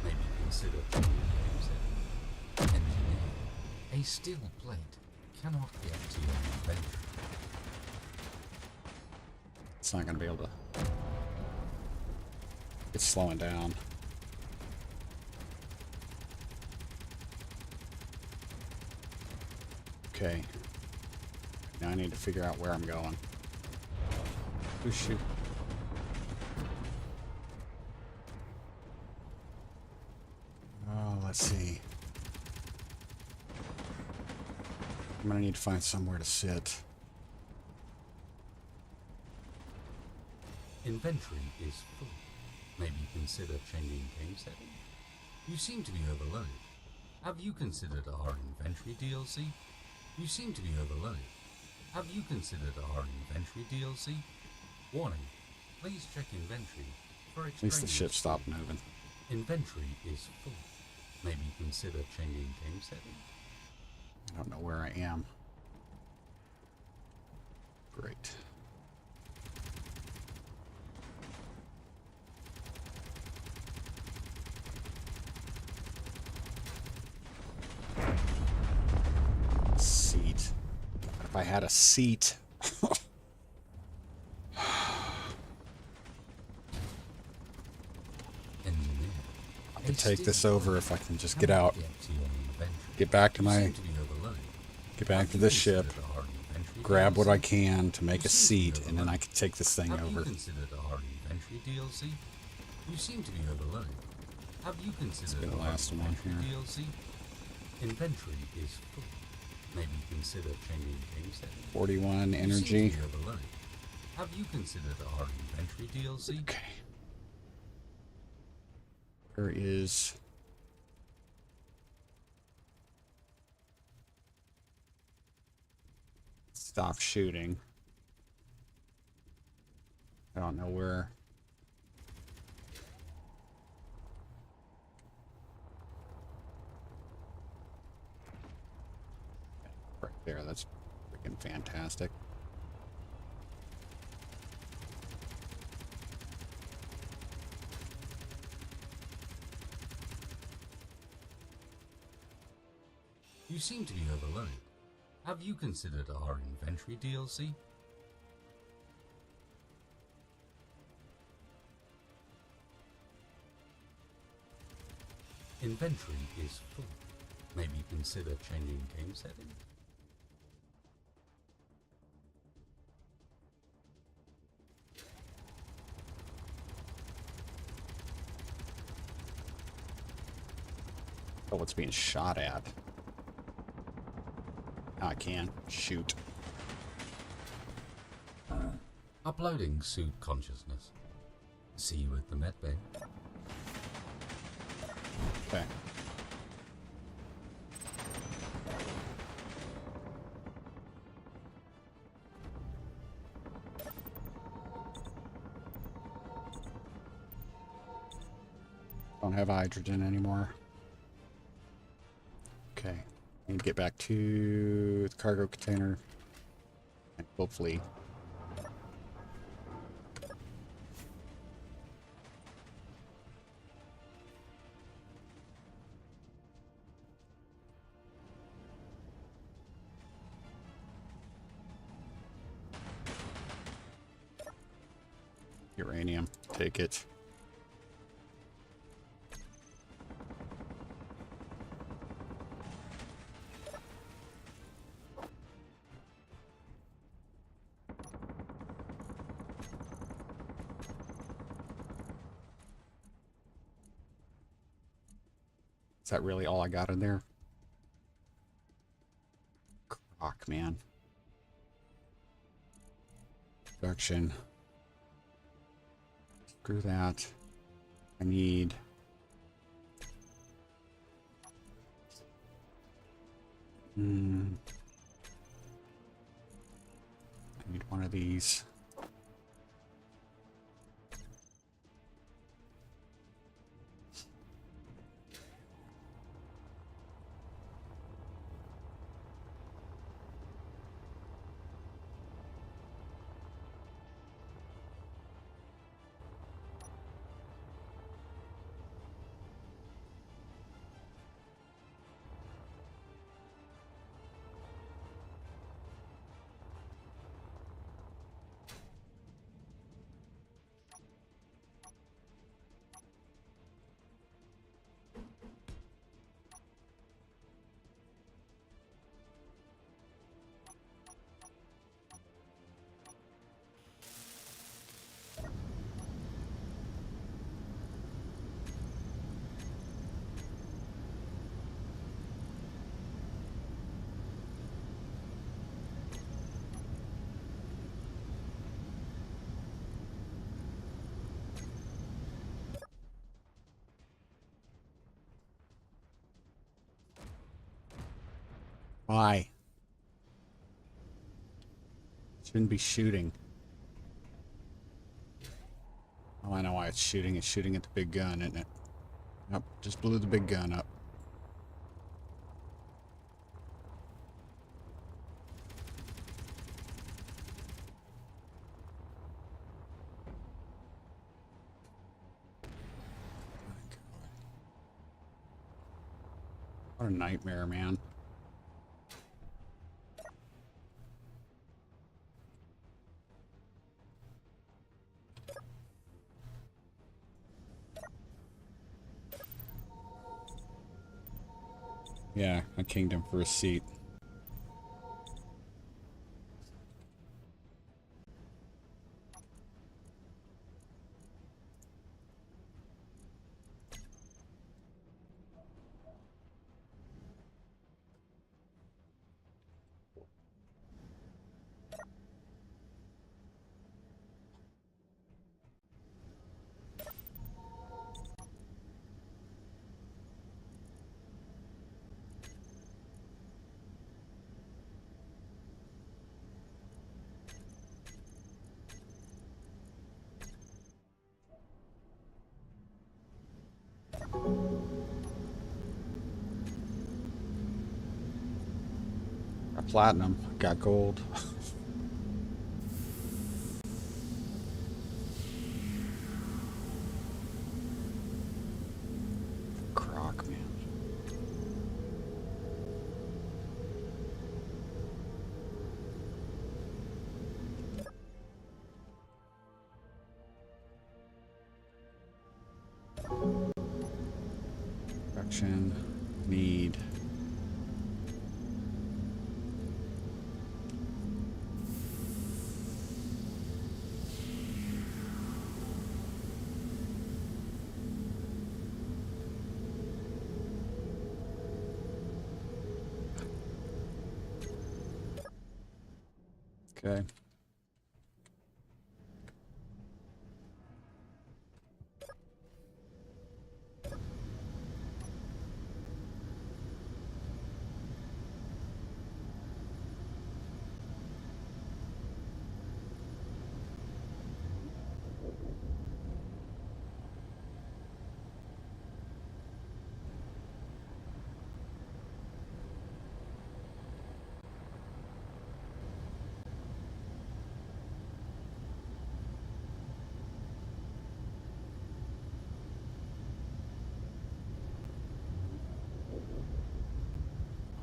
Maybe consider changing games in. Engineer, a steel plate cannot get to your inventory. It's not going to be able to. It's slowing down. Okay. Now I need to figure out where I'm going. Oh, shoot. Oh, let's see. I'm gonna need to find somewhere to sit. Inventory is full. Maybe consider changing game setting. You seem to be overloaded. Have you considered our inventory DLC? You seem to be overloaded. Have you considered our inventory DLC? Warning, please check inventory for At least the ship stopped moving. Inventory is full. Maybe consider changing game setting. I don't know where I am. Great. Seat. What if I had a seat? I could take this over if I can just get out. Get back to my. Get back to this ship. Our inventory grab what I DLC? can to make You a seem to seat, be and then I overloaded. can take this thing Have you over. considered our inventory DLC? You seem to be overloaded. Have you considered be the our last one inventory here. DLC? Inventory is full. Maybe consider changing game settings. 41 You energy. seem to be overloaded. Have you considered our inventory DLC? Okay. Where is... Stop shooting. I don't know where. Right there, that's freaking fantastic. You seem to be overloaded. Have you considered our inventory DLC? Inventory is full. Maybe consider changing game settings? Oh, it's being shot at. Now I can. Shoot. Uploading suit consciousness. See you at the med bay. Okay. Don't have hydrogen anymore. Okay. Need to get back to the cargo container. And hopefully... uranium. Take it. Is that really all I got in there? Crock, man. Production. Screw that. I need... I need one of these. Why? Shouldn't be shooting. Oh, I know why it's shooting. It's shooting at the big gun, isn't it? Yep, just blew the big gun up. What a nightmare, man. Yeah, a kingdom for a seat. Got platinum, got gold. Croc, man. Production, need. Okay.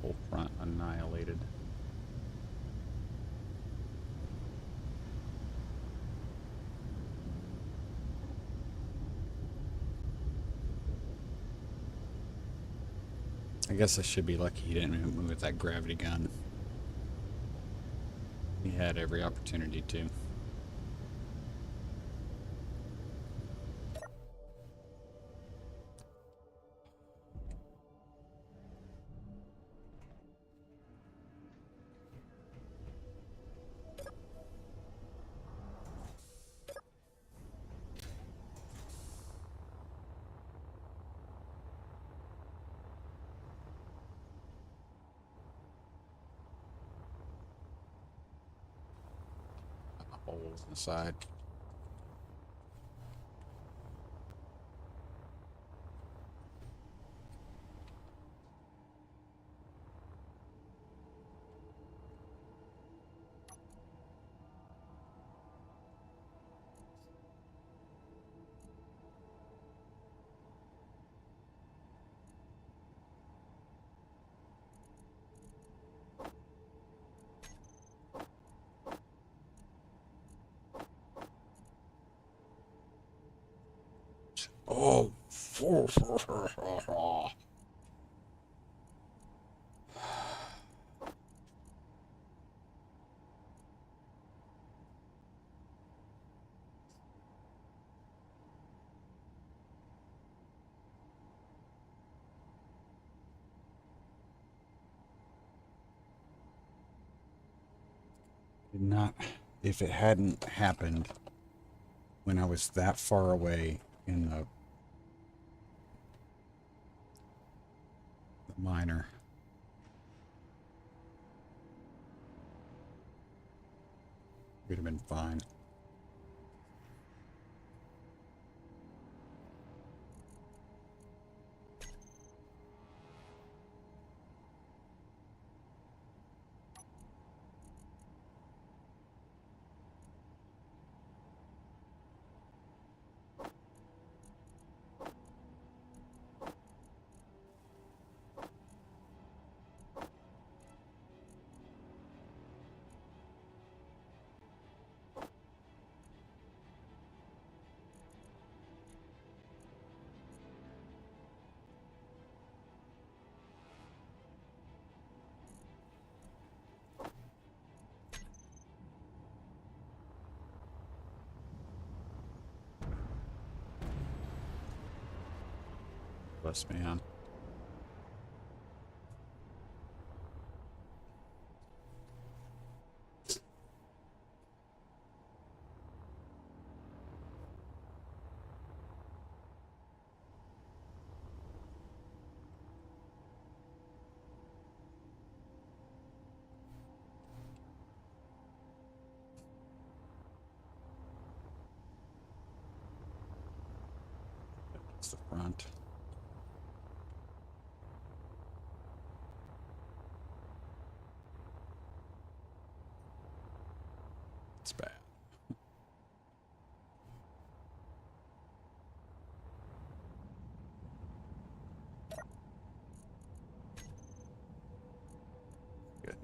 Whole front annihilated. I guess I should be lucky he didn't move with that gravity gun. He had every opportunity to. Holes in the side. Oh. Not if it hadn't happened when I was that far away in the miner. Would have been fine. Bless man. That's the front.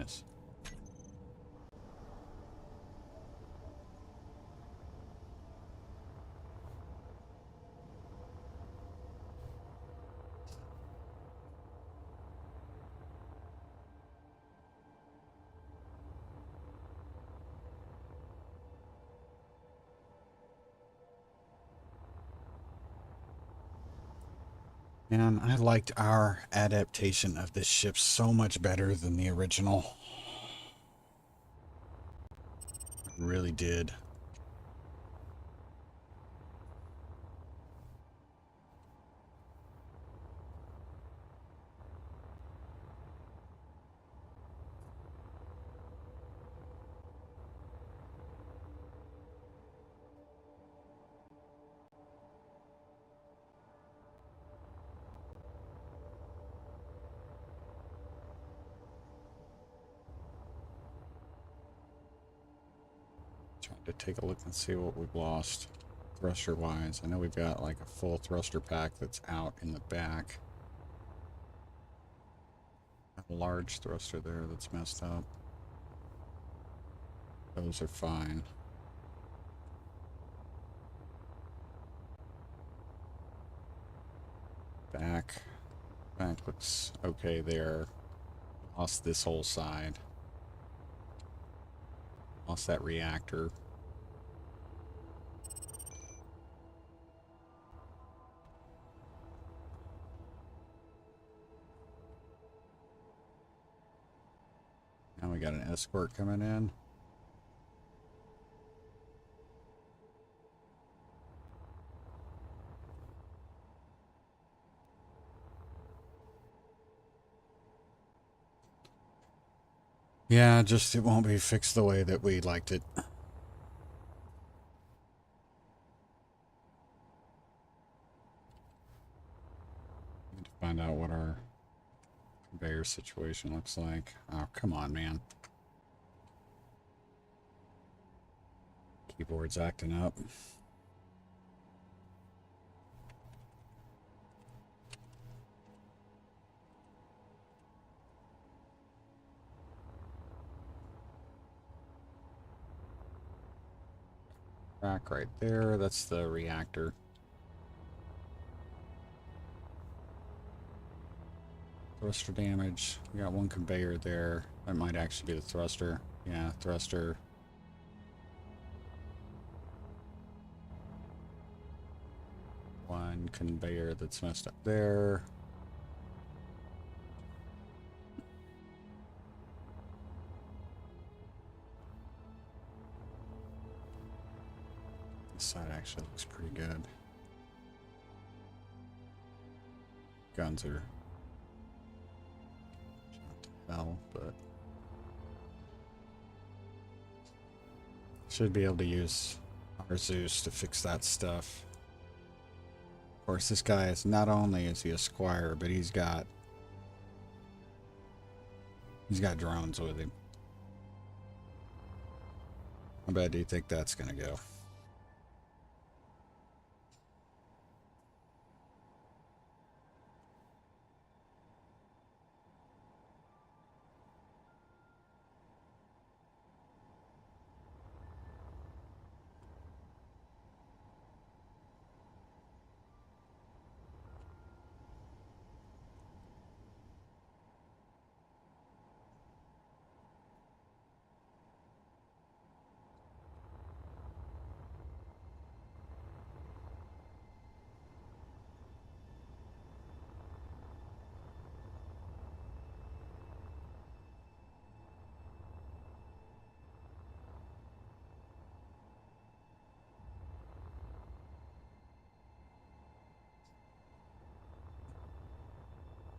this. And I liked our adaptation of this ship so much better than the original. I really did. Trying to take a look and see what we've lost thruster wise. I know we've got like a full thruster pack that's out in the back. A large thruster there that's messed up. Those are fine. Back looks okay there. Lost this whole side. Lost that reactor. Now we got an escort coming in. Yeah, just it won't be fixed the way that we liked it. Need to find out what our conveyor situation looks like. Oh, come on, man. Keyboard's acting up. Rack right there, that's the reactor. Thruster damage. We got one conveyor there. That might actually be the thruster. Yeah, thruster. One conveyor that's messed up there. This side actually looks pretty good. Guns are hell, but should be able to use our Zeus to fix that stuff. Of course, this guy is not only is he a squire, but he's got drones with him. How bad do you think that's gonna go?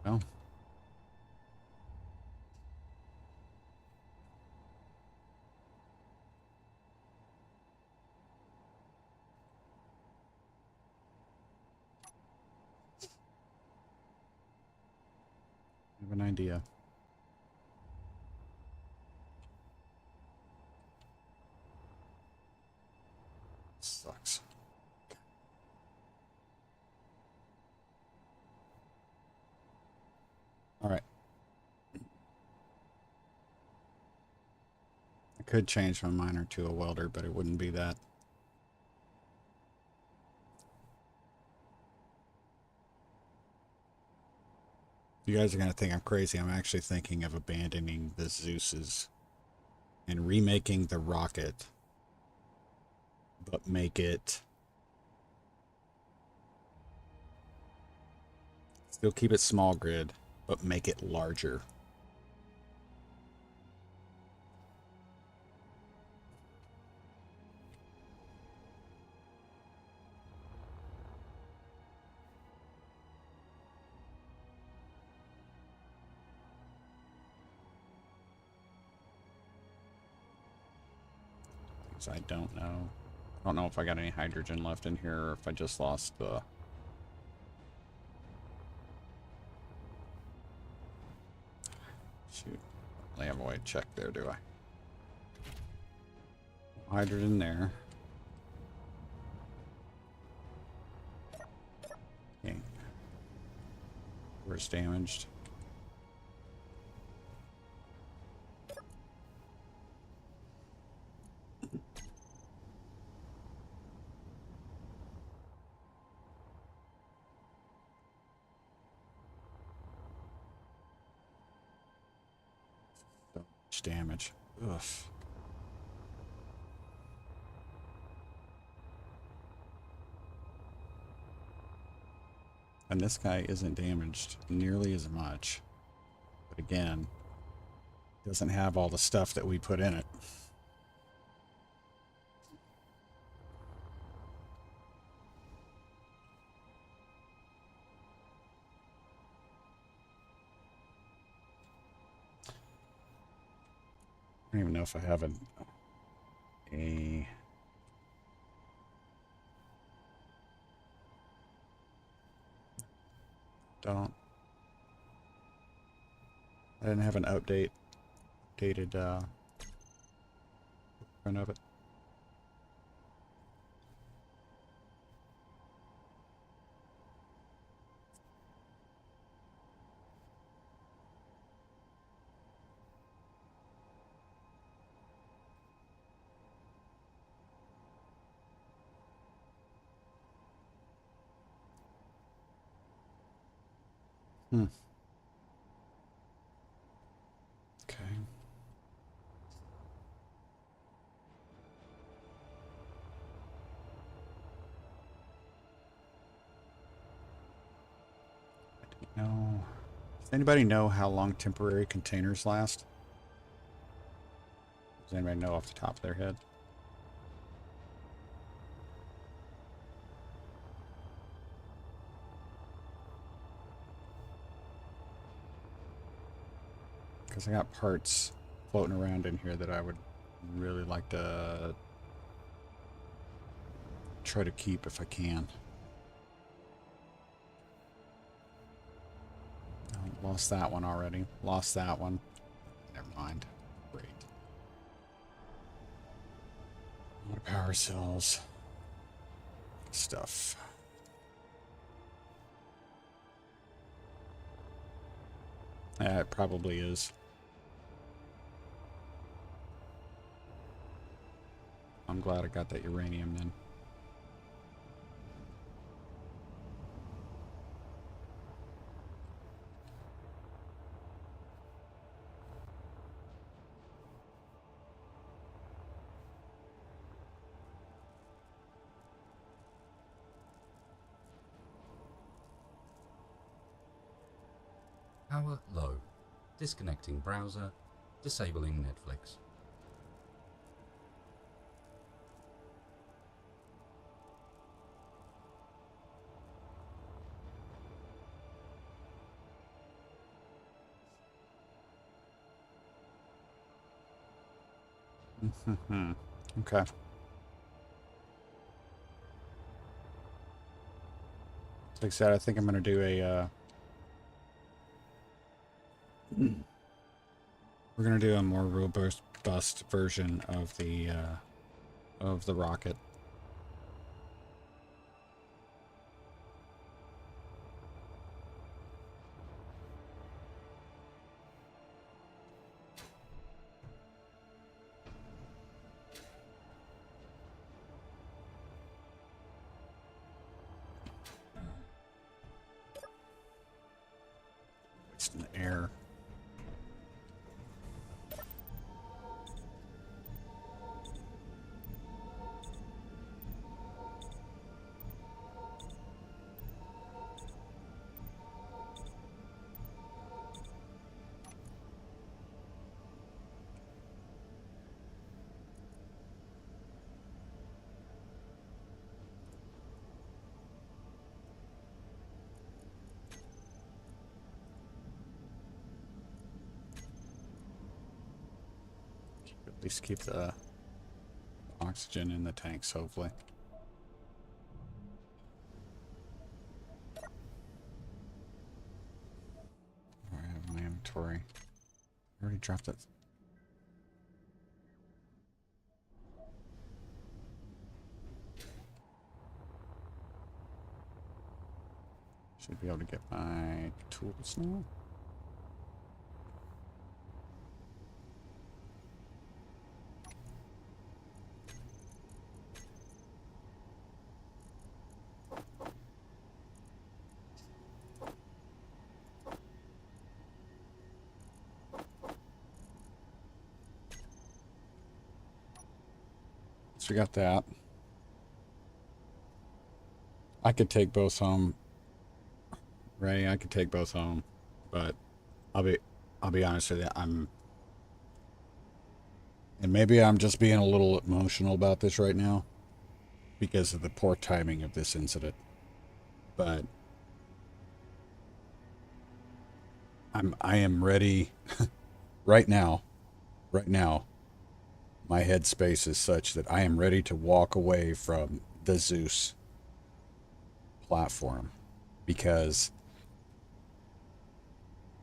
Well, I have an idea. Sucks. All right. could change my miner to a welder, but it wouldn't be that. You guys are going to think I'm crazy. I'm actually thinking of abandoning the Zeus's and remaking the rocket, but make it... Still keep it small grid, but make it larger. I don't know. I don't know if I got any hydrogen left in here or if I just lost the... Shoot. I have a way to check there, do I? Hydrogen there. Okay. Where's damaged? Damage. Ugh. And this guy isn't damaged nearly as much. But again, doesn't have all the stuff that we put in it. I don't even know if I have a don't. I didn't have an updated print of it. Okay. No. Does anybody know how long temporary containers last? Does anybody know off the top of their head? Because I got parts floating around in here that I would really like to try to keep if I can. Oh, lost that one already. Lost that one. Never mind. Great. More power cells. Stuff. Yeah, it probably is. I'm glad I got that uranium then. Power low. Disconnecting browser. Disabling Netflix. Okay. Like I said, I think I'm going to do a... we're going to do a more robust version of the rocket. just an error. At least keep the oxygen in the tanks, hopefully. I have my inventory. I already dropped it. Should be able to get my tools now. So we got that. I could take both home. Ray, I could take both home, but I'll be honest with you, and maybe I'm just being a little emotional about this right now because of the poor timing of this incident. But I am ready right now. My headspace is such that I am ready to walk away from the Zeus platform because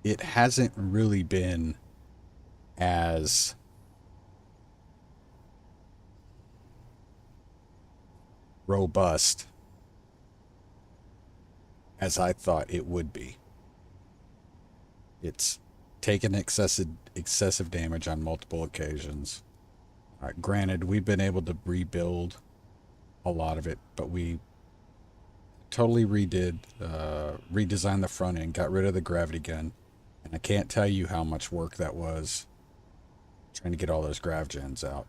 it hasn't really been as robust as I thought it would be. It's taken excessive damage on multiple occasions. Granted, we've been able to rebuild a lot of it, but we totally redesigned the front end, got rid of the gravity gun, and I can't tell you how much work that was trying to get all those grav gens out.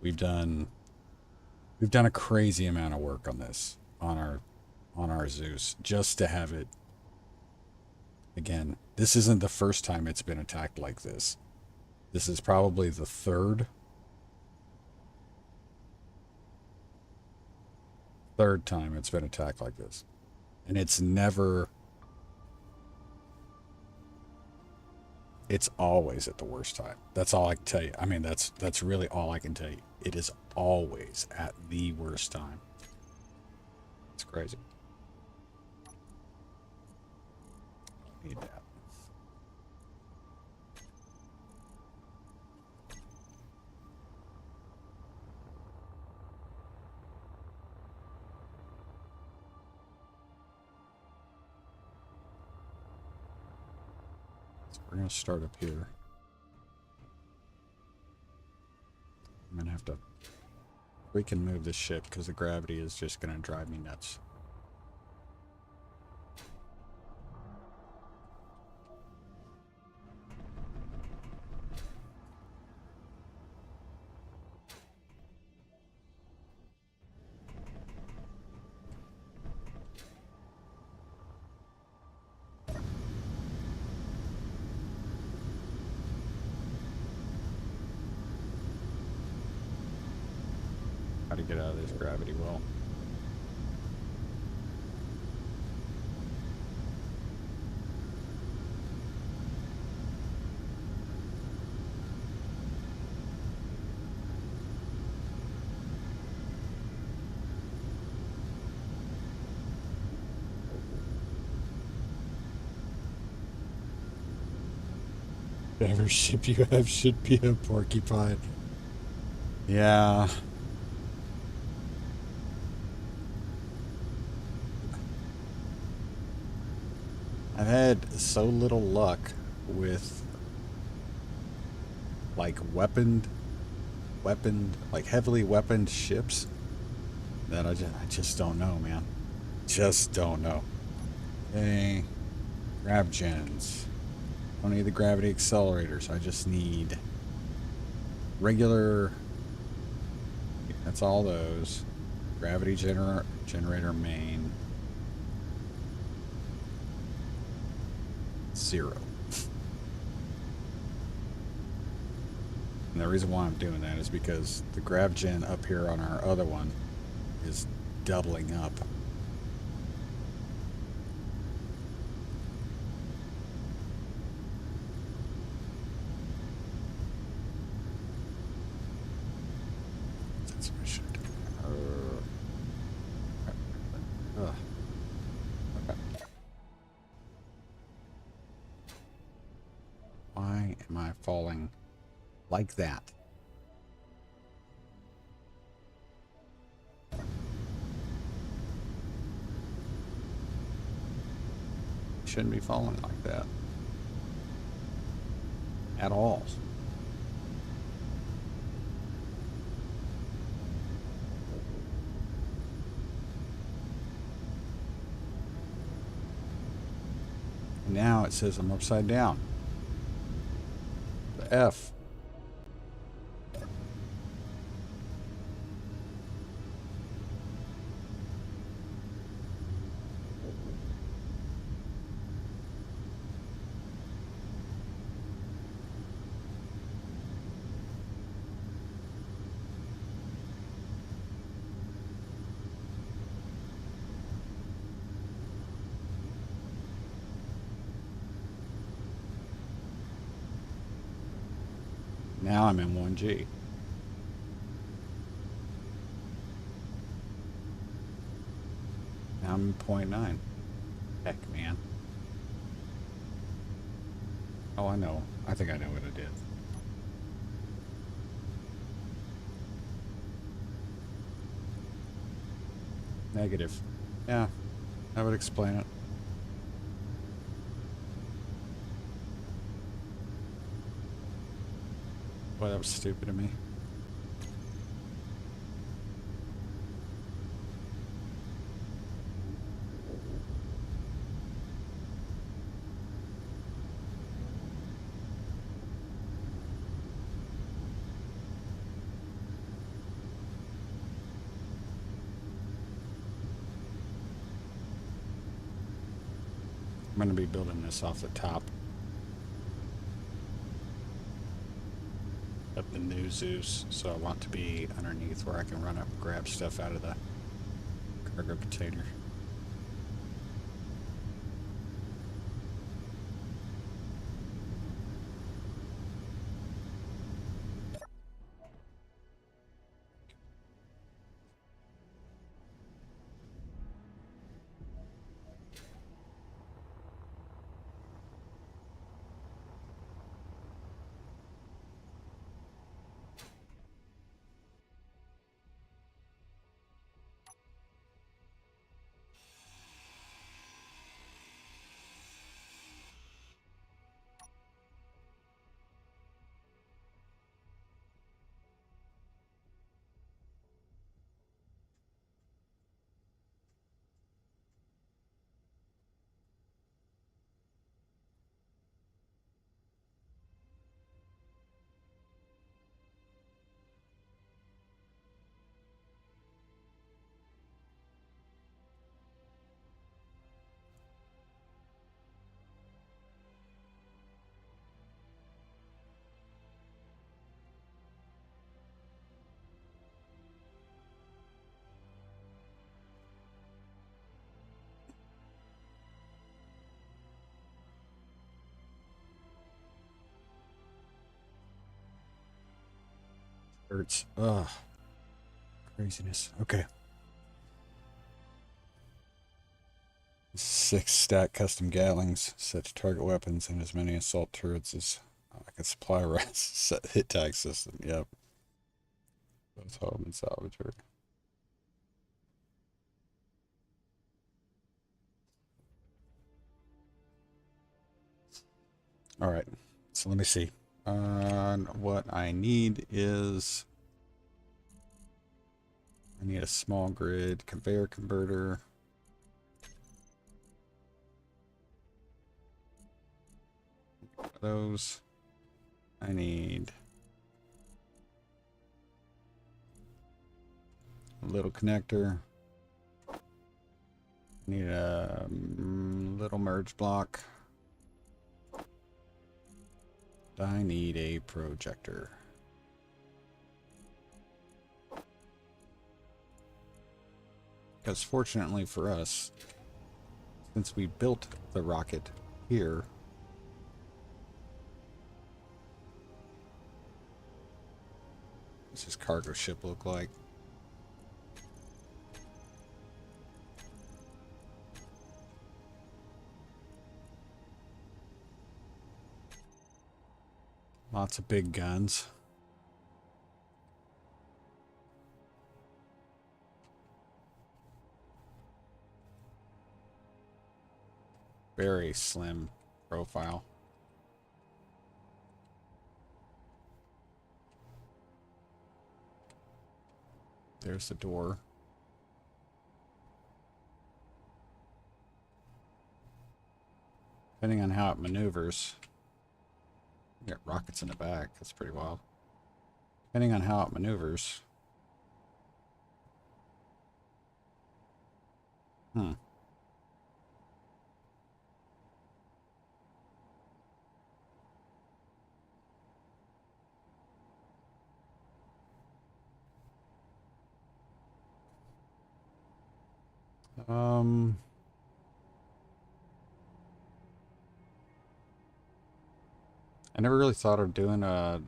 We've done a crazy amount of work on this, on our Zeus, just to have it. Again, this isn't the first time it's been attacked like this. This is probably the third time it's been attacked like this. And it's always at the worst time. That's all I can tell you. I mean, that's really all I can tell you. It is always at the worst time. It's crazy. Need that. We're going to start up here. I'm going to have to... We can move this ship because the gravity is just going to drive me nuts. How to get out of this gravity well. Whatever ship you have should be a porcupine. Yeah. I've had so little luck with like like heavily weaponed ships that I just don't know, man. Just don't know. Okay. Grav gens. Don't need the gravity accelerators. I just need regular. That's all those. Gravity generator main. 0. And the reason why I'm doing that is because the grav gen up here on our other one is doubling up. That's what I should do. Ugh. Okay. Why am I falling like that? Shouldn't be falling like that at all. Now it says I'm upside down. The F. Now I'm in 1G. Now I'm in 0.9. Heck, man. Oh, I know. I think I know what I did. Negative. Yeah, that would explain it. Boy, that was stupid of me. I'm going to be building this off the top of the new Zeus, so I want to be underneath where I can run up and grab stuff out of the cargo container. Hurts. Ugh. Craziness. Okay. 6 stack custom Gatlings set to target weapons and as many assault turrets as I can supply rest. Set hit tag system. Yep. Both home and salvatory. All right. So let me see. What I need is I need a small grid conveyor converter. those. I need a little connector. Need a little merge block. I need a projector. Because fortunately for us, since we built the rocket here, what's this cargo ship look like? Lots of big guns. Very slim profile. There's the door. Depending on how it maneuvers. You got rockets in the back. That's pretty wild. Depending on how it maneuvers. I never really thought of doing a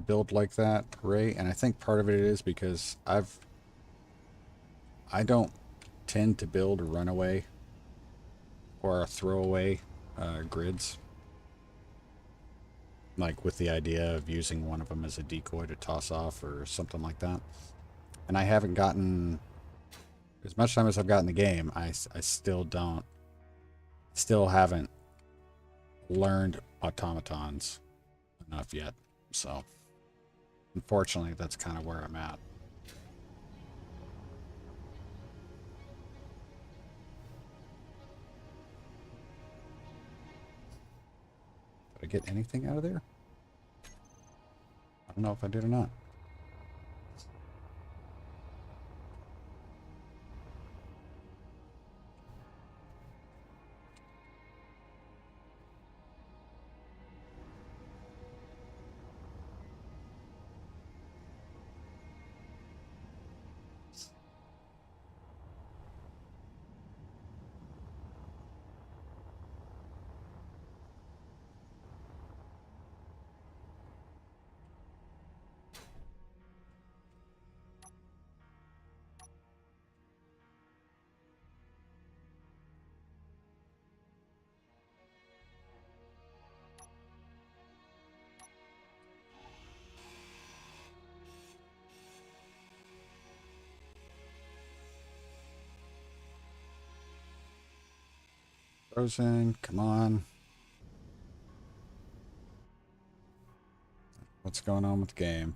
build like that, Ray, and I think part of it is because I don't tend to build runaway or throwaway grids, like with the idea of using one of them as a decoy to toss off or something like that. And I haven't gotten as much time as I've got in the game. I still haven't learned automatons enough yet, so unfortunately that's kind of where I'm at. Did I get anything out of there? I don't know if I did or not. Frozen, come on. What's going on with the game?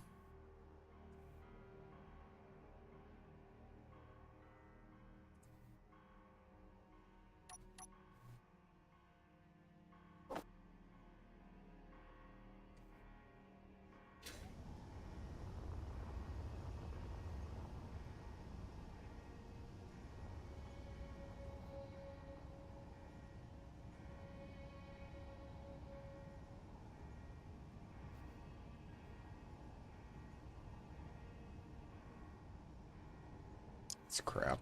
It's crap.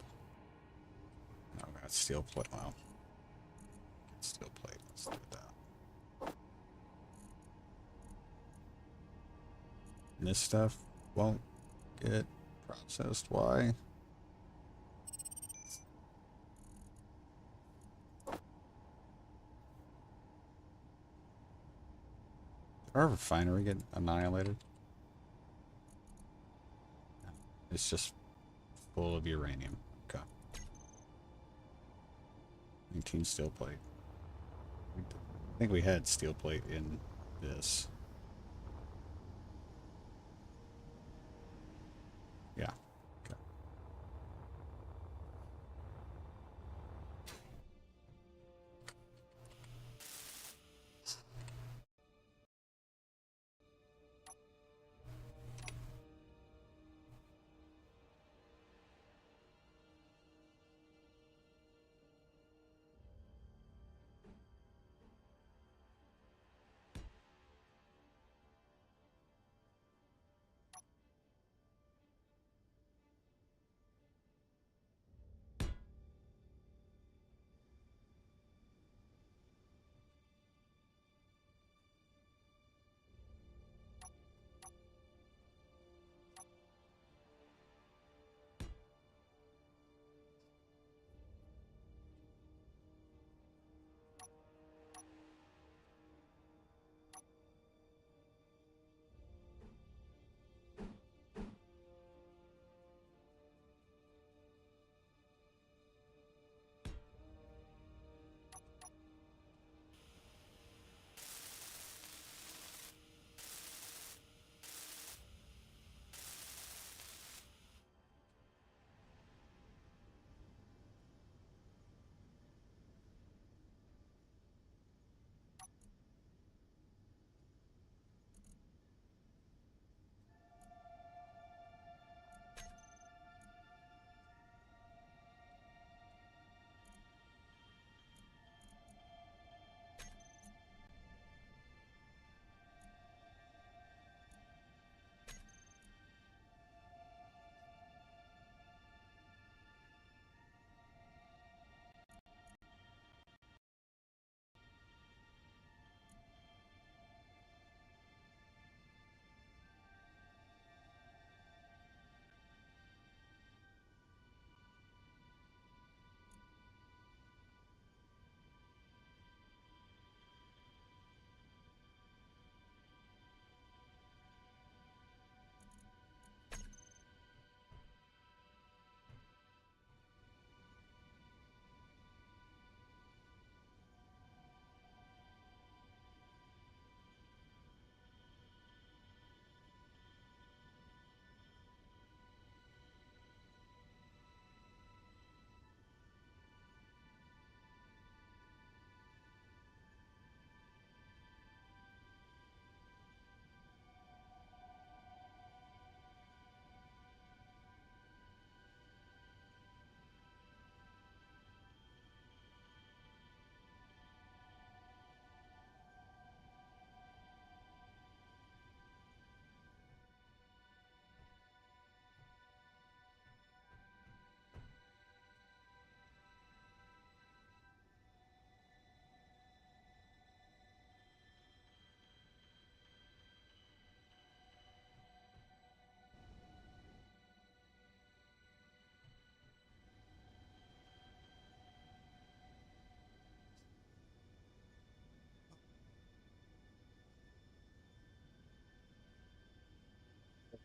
Oh, got steel plate. Well, steel plate. Let's do that. And this stuff won't get processed. Why? Did our refinery get annihilated? It's just full of uranium. Okay. 19 steel plate. I think we had steel plate in this. Yeah. Okay.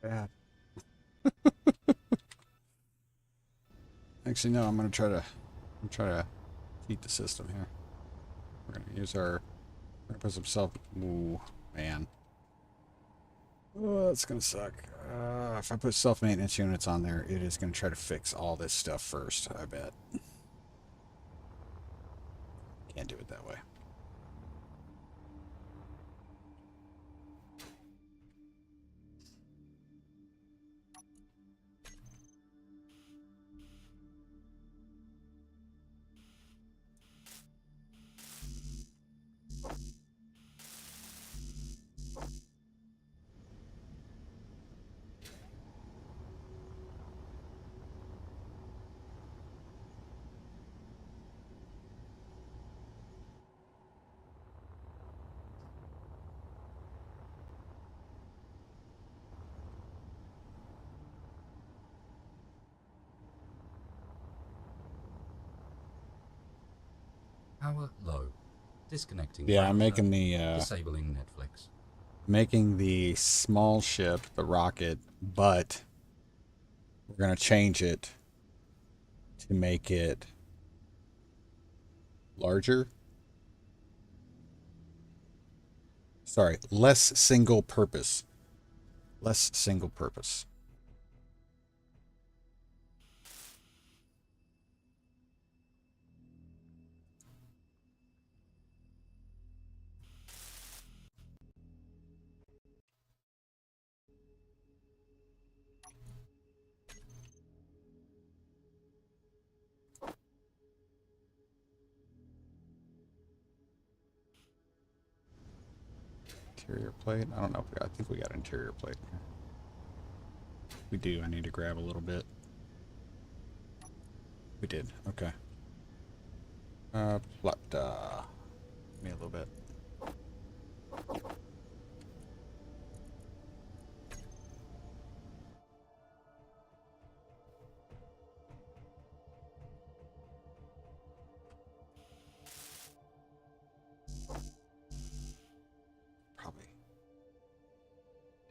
bad. Actually, no. I'm gonna try to heat the system here. We're gonna use our. We're gonna put some self. Ooh, man. Oh, that's gonna suck. If I put self-maintenance units on there, it is gonna try to fix all this stuff first. I bet. Can't do it that way. Power low. Disconnecting. Yeah, I'm browser, making the disabling Netflix. making the small ship, the rocket, but we're gonna change it to make it larger. Sorry, less single purpose. Less single purpose. Interior plate. I don't know if we got, I think we got interior plate. We do. I need to grab a little bit. We did. Okay. Plot. Give me a little bit. Probably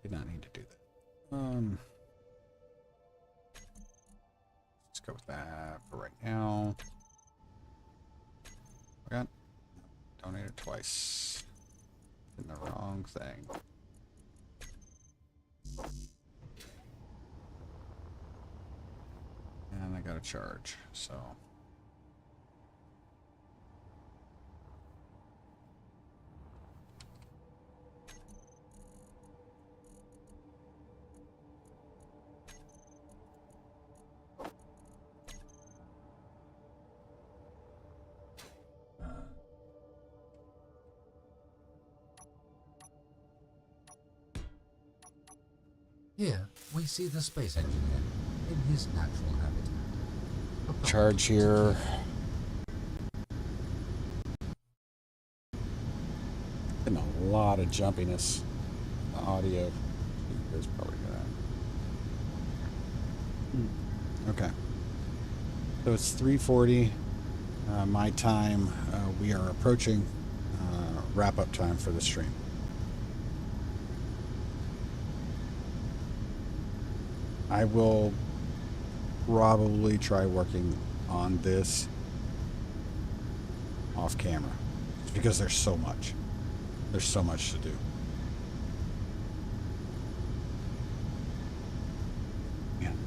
did not need to do that. Let's go with that for right now. Got donated twice. In the wrong thing. And I got a charge, so. Here, we see the space engineer in his natural habitat. Charge here. And a lot of jumpiness. The audio. There's probably that. Okay. So it's 3:40 my time. We are approaching wrap-up time for the stream. I will probably try working on this off camera because there's so much. There's so much to do. Man,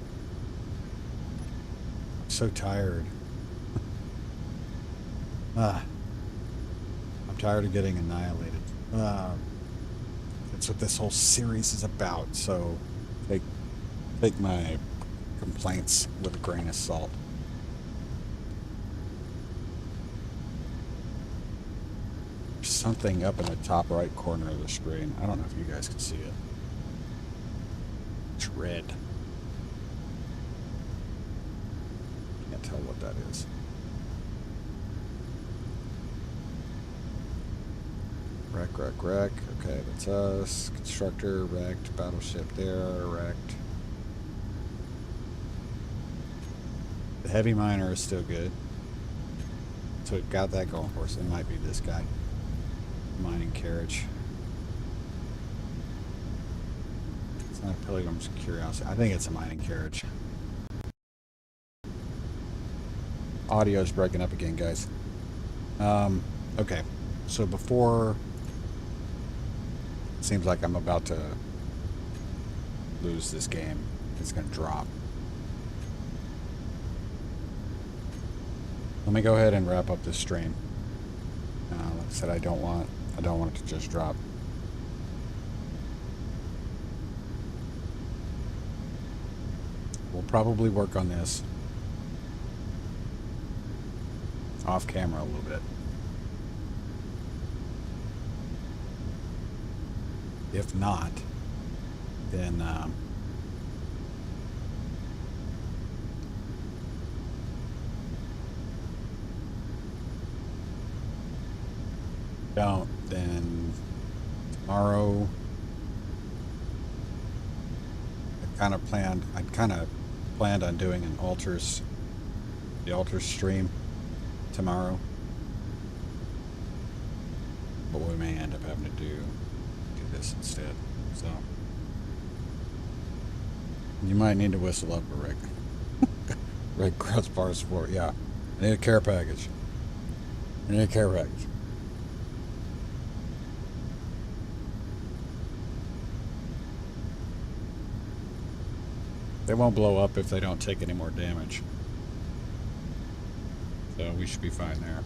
I'm so tired. I'm tired of getting annihilated. That's what this whole series is about. So take my complaints with a grain of salt. There's something up in the top right corner of the screen. I don't know if you guys can see it. It's red. Can't tell what that is. Wreck. Okay, that's us. Constructor, wrecked. Battleship there, wrecked. The heavy miner is still good. So it got that going for us. It might be this guy. Mining carriage. It's Pilgrim's Curiosity. I think it's a mining carriage. Audio's breaking up again, guys. Okay. So before... It seems like I'm about to lose this game. It's going to drop. Let me go ahead and wrap up this stream. Like I said, I don't want it to just drop. We'll probably work on this off camera a little bit. If not, then then tomorrow I kind of planned on doing the altars stream tomorrow, but we may end up having to do this instead. So you might need to whistle up a Rick. Rick crossbar support. Yeah, I need a care package. They won't blow up if they don't take any more damage. So we should be fine there.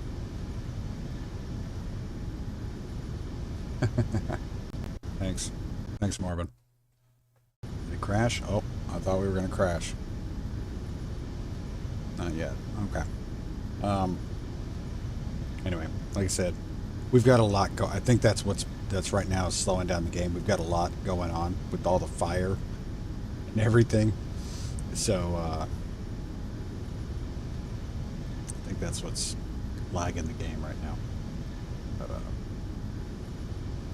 Thanks. Thanks, Marvin. Did it crash? Oh, I thought we were going to crash. Not yet. Okay. Anyway, like I said, we've got a lot going. I think that's right now is slowing down the game. We've got a lot going on with all the fire and everything. So, I think that's what's lagging the game right now. But,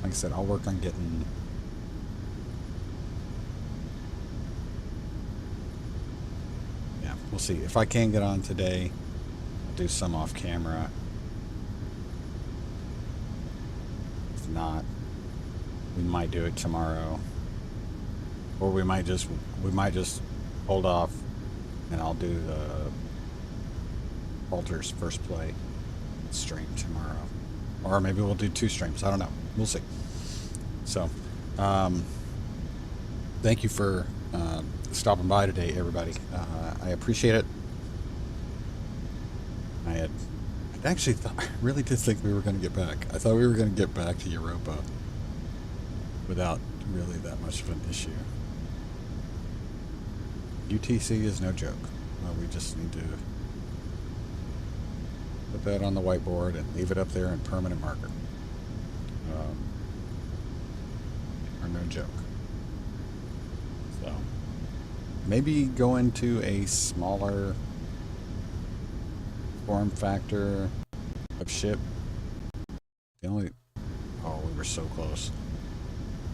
like I said, I'll work on getting... Yeah, we'll see. If I can get on today, I'll do some off camera. If not, we might do it tomorrow. Or we might just hold off and I'll do the Altars first play stream tomorrow. Or maybe we'll do 2 streams. I don't know. We'll see. So, thank you for stopping by today, everybody. I appreciate it. I actually thought, I really did think we were going to get back. I thought we were going to get back to Europa without really that much of an issue. UTC is no joke. We just need to put that on the whiteboard and leave it up there in permanent marker. Or no joke. So maybe go into a smaller form factor of ship. The only... Oh, we were so close.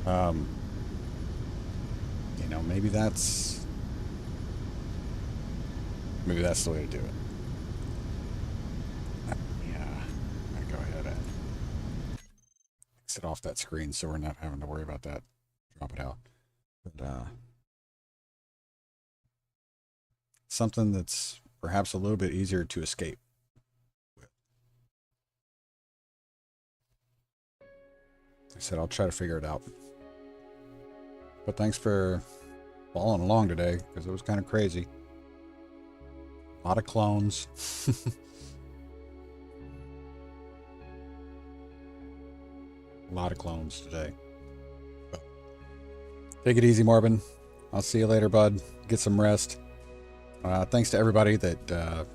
You know, maybe that's the way to do it. Yeah, I'm gonna go ahead and exit off that screen so we're not having to worry about that. Drop it out. But something that's perhaps a little bit easier to escape with. I said I'll try to figure it out. But thanks for following along today, because it was kind of crazy. A lot of clones. A lot of clones today. But take it easy, Marvin. I'll see you later, bud. Get some rest. Thanks to everybody that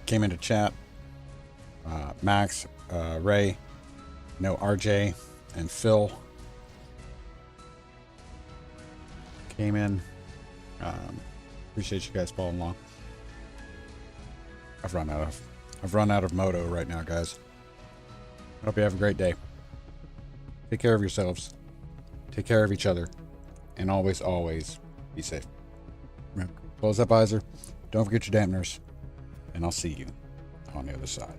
came into chat. Max, Ray, RJ, and Phil came in. Appreciate you guys following along. I've run out of moto right now, guys. I hope you have a great day. Take care of yourselves. Take care of each other. And always, always be safe. Remember, close that visor. Don't forget your dampeners. And I'll see you on the other side.